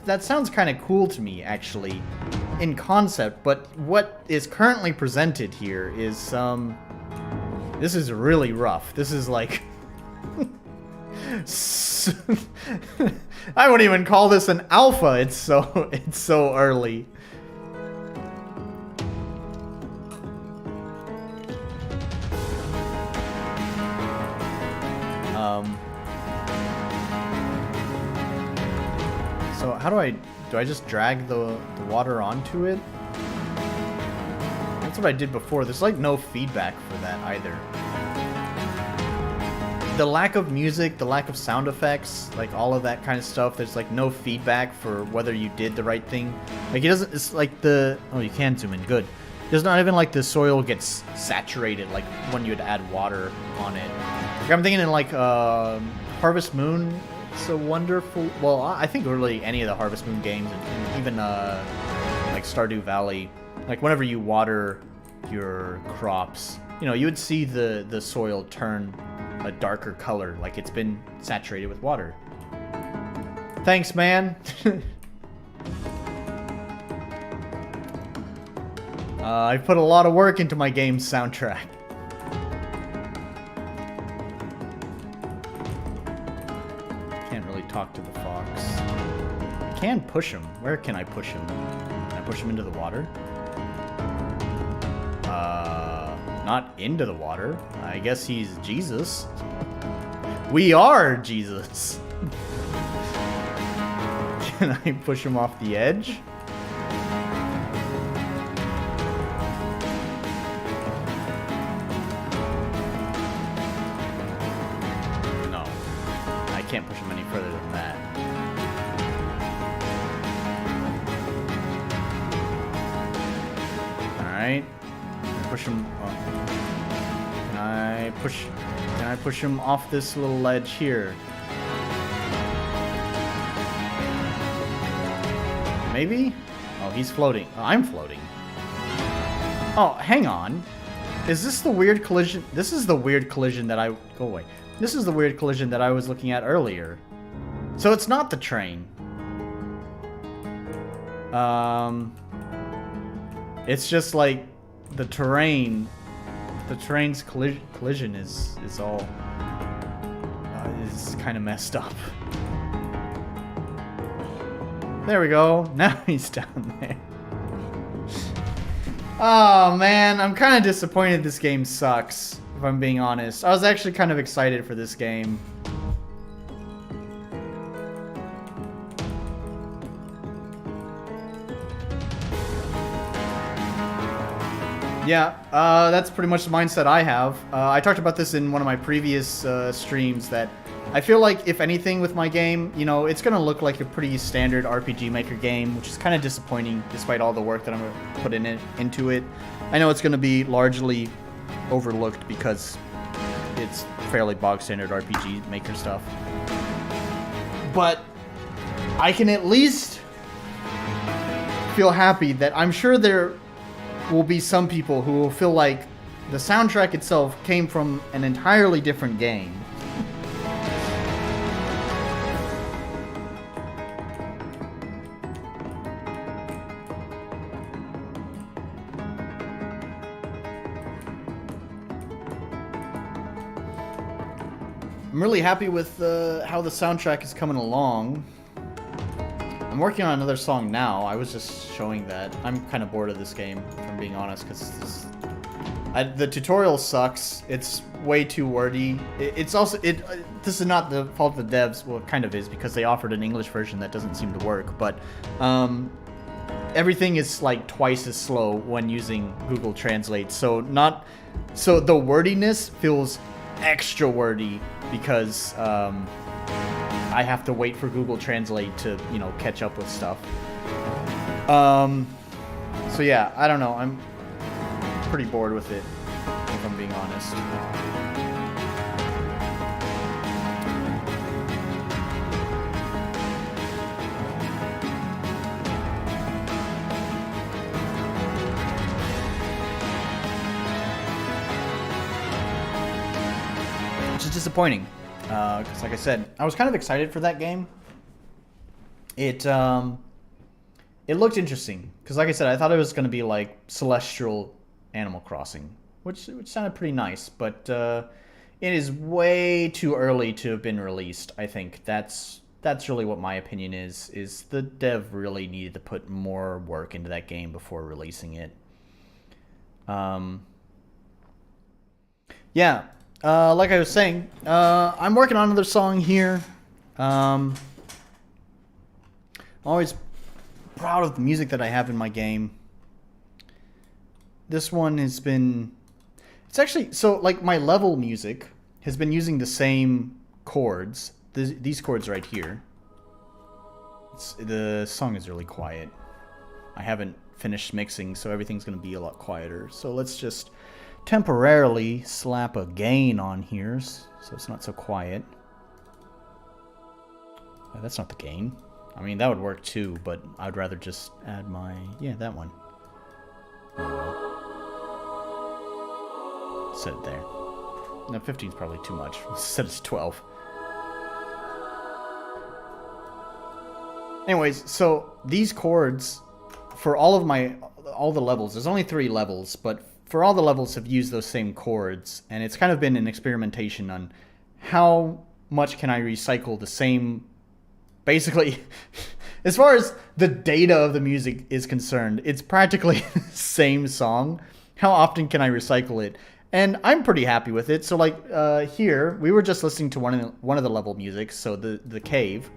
That sounds kind of cool to me, actually, in concept. But what is currently presented here is this is really rough. This is like I wouldn't even call this an alpha. It's so early. So how do I just drag the water onto it? That's what I did before. There's like no feedback for that either. The lack of music, the lack of sound effects, like all of that kind of stuff, there's like no feedback for whether you did the right thing. Like, it doesn't, it's like oh, you can zoom in, good. There's not even like the soil gets saturated like when you'd add water on it. Like, I'm thinking in like Harvest Moon, it's a wonderful, well, I think really any of the Harvest Moon games, and even like Stardew Valley, like whenever you water your crops, you know, you would see the soil turn a darker color, like it's been saturated with water. Thanks, man. I put a lot of work into my game's soundtrack. Can't really talk to the fox. I can push him. Where can I push him? Can I push him into the water? Not into the water. I guess he's Jesus. We are Jesus. Can I push him off the edge? No. I can't push him any further than that. Alright. Push him. Can I push him off this little ledge here? Maybe? Oh, he's floating. Oh, I'm floating. Oh, hang on. Is this the weird collision? This is the weird collision that I... Go away. This is the weird collision that I was looking at earlier. So it's not the train. It's just like the terrain. The terrain's collision is all is kind of messed up. There we go. Now he's down there. Oh man, I'm kind of disappointed this game sucks, if I'm being honest. I was actually kind of excited for this game. Yeah, that's pretty much the mindset I have. I talked about this in one of my previous streams, that I feel like, if anything with my game, you know, it's going to look like a pretty standard RPG Maker game, which is kind of disappointing despite all the work that I'm going to put into it. I know it's going to be largely overlooked because it's fairly bog standard RPG Maker stuff. But I can at least feel happy that I'm sure there will be some people who will feel like the soundtrack itself came from an entirely different game. I'm really happy with how the soundtrack is coming along. I'm working on another song now. I was just showing that. I'm kind of bored of this game, if I'm being honest, because The tutorial sucks. It's way too wordy. It's also this is not the fault of the devs. Well, it kind of is because they offered an English version that doesn't seem to work. But everything is like twice as slow when using Google Translate. So the wordiness feels extra wordy because I have to wait for Google Translate to catch up with stuff. So yeah, I don't know. I'm pretty bored with it, if I'm being honest. Which is disappointing, because like I said, I was kind of excited for that game. It looked interesting, because like I said, I thought it was going to be like Celestial Animal Crossing, which sounded pretty nice, but it is way too early to have been released. I think that's really what my opinion is the dev really needed to put more work into that game before releasing it. Yeah, like I was saying, I'm working on another song here. I'm always proud of the music that I have in my game. This one has been... It's actually... So, like, my level music has been using the same chords. These chords right here. The song is really quiet. I haven't finished mixing, so everything's going to be a lot quieter. So let's just temporarily slap a gain on here so it's not so quiet. That's not the gain. I mean, that would work too, but I'd rather just add my... Yeah, that one. Set it there. No, 15 is probably too much. Set it to 12. Anyways, so these chords, for all the levels, there's only 3 levels, but for all the levels have used those same chords, and it's kind of been an experimentation on how much can I recycle the same... Basically, as far as the data of the music is concerned, it's practically the same song. How often can I recycle it? And I'm pretty happy with it. So like here, we were just listening to one of the level music, so the cave.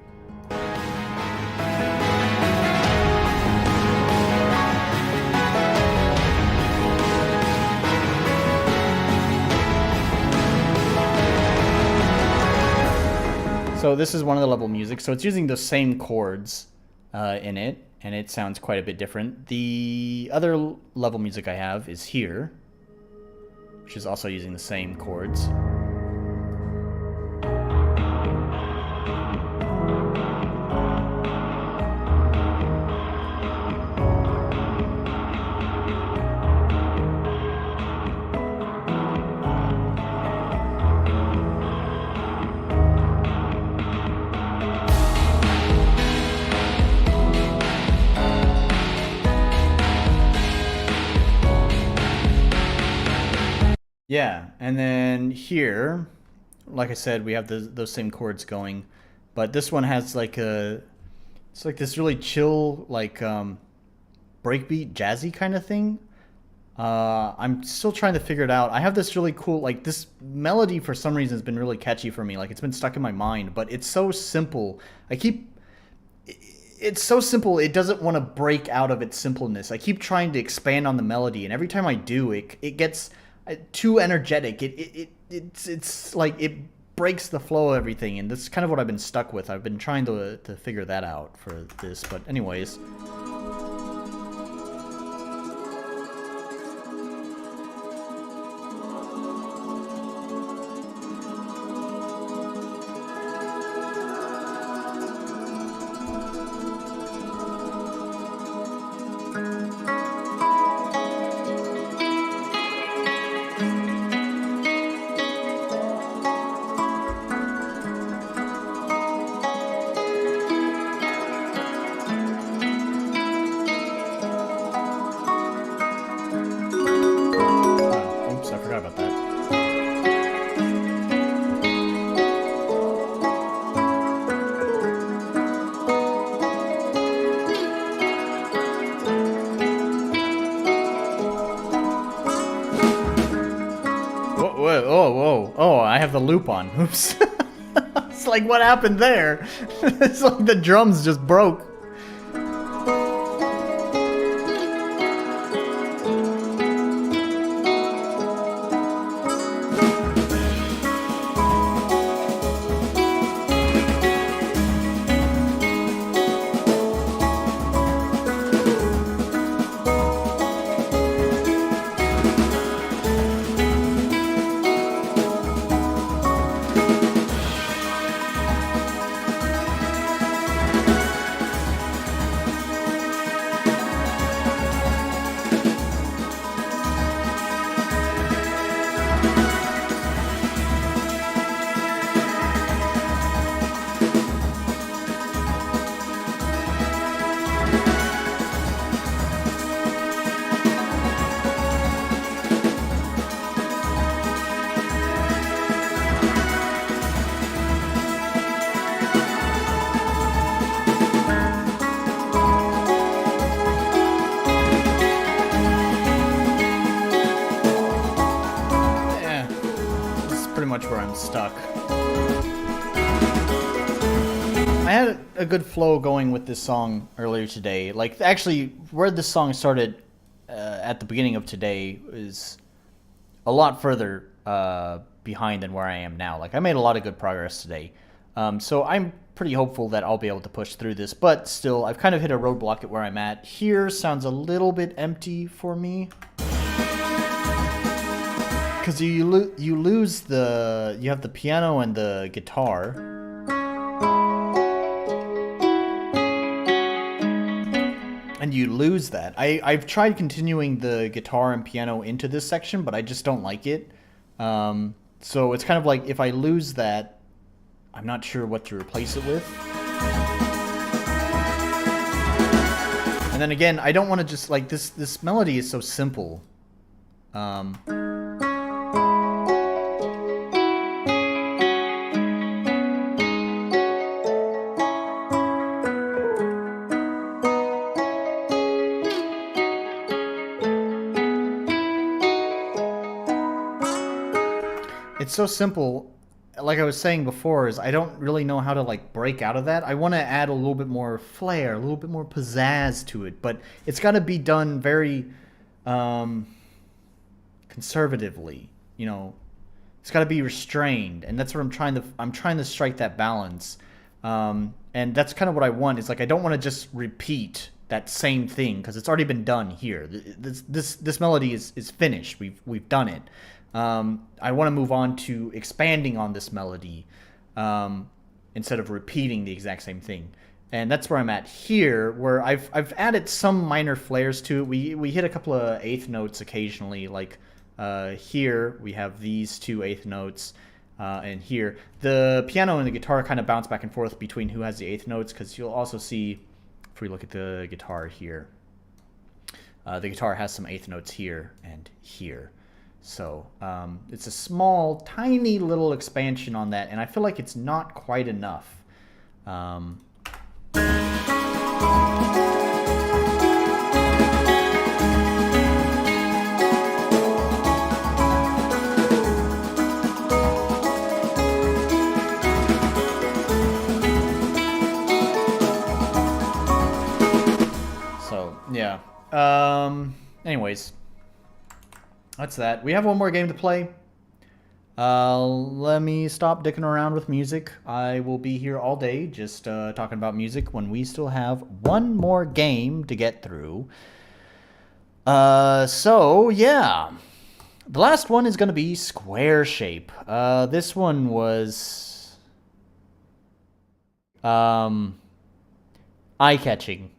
So this is one of the level music. So it's using the same chords in it, and it sounds quite a bit different. The other level music I have is here, which is also using the same chords. Yeah, and then here, like I said, we have those same chords going, but this one has like it's like this really chill, like breakbeat, jazzy kind of thing. I'm still trying to figure it out. I have this really cool, like this melody for some reason has been really catchy for me. Like it's been stuck in my mind, but it's so simple. It's so simple, it doesn't want to break out of its simpleness. I keep trying to expand on the melody, and every time I do, it gets too energetic. It's like it breaks the flow of everything, and that's kind of what I've been stuck with. I've been trying to figure that out for this, but anyways. have the loop on. Oops. It's like, what happened there? It's like the drums just broke. Much where I'm stuck. I had a good flow going with this song earlier today. Like, actually, where this song started at the beginning of today is a lot further behind than where I am now. Like, I made a lot of good progress today. So I'm pretty hopeful that I'll be able to push through this, but still, I've kind of hit a roadblock at where I'm at. Here sounds a little bit empty for me. Because you lose the... You have the piano and the guitar. And you lose that. I've tried continuing the guitar and piano into this section, but I just don't like it. So it's kind of like, if I lose that, I'm not sure what to replace it with. And then again, I don't want to just... Like, this melody is so simple. It's so simple. Like I was saying before, is I don't really know how to like break out of that. I want to add a little bit more flair, a little bit more pizzazz to it, but it's got to be done very conservatively. You know, it's got to be restrained, and that's what I'm trying to strike that balance. And that's kind of what I want. Is like, I don't want to just repeat that same thing because it's already been done here. This melody is finished. We've done it. I want to move on to expanding on this melody instead of repeating the exact same thing. And that's where I'm at here, where I've added some minor flares to it. We hit a couple of eighth notes occasionally, like here we have these two eighth notes, and here. The piano and the guitar kind of bounce back and forth between who has the eighth notes, because you'll also see, if we look at the guitar here, the guitar has some eighth notes here and here. So it's a small, tiny little expansion on that, and I feel like it's not quite enough. So, yeah. Anyways. That's that. We have one more game to play. Let me stop dicking around with music. I will be here all day just talking about music when we still have one more game to get through. So, yeah. The last one is going to be Square Shape. This one was eye-catching.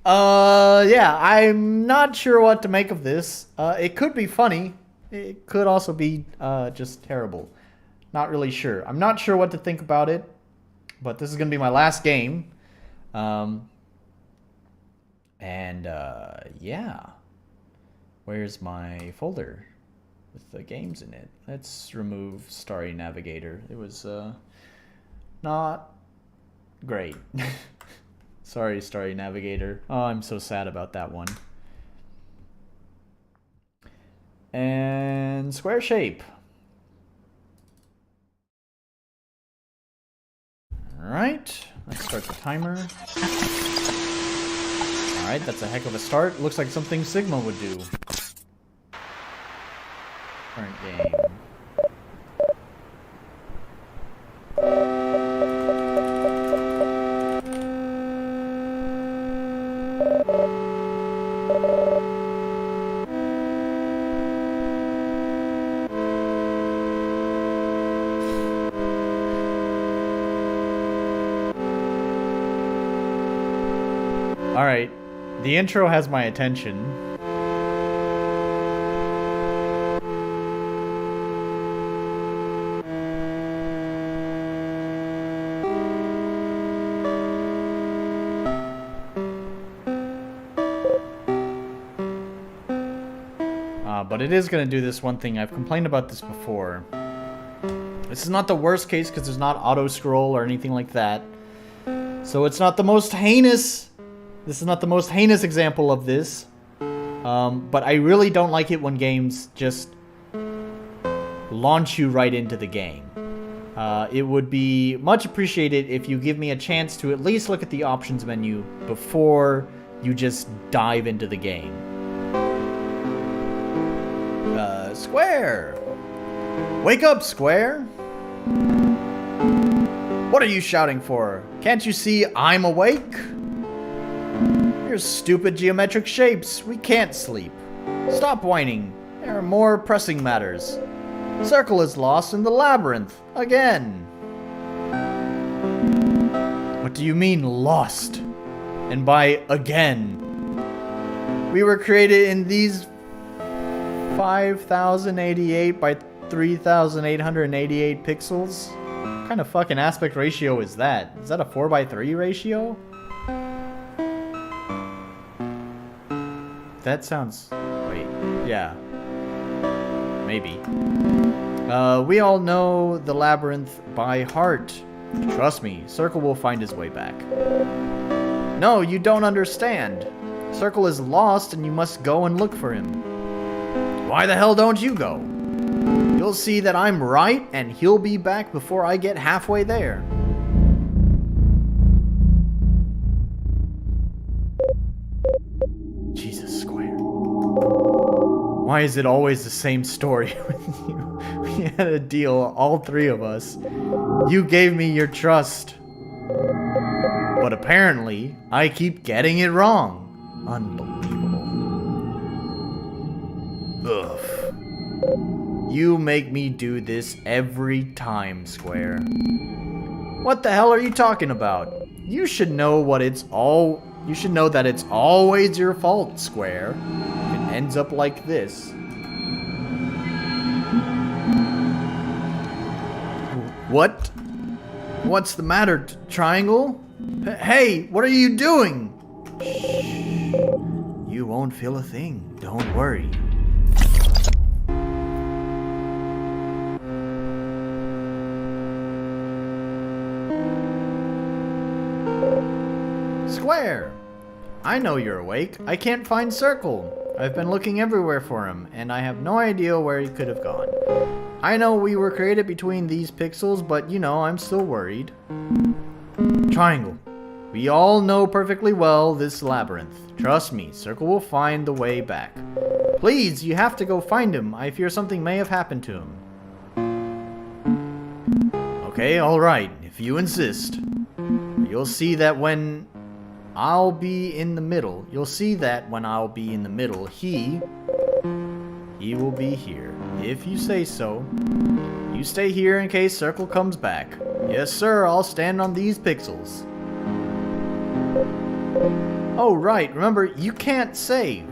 Yeah, I'm not sure what to make of this. It could be funny. It could also be just terrible. Not really sure. I'm not sure what to think about it, but this is going to be my last game. Yeah. Where's my folder with the games in it? Let's remove Starry Navigator. It was not great. Sorry, Starry Navigator. Oh, I'm so sad about that one. And Square Shape. timer. Alright, that's a heck of a start. Looks like something Sigma would do. Current game. Alright, the intro has my attention. But it is going to do this one thing. I've complained about this before. This is not the worst case because there's not auto-scroll or anything like that. So it's not the most heinous... This is not the most heinous example of this, but I really don't like it when games just launch you right into the game. It would be much appreciated if you give me a chance to at least look at the options menu before you just dive into the game. Square! Wake up, Square! What are you shouting for? Can't you see I'm awake? Your stupid geometric shapes. We can't sleep. Stop whining. There are more pressing matters. Circle is lost in the labyrinth. Again. What do you mean, lost? And by again? We were created in these 5,088 by 3,888 pixels? What kind of fucking aspect ratio is that? Is that a 4:3 ratio? That sounds... Wait. Yeah. Maybe. We all know the labyrinth by heart. Trust me, Circle will find his way back. No, you don't understand. Circle is lost and you must go and look for him. Why the hell don't you go? You'll see that I'm right and he'll be back before I get halfway there. Jesus, Square. Why is it always the same story with you? We had a deal, all three of us. You gave me your trust. But apparently, I keep getting it wrong. Unbelievable. Ugh. You make me do this every time, Square. What the hell are you talking about? You should know what it's all... You should know that it's always your fault, Square. It ends up like this. What? What's the matter, Triangle? Hey, what are you doing? Shh. You won't feel a thing. Don't worry. Square! I know you're awake. I can't find Circle. I've been looking everywhere for him, and I have no idea where he could have gone. I know we were created between these pixels, but you know, I'm still worried. Triangle. We all know perfectly well this labyrinth. Trust me, Circle will find the way back. Please, you have to go find him. I fear something may have happened to him. Okay, alright, if you insist. You'll see that when I'll be in the middle. You'll see that when I'll be in the middle, he will be here. If you say so. You stay here in case Circle comes back. Yes, sir, I'll stand on these pixels. Oh, right, remember, you can't save.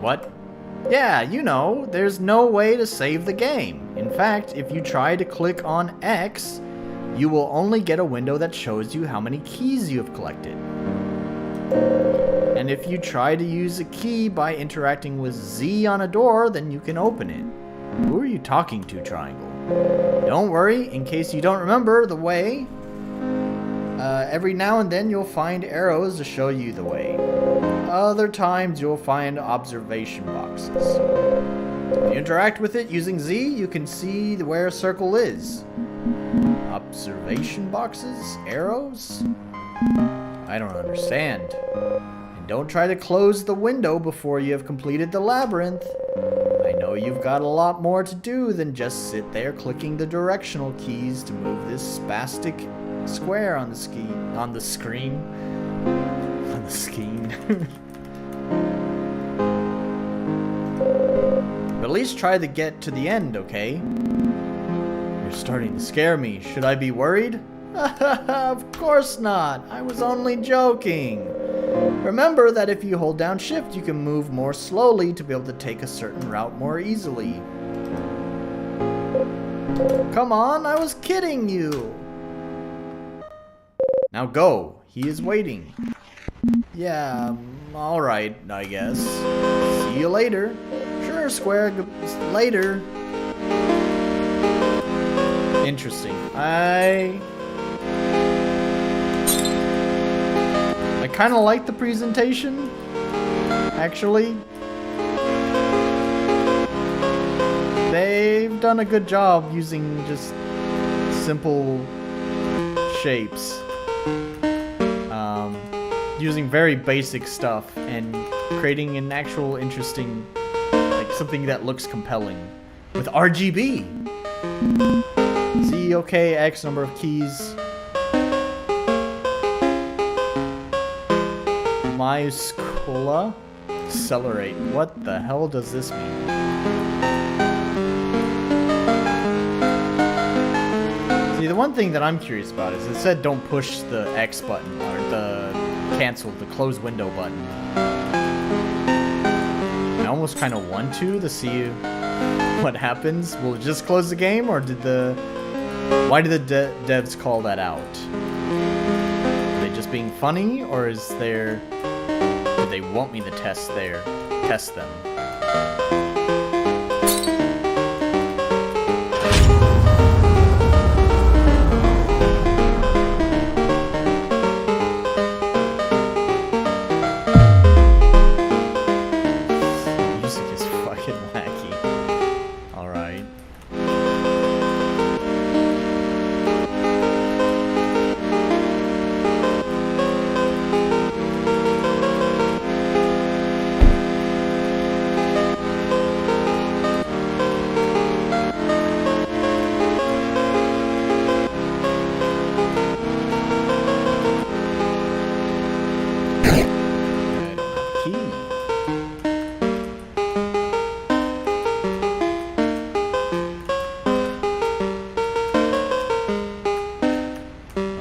What? Yeah, you know, there's no way to save the game. In fact, if you try to click on X, you will only get a window that shows you how many keys you have collected. And if you try to use a key by interacting with Z on a door, then you can open it. Who are you talking to, Triangle? Don't worry, in case you don't remember the way, every now and then you'll find arrows to show you the way. Other times you'll find observation boxes. If you interact with it using Z, you can see where Circle is. Up Observation boxes? Arrows? I don't understand. And don't try to close the window before you have completed the labyrinth. I know you've got a lot more to do than just sit there clicking the directional keys to move this spastic square on the screen. On the screen. But at least try to get to the end, okay? You're starting to scare me. Should I be worried? Of course not. I was only joking. Remember that if you hold down shift, you can move more slowly to be able to take a certain route more easily. Come on, I was kidding you. Now go. He is waiting. Yeah, alright, I guess. See you later. Sure, Square. Later. Interesting. I kind of like the presentation, actually. They've done a good job using just simple shapes. Using very basic stuff and creating an actual interesting, like something that looks compelling with RGB. Z, okay, X number of keys. Myoscola? Accelerate. What the hell does this mean? See, the one thing that I'm curious about is it said don't push the X button or the cancel, the close window button. I almost kind of want to see what happens. Will it just close the game, or why did the devs call that out? Are they just being funny, or do they want me to test them?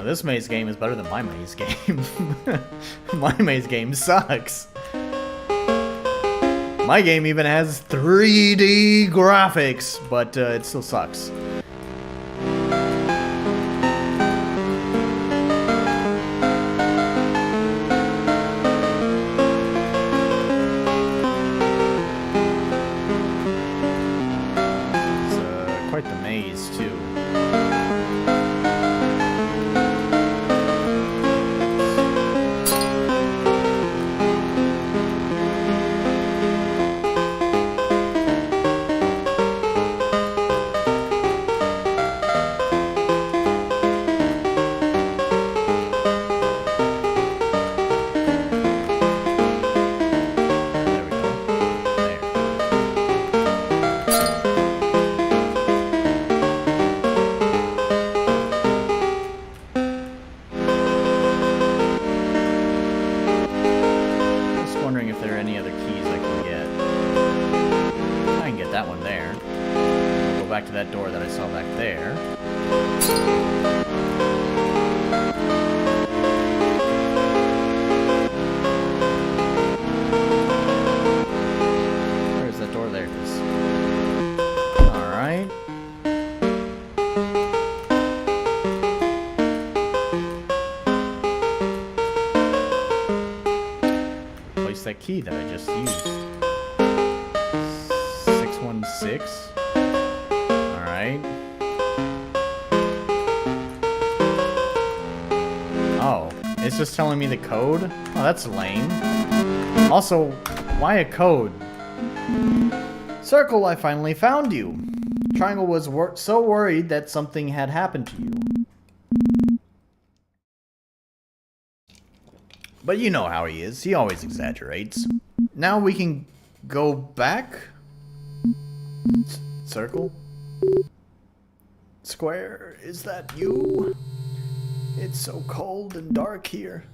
This maze game is better than my maze game. My maze game sucks. My game even has 3D graphics, but it still sucks. It's quite the maze, too. To that door that I saw back there. Where is that door? There it is. Alright. Place that key that I just used. 616. Oh, it's just telling me the code? Oh, that's lame. Also, why a code? Circle, I finally found you. Triangle was so worried that something had happened to you. But you know how he is. He always exaggerates. Now we can go back? Circle? Square, is that you? It's so cold and dark here.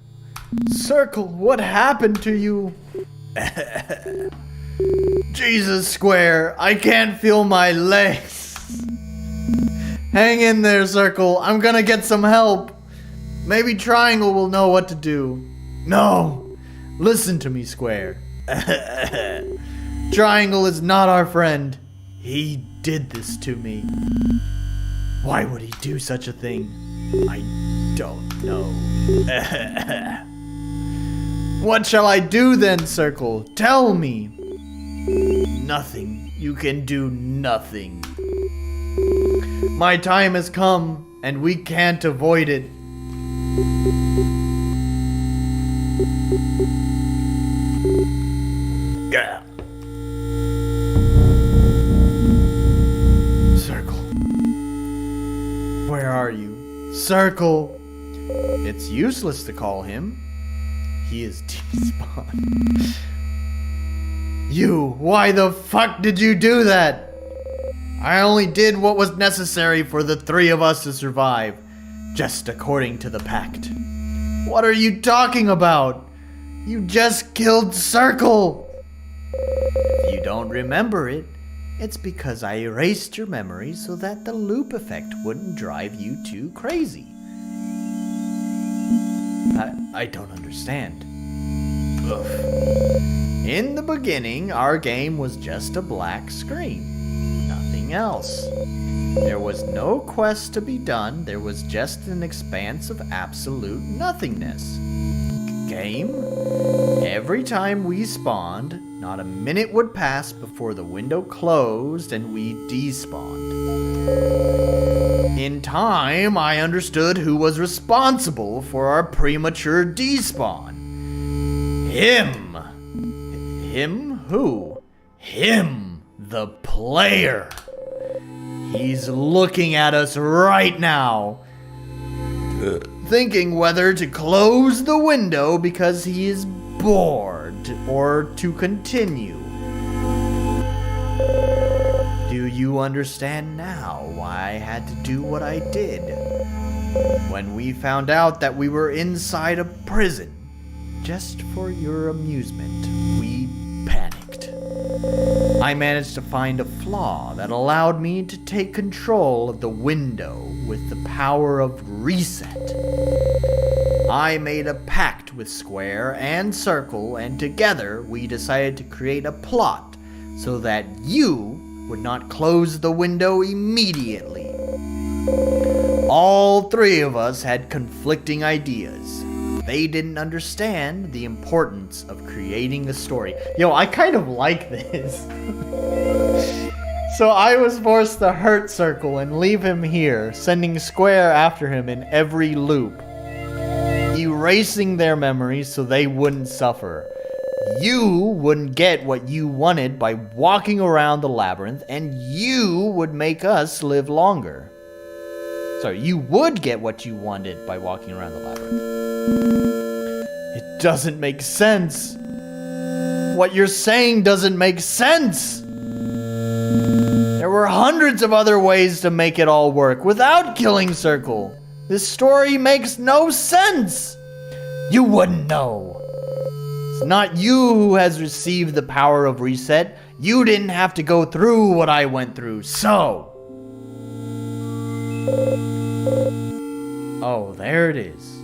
Circle, what happened to you? Jesus, Square, I can't feel my legs. Hang in there, Circle. I'm gonna get some help. Maybe Triangle will know what to do. No, listen to me, Square. Triangle is not our friend. He did this to me. Why would he do such a thing? I don't know. What shall I do then, Circle? Tell me. Nothing. You can do nothing. My time has come, and we can't avoid it. Yeah. Circle. Where are you? Circle. It's useless to call him. He is despawned. You, why the fuck did you do that? I only did what was necessary for the three of us to survive, just according to the pact. What are you talking about? You just killed Circle. If you don't remember it, it's because I erased your memory so that the loop effect wouldn't drive you too crazy. I don't understand. Ugh. In the beginning, our game was just a black screen. Nothing else. There was no quest to be done. There was just an expanse of absolute nothingness. Game? Every time we spawned, not a minute would pass before the window closed and we despawned. In time, I understood who was responsible for our premature despawn. Him! Him who? Him, the player. He's looking at us right now, thinking whether to close the window because he is bored or to continue. Do you understand now why I had to do what I did? When we found out that we were inside a prison, just for your amusement, we panicked. I managed to find a flaw that allowed me to take control of the window with the power of reset. I made a pact with Square and Circle, and together we decided to create a plot so that you would not close the window immediately. All three of us had conflicting ideas. They didn't understand the importance of creating a story. Yo, I kind of like this. So I was forced to hurt Circle and leave him here, sending Square after him in every loop, erasing their memories so they wouldn't suffer. You wouldn't get what you wanted by walking around the labyrinth, and you would make us live longer. Sorry, you would get what you wanted by walking around the labyrinth. It doesn't make sense. What you're saying doesn't make sense. There were hundreds of other ways to make it all work without killing Circle. This story makes no sense. You wouldn't know. It's not you who has received the power of reset. You didn't have to go through what I went through, so... Oh, there it is.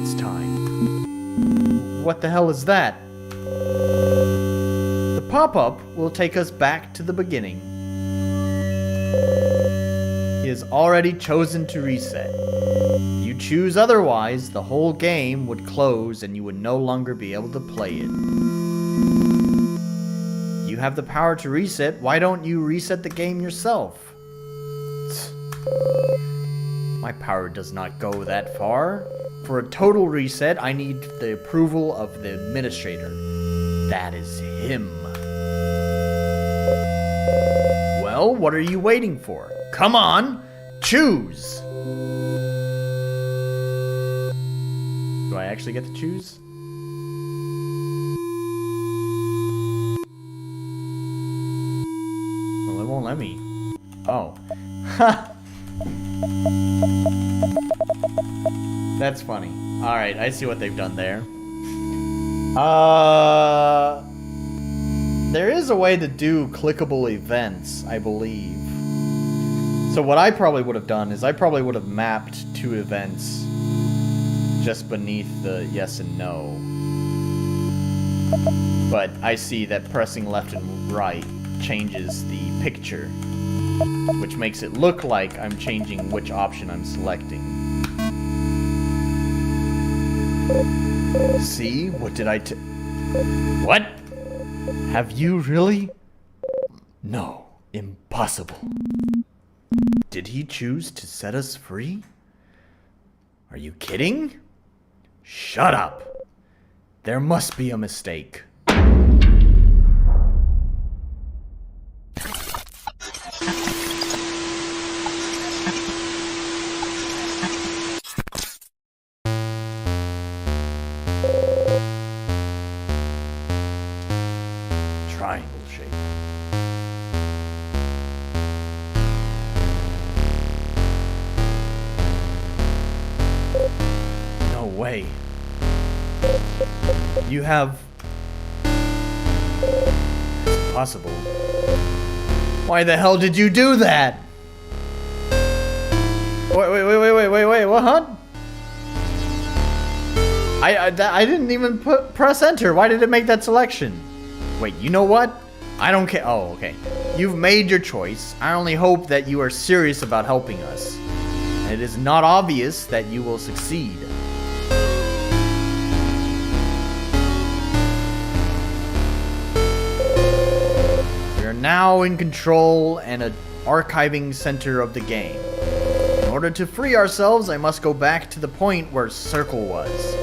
It's time. What the hell is that? The pop-up will take us back to the beginning. He has already chosen to reset. If you choose otherwise, the whole game would close and you would no longer be able to play it. You have the power to reset, why don't you reset the game yourself? My power does not go that far. For a total reset, I need the approval of the administrator. That is him. Well, what are you waiting for? Come on, choose! Do I actually get to choose? let me. Oh. That's funny. Alright, I see what they've done there. There is a way to do clickable events, I believe. So what I probably would have done is I probably would have mapped 2 events just beneath the yes and no. But I see that pressing left and right changes the picture, which makes it look like I'm changing which option I'm selecting. See? What did I What? Have you really? No. Impossible. Did he choose to set us free? Are you kidding? Shut up. There must be a mistake. Triangle shape. No way. You have... It's impossible. Why the hell did you do that? Wait, what, huh? I didn't even press enter. Why did it make that selection? Wait, you know what? I don't care. Oh, okay. You've made your choice. I only hope that you are serious about helping us. And it is not obvious that you will succeed. We are now in control and an archiving center of the game. In order to free ourselves, I must go back to the point where Circle was.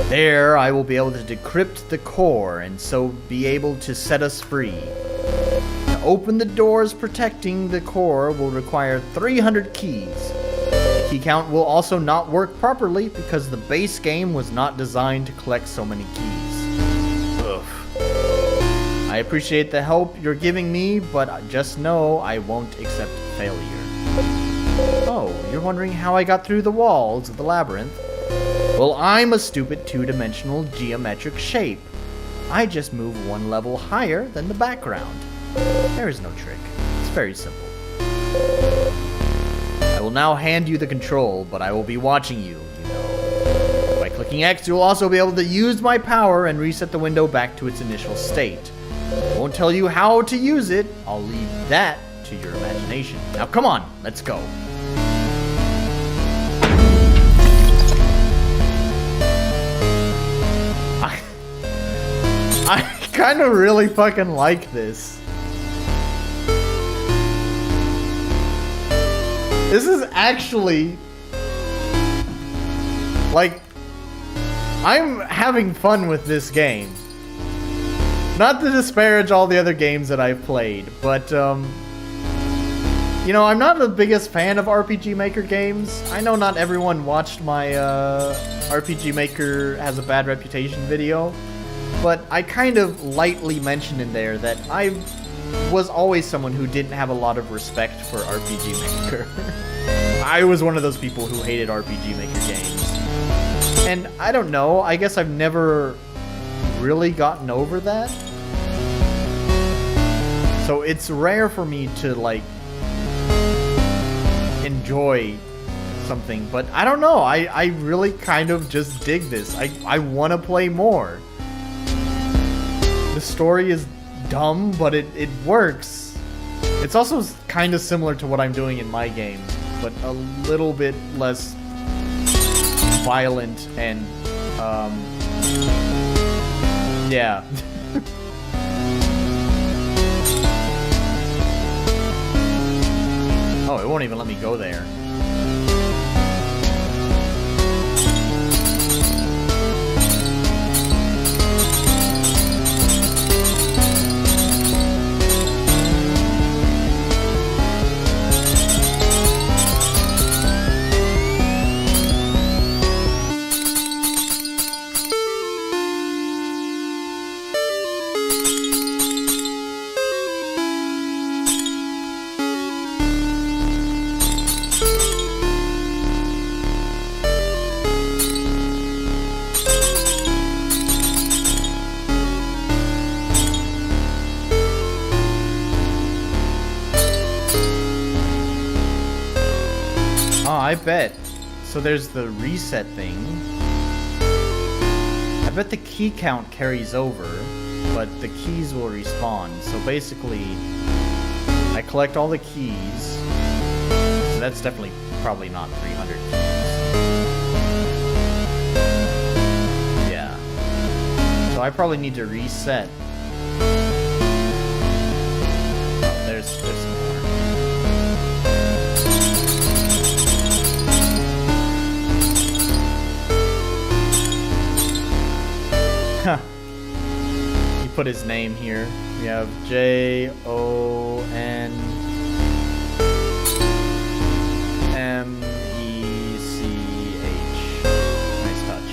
There, I will be able to decrypt the core and so be able to set us free. To open the doors protecting the core will require 300 keys. The key count will also not work properly because the base game was not designed to collect so many keys. Ugh. I appreciate the help you're giving me, but just know I won't accept failure. Oh, you're wondering how I got through the walls of the labyrinth? Well, I'm a stupid 2-dimensional geometric shape. I just move 1 level higher than the background. There is no trick. It's very simple. I will now hand you the control, but I will be watching you, you know. By clicking X, you will also be able to use my power and reset the window back to its initial state. I won't tell you how to use it. I'll leave that to your imagination. Now come on, let's go. I kind of really fucking like this. This is actually... like... I'm having fun with this game. Not to disparage all the other games that I've played, but, you know, I'm not the biggest fan of RPG Maker games. I know not everyone watched my, RPG Maker has a bad reputation video. But I kind of lightly mentioned in there that I was always someone who didn't have a lot of respect for RPG Maker. I was one of those people who hated RPG Maker games. And I don't know, I guess I've never really gotten over that. So it's rare for me to, like, enjoy something. But I don't know, I really kind of just dig this. I want to play more. The story is dumb, but it works. It's also kind of similar to what I'm doing in my game, but a little bit less violent and, yeah. Oh, it won't even let me go there. I bet. So there's the reset thing. I bet the key count carries over, but the keys will respawn. So basically, I collect all the keys. So that's definitely probably not 300 keys. Yeah. So I probably need to reset. Oh, there's some more. Huh. He put his name here. We have JONMECH. Nice touch.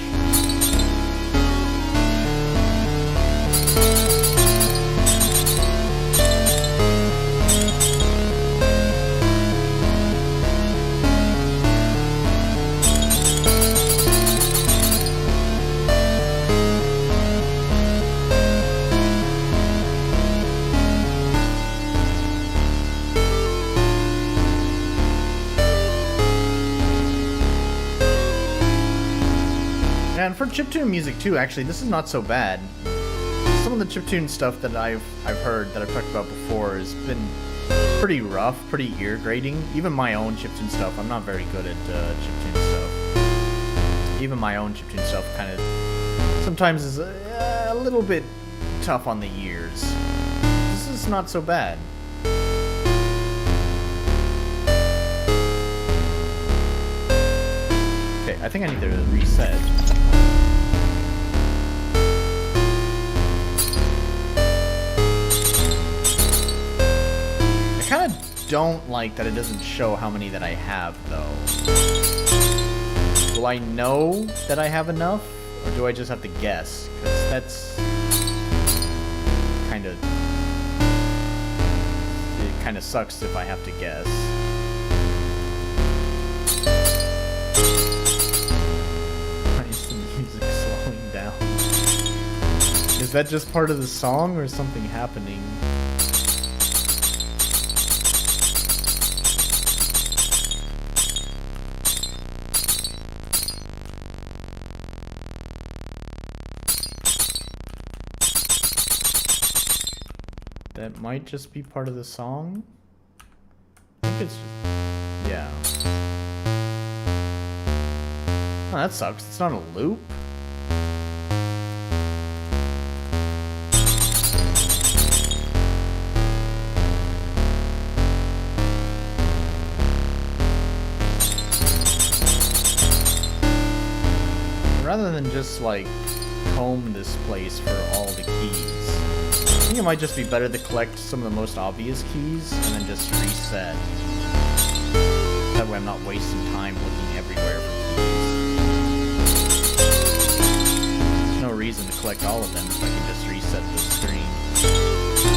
And for chiptune music too, actually, this is not so bad. Some of the chiptune stuff that I've heard that I've talked about before has been pretty rough, pretty ear grating. Even my own chiptune stuff, I'm not very good at chiptune stuff. Even my own chiptune stuff kind of sometimes is a little bit tough on the ears. This is not so bad. Okay, I think I need to reset. I kind of don't like that it doesn't show how many that I have, though. Will I know that I have enough, or do I just have to guess? Because that's kind of... It kind of sucks if I have to guess. Why is the music slowing down? Is that just part of the song, or something happening? That might just be part of the song. I think it's just... yeah. Oh, that sucks. It's not a loop. Rather than just like comb this place for all the keys, I think it might just be better to collect some of the most obvious keys and then just reset. That way I'm not wasting time looking everywhere for keys. There's no reason to collect all of them if I can just reset the screen.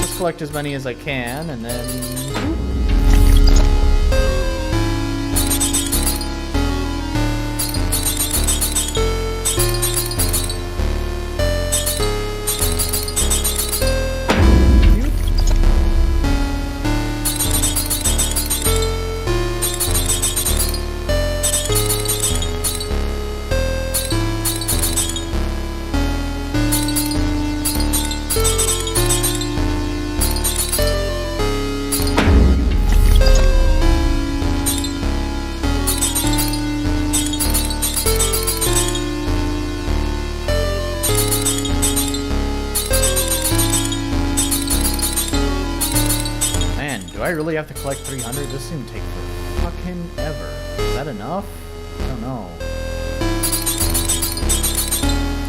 Just collect as many as I can and then... Do I really have to collect 300? This seems to take fucking ever. Is that enough? I don't know.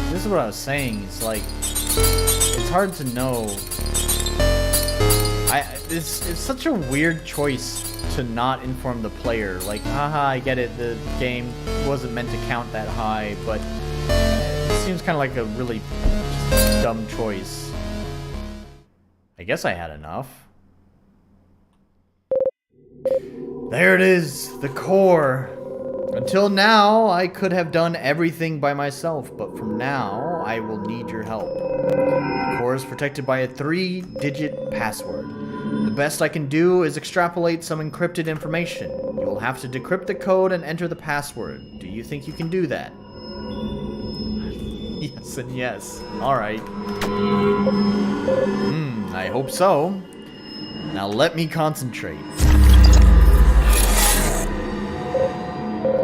This is what I was saying. It's like, it's hard to know. It's such a weird choice to not inform the player. Like, haha, I get it. The game wasn't meant to count that high, but it seems kind of like a really dumb choice. I guess I had enough. There it is, the core. Until now, I could have done everything by myself, but from now, I will need your help. The core is protected by a 3-digit password. The best I can do is extrapolate some encrypted information. You will You'll have to decrypt the code and enter the password. Do you think you can do that? Yes and yes. Alright. I hope so. Now let me concentrate.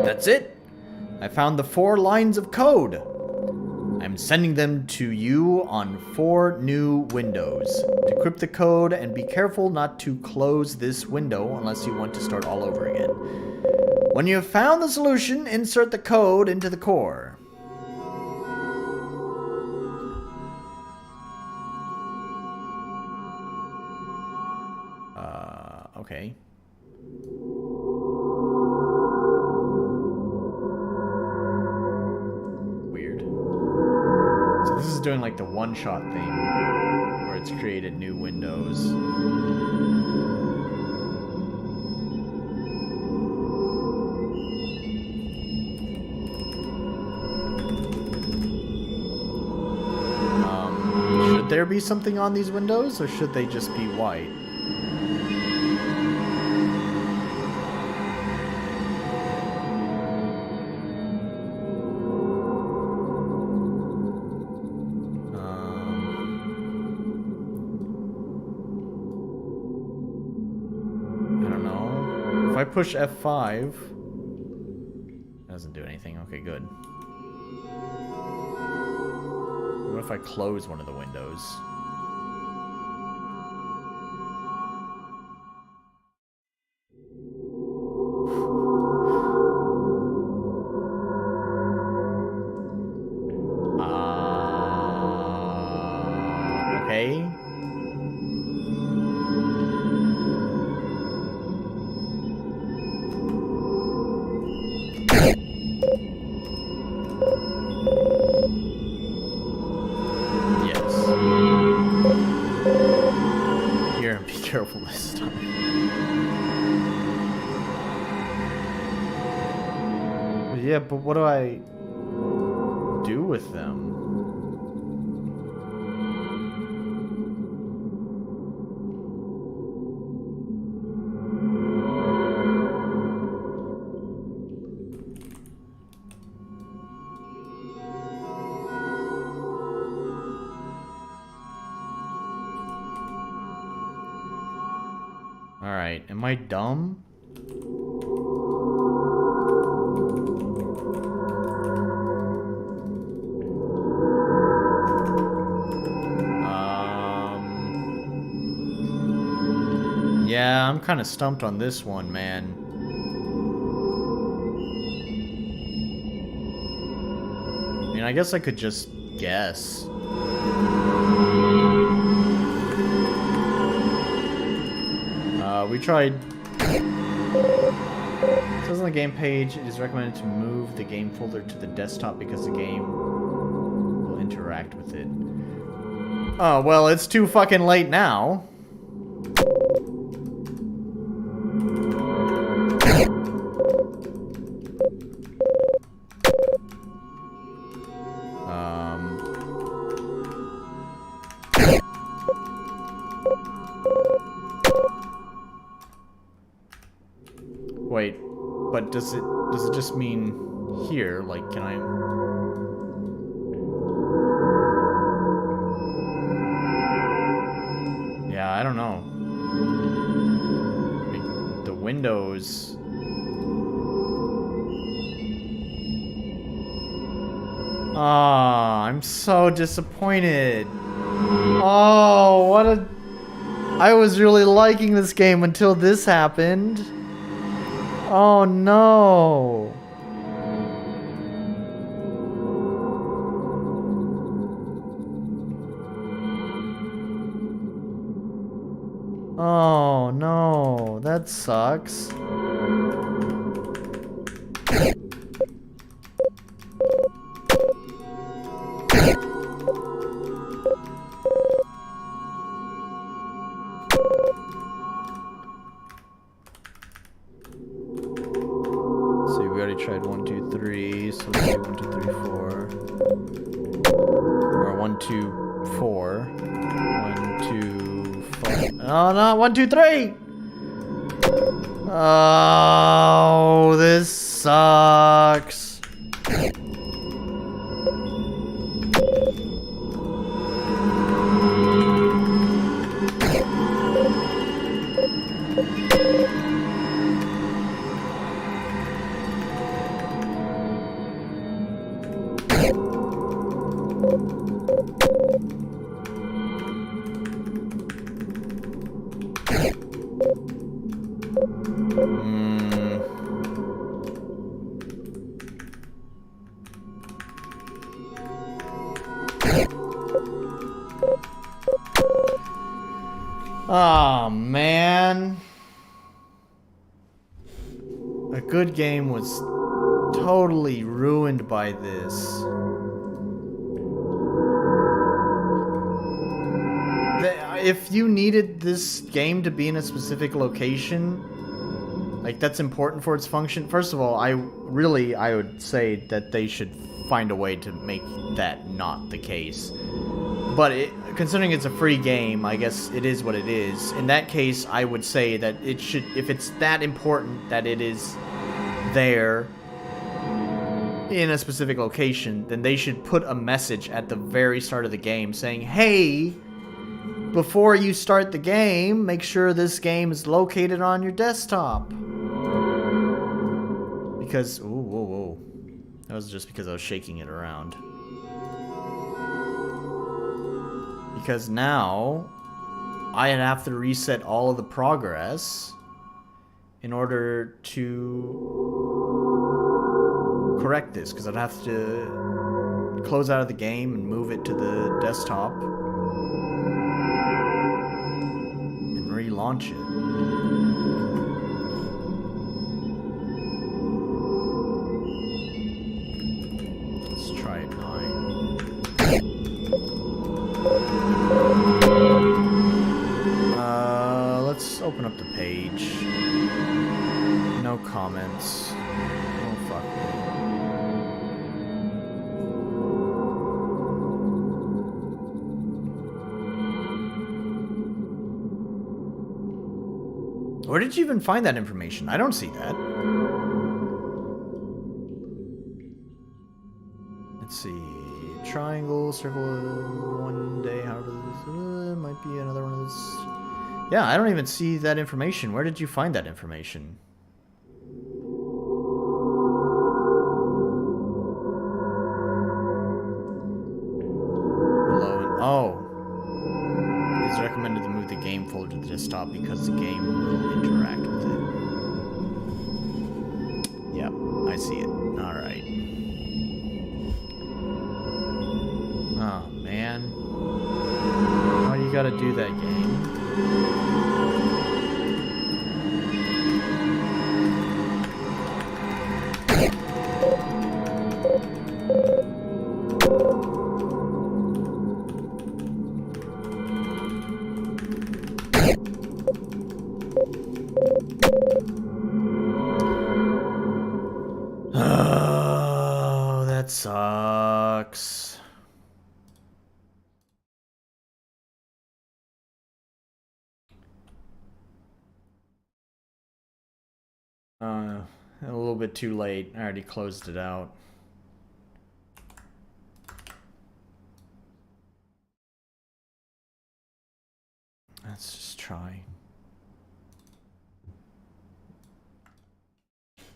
That's it. I found the 4 lines of code. I'm sending them to you on 4 new windows. Decrypt the code and be careful not to close this window unless you want to start all over again. When you have found the solution, insert the code into the core. Okay. So this is doing like the one-shot thing, where it's created new windows. Should there be something on these windows, or should they just be white? If I push F5, it doesn't do anything. Okay, good. What if I close one of the windows? Okay. Careful this time. Yeah, but what do I do with them? Alright, am I dumb? Yeah, I'm kind of stumped on this one, man. I mean, I guess I could just guess. We tried. It says on the game page, it is recommended to move the game folder to the desktop because the game will interact with it. Oh, well, it's too fucking late now. Wait, but does it just mean here? Like, can I? Yeah, I don't know. Like, the windows. Ah, I'm so disappointed. Oh, what a... I was really liking this game until this happened. Oh no. Oh no, that sucks. Tried 1, 2, 3, so let's do 1, 2, 3, 4. Or 1, 2, 4. 1, 2, 4. Oh no, 1, 2, 3! Oh, this sucks. Oh, man. A good game was totally ruined by this. If you needed this game to be in a specific location, like that's important for its function. First of all, I would say that they should find a way to make that not the case. But considering it's a free game, I guess it is what it is. In that case, I would say that it should, if it's that important that it is there in a specific location, then they should put a message at the very start of the game saying, hey, before you start the game, make sure this game is located on your desktop. Because, ooh, whoa, whoa. That was just because I was shaking it around. Because now, I'd have to reset all of the progress in order to correct this. Because I'd have to close out of the game and move it to the desktop. And relaunch it. Let's try it 9. Let's open up the page. No comments. Oh, fuck me. Where did you even find that information? I don't see that. Let's see. Triangle, circle, one day, however this might be another one of those. Yeah, I don't even see that information. Where did you find that information? Below and oh. It is recommended to move the game folder to the desktop because the game will interact with it. Yep, I see it. Alright. Oh, man. Why do you gotta do that, game? Oh, that sucks. A little bit too late. I already closed it out. Let's just try.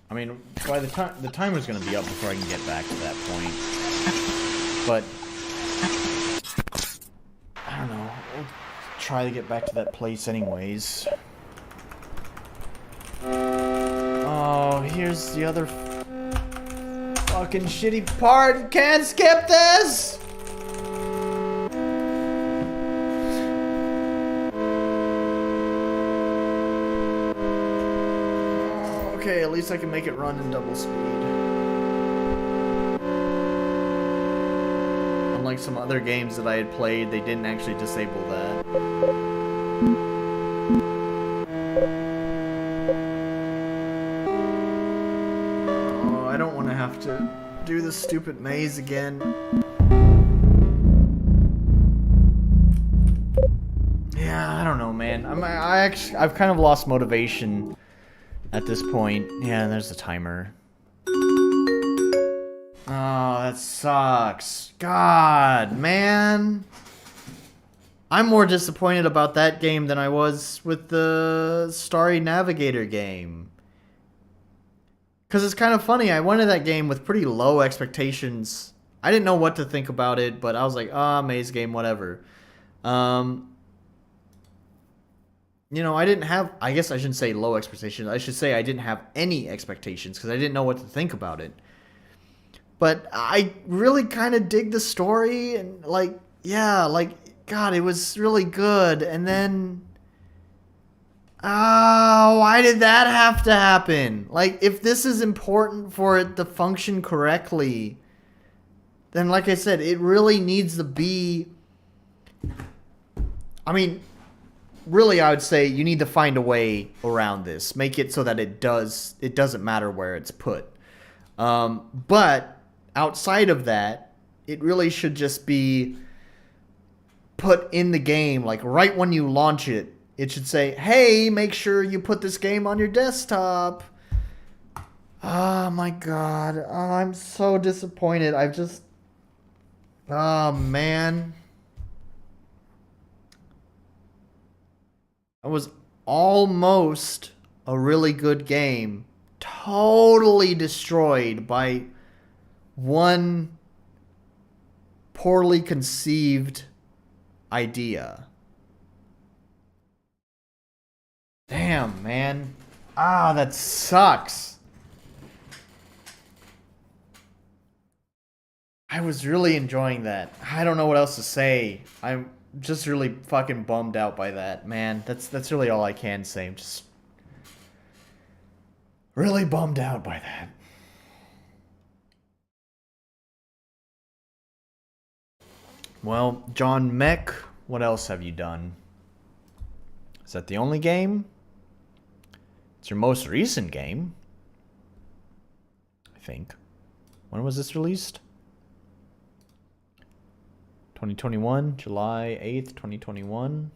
I mean, by the time the timer's gonna be up before I can get back to that point. But I don't know. We'll try to get back to that place anyways. Oh, here's the other fucking shitty part. You can't skip this! Okay, at least I can make it run in double speed. Unlike some other games that I had played, they didn't actually disable that. Oh, I don't want to have to do this stupid maze again. Yeah, I don't know, man. I've kind of lost motivation at this point. Yeah, there's the timer. Oh, that sucks. God, man. I'm more disappointed about that game than I was with the Starry Navigator game. Because it's kind of funny. I went into that game with pretty low expectations. I didn't know what to think about it, but I was like, maze game, whatever. You know, I didn't have... I guess I shouldn't say low expectations. I should say I didn't have any expectations because I didn't know what to think about it. But I really kind of dig the story and, like, yeah, like, God, it was really good. And then... Oh, why did that have to happen? Like, if this is important for it to function correctly, then, like I said, it really needs to be... I mean, really, I would say you need to find a way around this. Make it so that it doesn't matter where it's put. But outside of that, it really should just be put in the game, like right when you launch it. It should say, hey, make sure you put this game on your desktop. Oh my God. Oh, I'm so disappointed. Oh man. It was almost a really good game. Totally destroyed by one poorly conceived idea. Damn, man. Ah, that sucks. I was really enjoying that. I don't know what else to say. I'm just really fucking bummed out by that, man. That's really all I can say. I'm just really bummed out by that. Well, John Mech, what else have you done? Is that the only game? It's your most recent game, I think. When was this released? 2021, July 8th, 2021.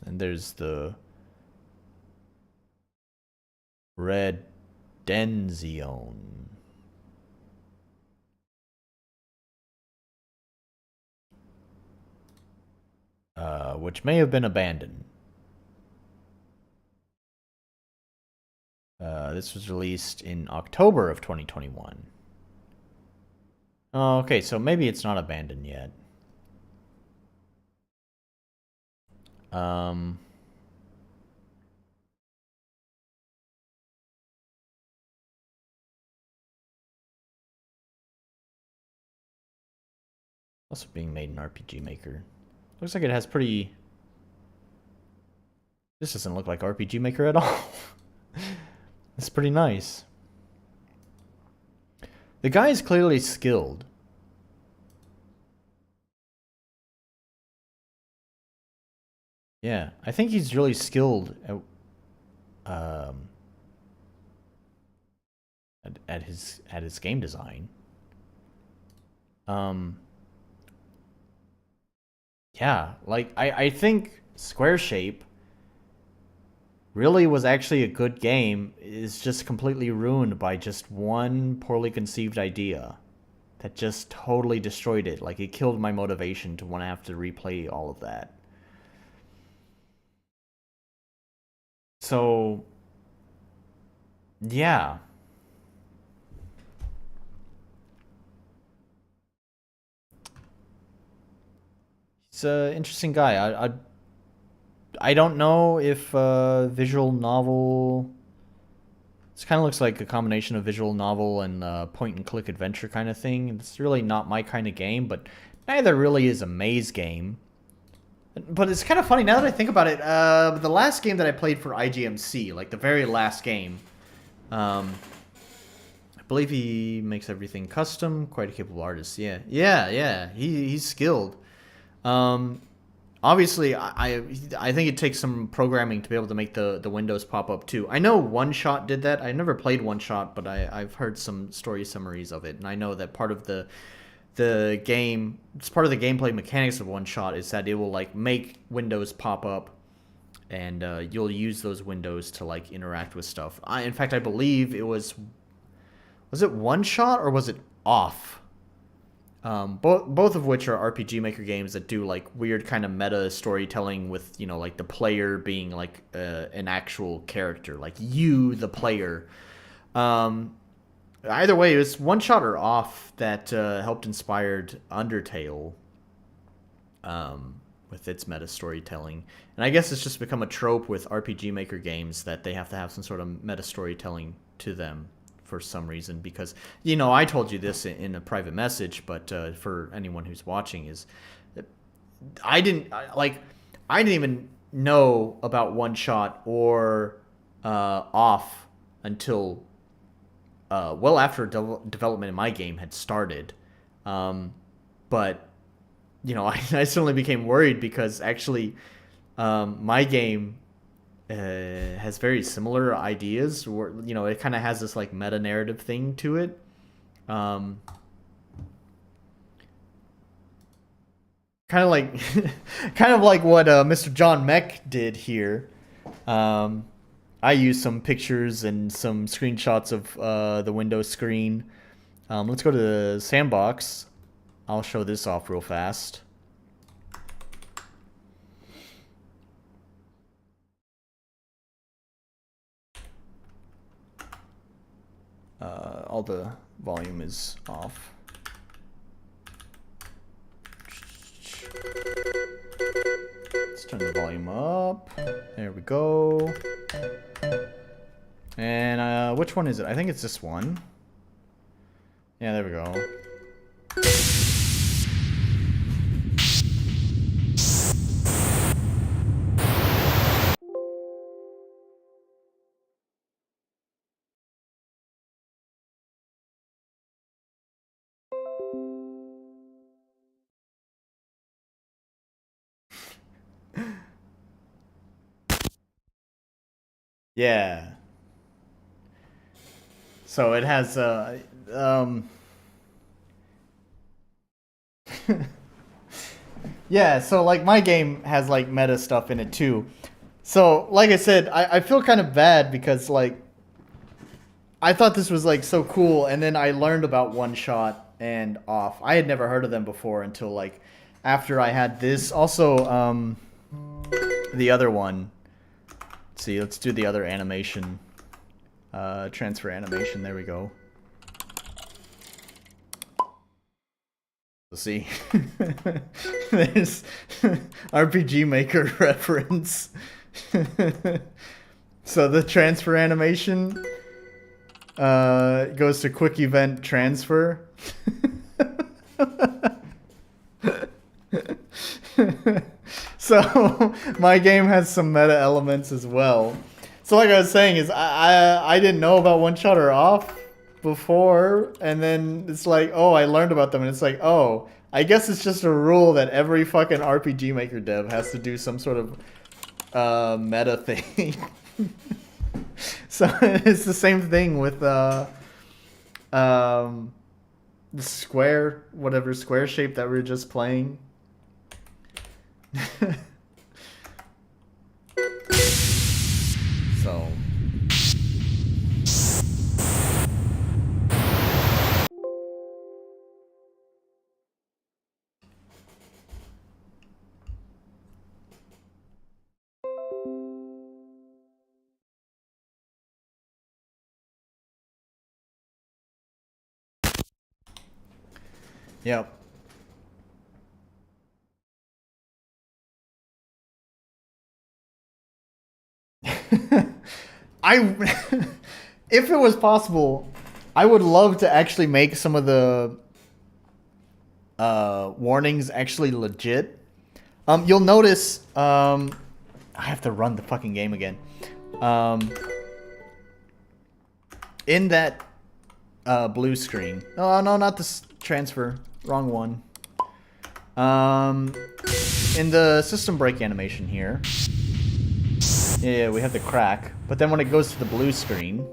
And there's the Red Denzion. Which may have been abandoned. This was released in October of 2021. Oh, okay, so maybe it's not abandoned yet. Also being made in RPG Maker. Looks like it has pretty... This doesn't look like RPG Maker at all. It's pretty nice. The guy is clearly skilled. Yeah, I think he's really skilled at his game design. Yeah, like I think Square Shape really was actually a good game. Is just completely ruined by just one poorly conceived idea that just totally destroyed it. Like, it killed my motivation to want to have to replay all of that. So, yeah. He's an interesting guy. I don't know if visual novel... This kind of looks like a combination of visual novel and point-and-click adventure kind of thing. It's really not my kind of game, but neither really is a maze game. But it's kind of funny, now that I think about it, the last game that I played for IGMC, like the very last game, I believe he makes everything custom, quite a capable artist, yeah, he's skilled. Obviously, I think it takes some programming to be able to make the windows pop up too. I know One Shot did that. I never played One Shot, but I've heard some story summaries of it, and I know that part of the game, it's part of the gameplay mechanics of One Shot is that it will like make windows pop up and you'll use those windows to like interact with stuff. In fact, I believe it was it One Shot or was it Off? Both of which are RPG Maker games that do like weird kind of meta storytelling with, you know, like the player being like an actual character, like you, the player. Either way, it was One Shot or Off that helped inspired Undertale with its meta storytelling. And I guess it's just become a trope with RPG Maker games that they have to have some sort of meta storytelling to them for some reason, because, you know, I told you this in a private message, but for anyone who's watching, is I didn't even know about One Shot or Off until well after development in my game had started. But you know, I suddenly became worried because actually my game has very similar ideas, where, you know, it kind of has this like meta narrative thing to it. Kind of like kind of like what Mr. John Mech did here. I used some pictures and some screenshots of the Windows screen. Let's go to the sandbox. I'll show this off real fast. All the volume is off. Let's turn the volume up. There we go. And which one is it? I think it's this one. Yeah, there we go. Yeah. So it has yeah, so like my game has like meta stuff in it too. So like I said, I feel kind of bad because like I thought this was like so cool, and then I learned about One Shot and Off. I had never heard of them before until like after I had this. Also, the other one. Let's see, let's do the other animation. Transfer animation, there we go. Let's see. There's RPG Maker reference. So the transfer animation goes to quick event transfer. So my game has some meta elements as well. So like I was saying, is I didn't know about One Shot or Off before, and then it's like, oh, I learned about them, and it's like, oh, I guess it's just a rule that every fucking RPG Maker dev has to do some sort of meta thing. So it's the same thing with the square, whatever square shape that we were just playing. So yep. If it was possible, I would love to actually make some of the warnings actually legit. You'll notice, I have to run the fucking game again. In that blue screen. Oh no, not this transfer. Wrong one. In the system break animation here. Yeah, we have the crack. But then when it goes to the blue screen,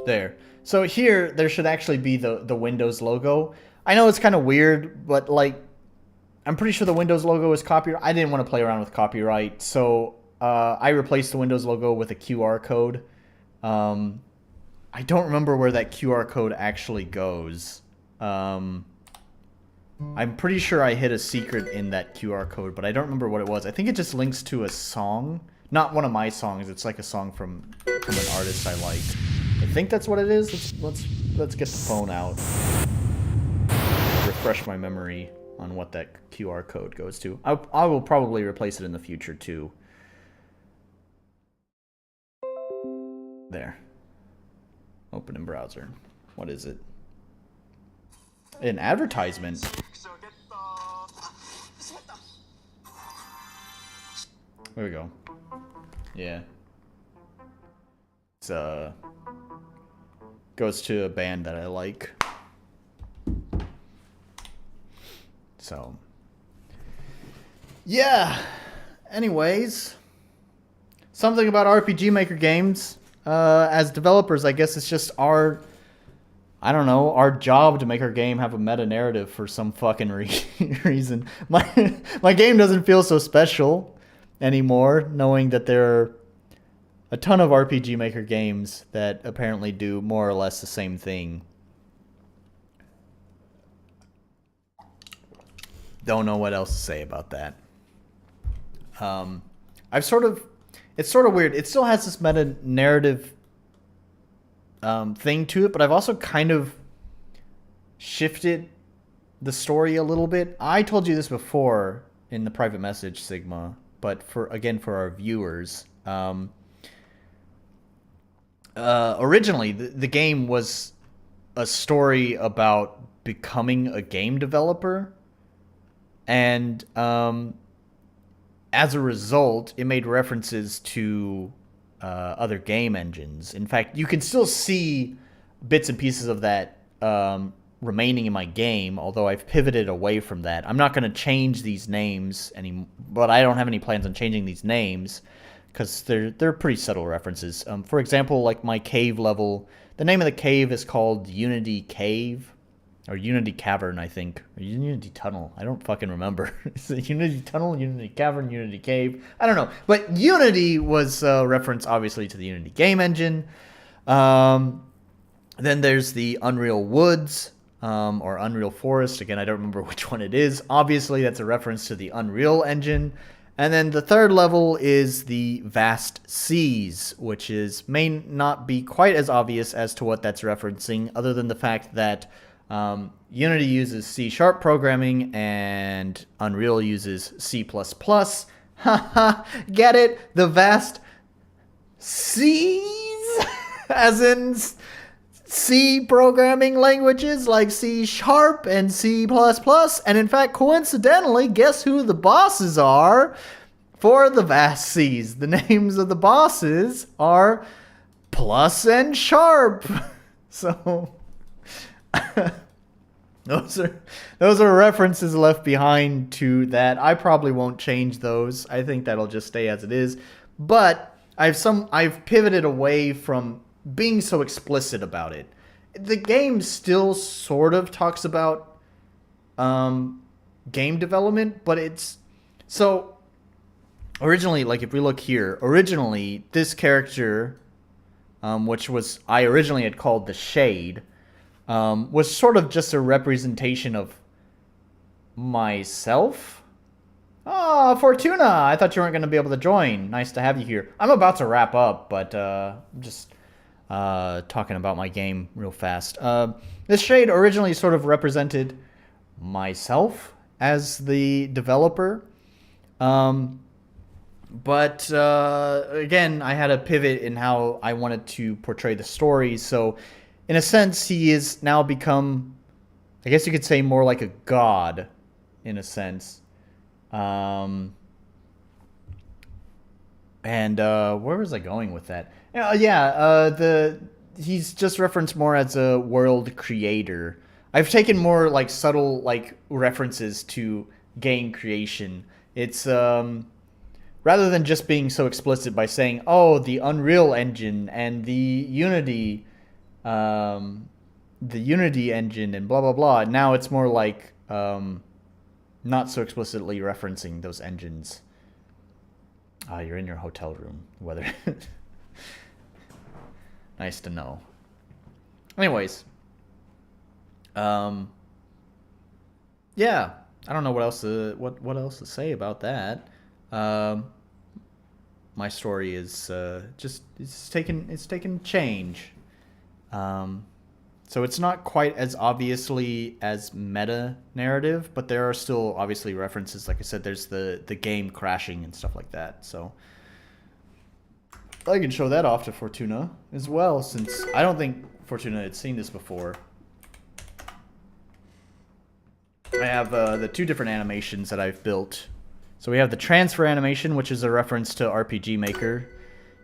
there. So here, there should actually be the Windows logo. I know it's kind of weird, but like, I'm pretty sure the Windows logo is copyright. I didn't want to play around with copyright, so I replaced the Windows logo with a QR code. I don't remember where that QR code actually goes. I'm pretty sure I hid a secret in that QR code, but I don't remember what it was. I think it just links to a song. Not one of my songs. It's like a song from an artist I like. I think that's what it is. Let's get the phone out. Refresh my memory on what that QR code goes to. I will probably replace it in the future too. There. Open in browser. What is it? An advertisement. There we go. Yeah. It's goes to a band that I like. So yeah. Anyways, something about RPG Maker games. As developers, I guess it's just our job to make our game have a meta narrative for some fucking reason. My game doesn't feel so special anymore, knowing that there are a ton of RPG Maker games that apparently do more or less the same thing. Don't know what else to say about that. It's sort of weird. It still has this meta narrative thing to it, but I've also kind of shifted the story a little bit. I told you this before in the private message, Sigma, but for our viewers, originally the game was a story about becoming a game developer, and as a result, it made references to other game engines. In fact, you can still see bits and pieces of that remaining in my game, although I've pivoted away from that. I'm not going to change these names but I don't have any plans on changing these names because they're pretty subtle references. For example, like my cave level, the name of the cave is called Unity Cave. Or Unity Cavern, I think. Or Unity Tunnel. I don't fucking remember. Is it Unity Tunnel, Unity Cavern, Unity Cave? I don't know. But Unity was a reference, obviously, to the Unity game engine. Then there's the Unreal Woods, or Unreal Forest. Again, I don't remember which one it is. Obviously, that's a reference to the Unreal Engine. And then the third level is the Vast Seas, which may not be quite as obvious as to what that's referencing, other than the fact that Unity uses C# programming and Unreal uses C++. Haha, get it? The vast seas? As in C programming languages like C# and C++. And in fact, coincidentally, guess who the bosses are for the vast seas? The names of the bosses are Plus and Sharp. So... Those are references left behind to that. I probably won't change those. I think that'll just stay as it is. But I've pivoted away from being so explicit about it. The game still sort of talks about game development, but it's so originally, like if we look here, originally this character, which was I originally had called the Shade, was sort of just a representation of myself. Ah, Fortuna! I thought you weren't going to be able to join. Nice to have you here. I'm about to wrap up, but just talking about my game real fast. This Shade originally sort of represented myself as the developer. But again, I had a pivot in how I wanted to portray the story, so... In a sense, he is now become, I guess you could say, more like a god, in a sense. And where was I going with that? He's just referenced more as a world creator. I've taken more like subtle like references to game creation. It's rather than just being so explicit by saying, "Oh, the Unreal Engine and the Unity." the Unity engine and blah blah blah. Now it's more like not so explicitly referencing those engines. You're in your hotel room. Whether nice to know. Anyways, yeah, I don't know what else to say about that. My story is it's taken change. So it's not quite as obviously as meta narrative, but there are still obviously references. Like I said, there's the game crashing and stuff like that. So I can show that off to Fortuna as well, since I don't think Fortuna had seen this before. I have the two different animations that I've built. So we have the transfer animation, which is a reference to RPG Maker.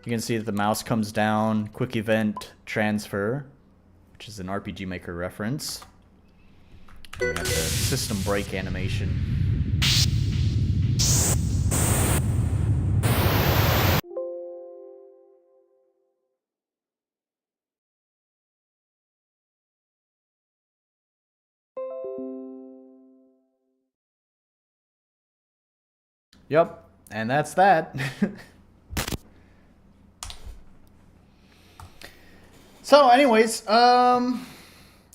You can see that the mouse comes down, quick event transfer, which is an RPG Maker reference. And we have the system break animation. Yep, and that's that. So anyways, I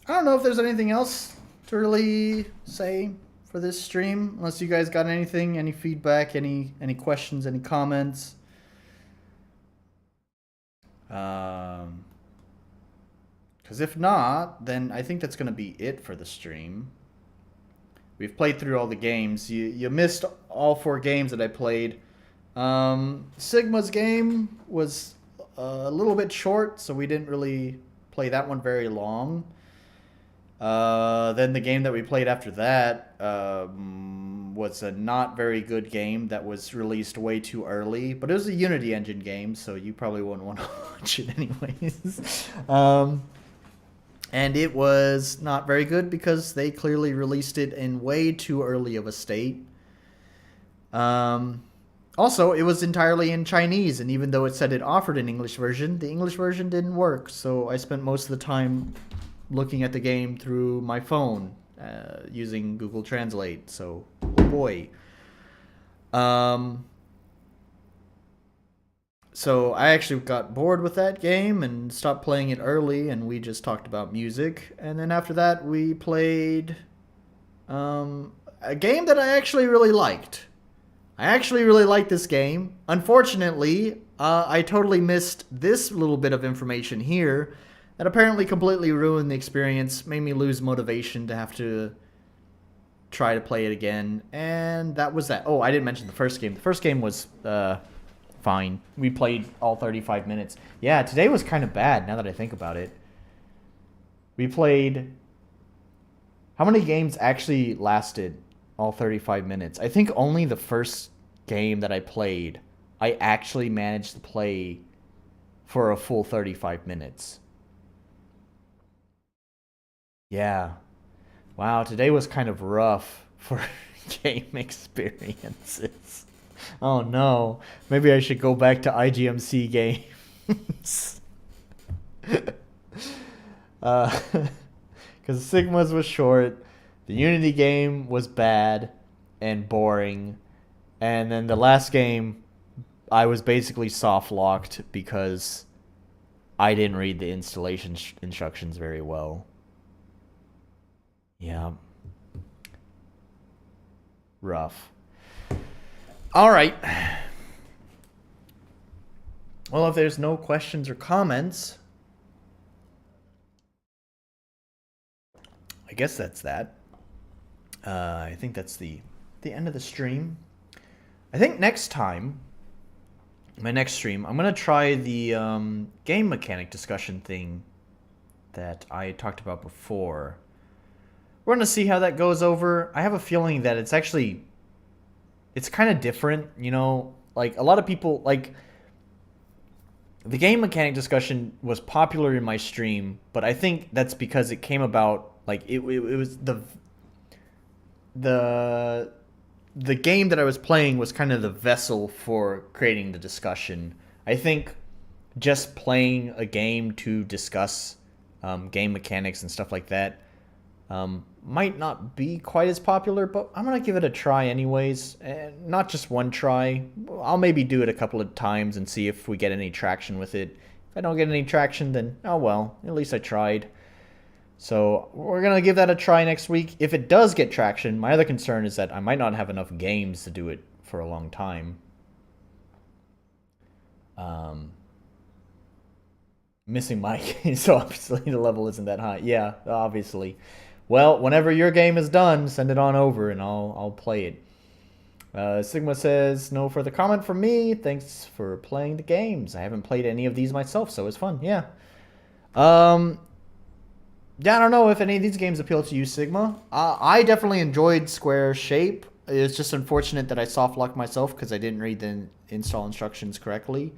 don't know if there's anything else to really say for this stream, unless you guys got anything, any feedback, any questions, any comments. Because if not, then I think that's going to be it for the stream. We've played through all the games. You missed all 4 games that I played. Sigma's game was a little bit short, so we didn't really play that one very long. Then the game that we played after that was a not very good game that was released way too early, but it was a Unity engine game, so you probably wouldn't want to watch it anyways. And it was not very good because they clearly released it in way too early of a state. Also, it was entirely in Chinese, and even though it said it offered an English version, the English version didn't work, so I spent most of the time looking at the game through my phone, using Google Translate, so, oh boy. So I actually got bored with that game and stopped playing it early, and we just talked about music. And then after that, we played a game that I actually really liked. I actually really liked this game. Unfortunately, I totally missed this little bit of information here that apparently completely ruined the experience, made me lose motivation to have to try to play it again. And that was that. Oh, I didn't mention the first game. The first game was fine. We played all 35 minutes. Yeah, today was kind of bad now that I think about it. We played... How many games actually lasted all 35 minutes? I think only the first game that I played, I actually managed to play for a full 35 minutes. Yeah. Wow, today was kind of rough for game experiences. Oh no, maybe I should go back to IGMC games. Because Sigma's was short, the Unity game was bad and boring, and then the last game, I was basically soft locked because I didn't read the installation instructions very well. Yeah. Rough. All right. Well, if there's no questions or comments, I guess that's that. I think that's the end of the stream. I think next time, my next stream, I'm going to try the game mechanic discussion thing that I talked about before. We're going to see how that goes over. I have a feeling that it's actually... It's kind of different, you know, like a lot of people, like the game mechanic discussion was popular in my stream, but I think that's because it came about, like it was the game that I was playing was kind of the vessel for creating the discussion. I think just playing a game to discuss game mechanics and stuff like that might not be quite as popular, but I'm going to give it a try anyways. And not just one try. I'll maybe do it a couple of times and see if we get any traction with it. If I don't get any traction, then oh well, at least I tried. So we're going to give that a try next week. If it does get traction, my other concern is that I might not have enough games to do it for a long time. Missing my game, so obviously the level isn't that high. Yeah, obviously. Well, whenever your game is done, send it on over and I'll play it. Sigma says, no further comment from me. Thanks for playing the games. I haven't played any of these myself, so it's fun. Yeah. Yeah, I don't know if any of these games appeal to you, Sigma. I definitely enjoyed Square Shape. It's just unfortunate that I soft locked myself because I didn't read the install instructions correctly.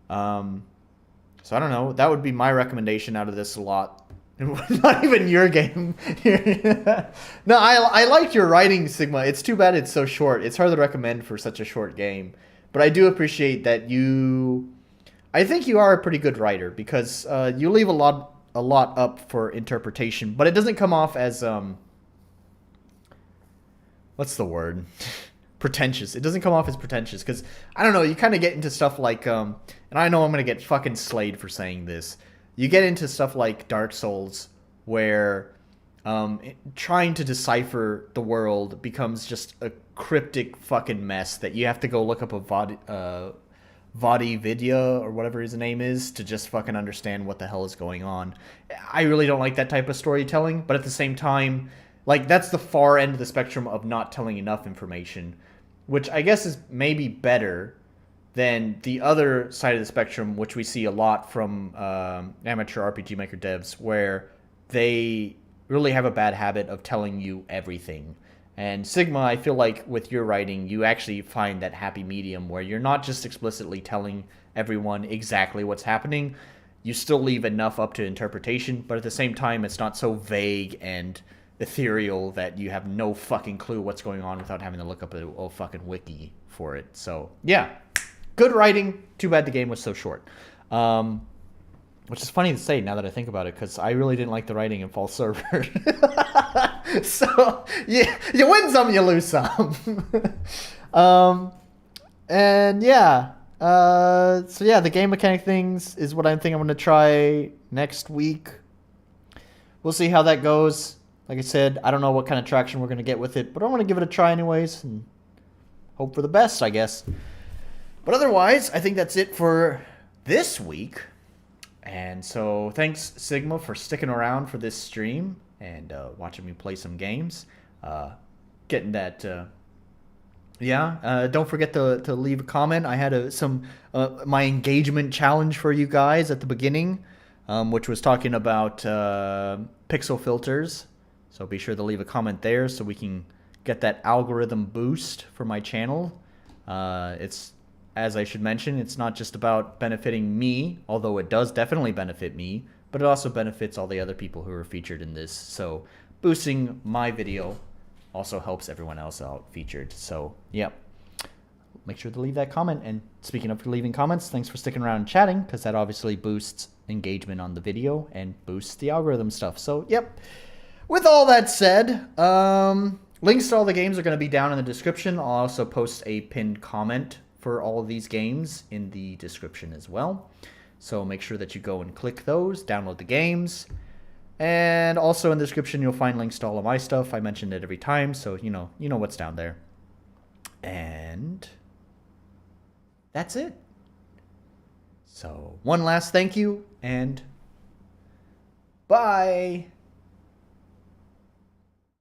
So I don't know. That would be my recommendation out of this a lot. Not even your game. No, I liked your writing, Sigma. It's too bad it's so short. It's hard to recommend for such a short game. But I do appreciate that you... I think you are a pretty good writer because you leave a lot up for interpretation, but it doesn't come off as what's the word? Pretentious. It doesn't come off as pretentious because I don't know, you kind of get into stuff like and I know I'm gonna get fucking slayed for saying this. You get into stuff like Dark Souls where trying to decipher the world becomes just a cryptic fucking mess that you have to go look up a Vadi Vidya or whatever his name is to just fucking understand what the hell is going on. I really don't like that type of storytelling, but at the same time, like, that's the far end of the spectrum of not telling enough information, which I guess is maybe better than the other side of the spectrum, which we see a lot from amateur RPG Maker devs, where they really have a bad habit of telling you everything. And Sigma, I feel like with your writing, you actually find that happy medium where you're not just explicitly telling everyone exactly what's happening. You still leave enough up to interpretation, but at the same time, it's not so vague and ethereal that you have no fucking clue what's going on without having to look up a fucking wiki for it. So, yeah. Good writing. Too bad the game was so short. Which is funny to say now that I think about it, because I really didn't like the writing in False Server. So, yeah, you win some, you lose some. And yeah. So yeah, the game mechanic things is what I think I'm going to try next week. We'll see how that goes. Like I said, I don't know what kind of traction we're going to get with it, but I'm going to give it a try anyways and hope for the best, I guess. But otherwise, I think that's it for this week. And so thanks, Sigma, for sticking around for this stream and watching me play some games. Getting that... don't forget to leave a comment. I had my engagement challenge for you guys at the beginning, which was talking about pixel filters. So be sure to leave a comment there so we can get that algorithm boost for my channel. It's, as I should mention, it's not just about benefiting me, although it does definitely benefit me, but it also benefits all the other people who are featured in this. So boosting my video also helps everyone else out featured. So, yep. Make sure to leave that comment. And speaking of leaving comments, thanks for sticking around and chatting, because that obviously boosts engagement on the video and boosts the algorithm stuff. So, yep. With all that said, links to all the games are going to be down in the description. I'll also post a pinned comment for all of these games in the description as well. So make sure that you go and click those, download the games. And also in the description, you'll find links to all of my stuff. I mentioned it every time, so you know what's down there. And that's it. So one last thank you, and bye.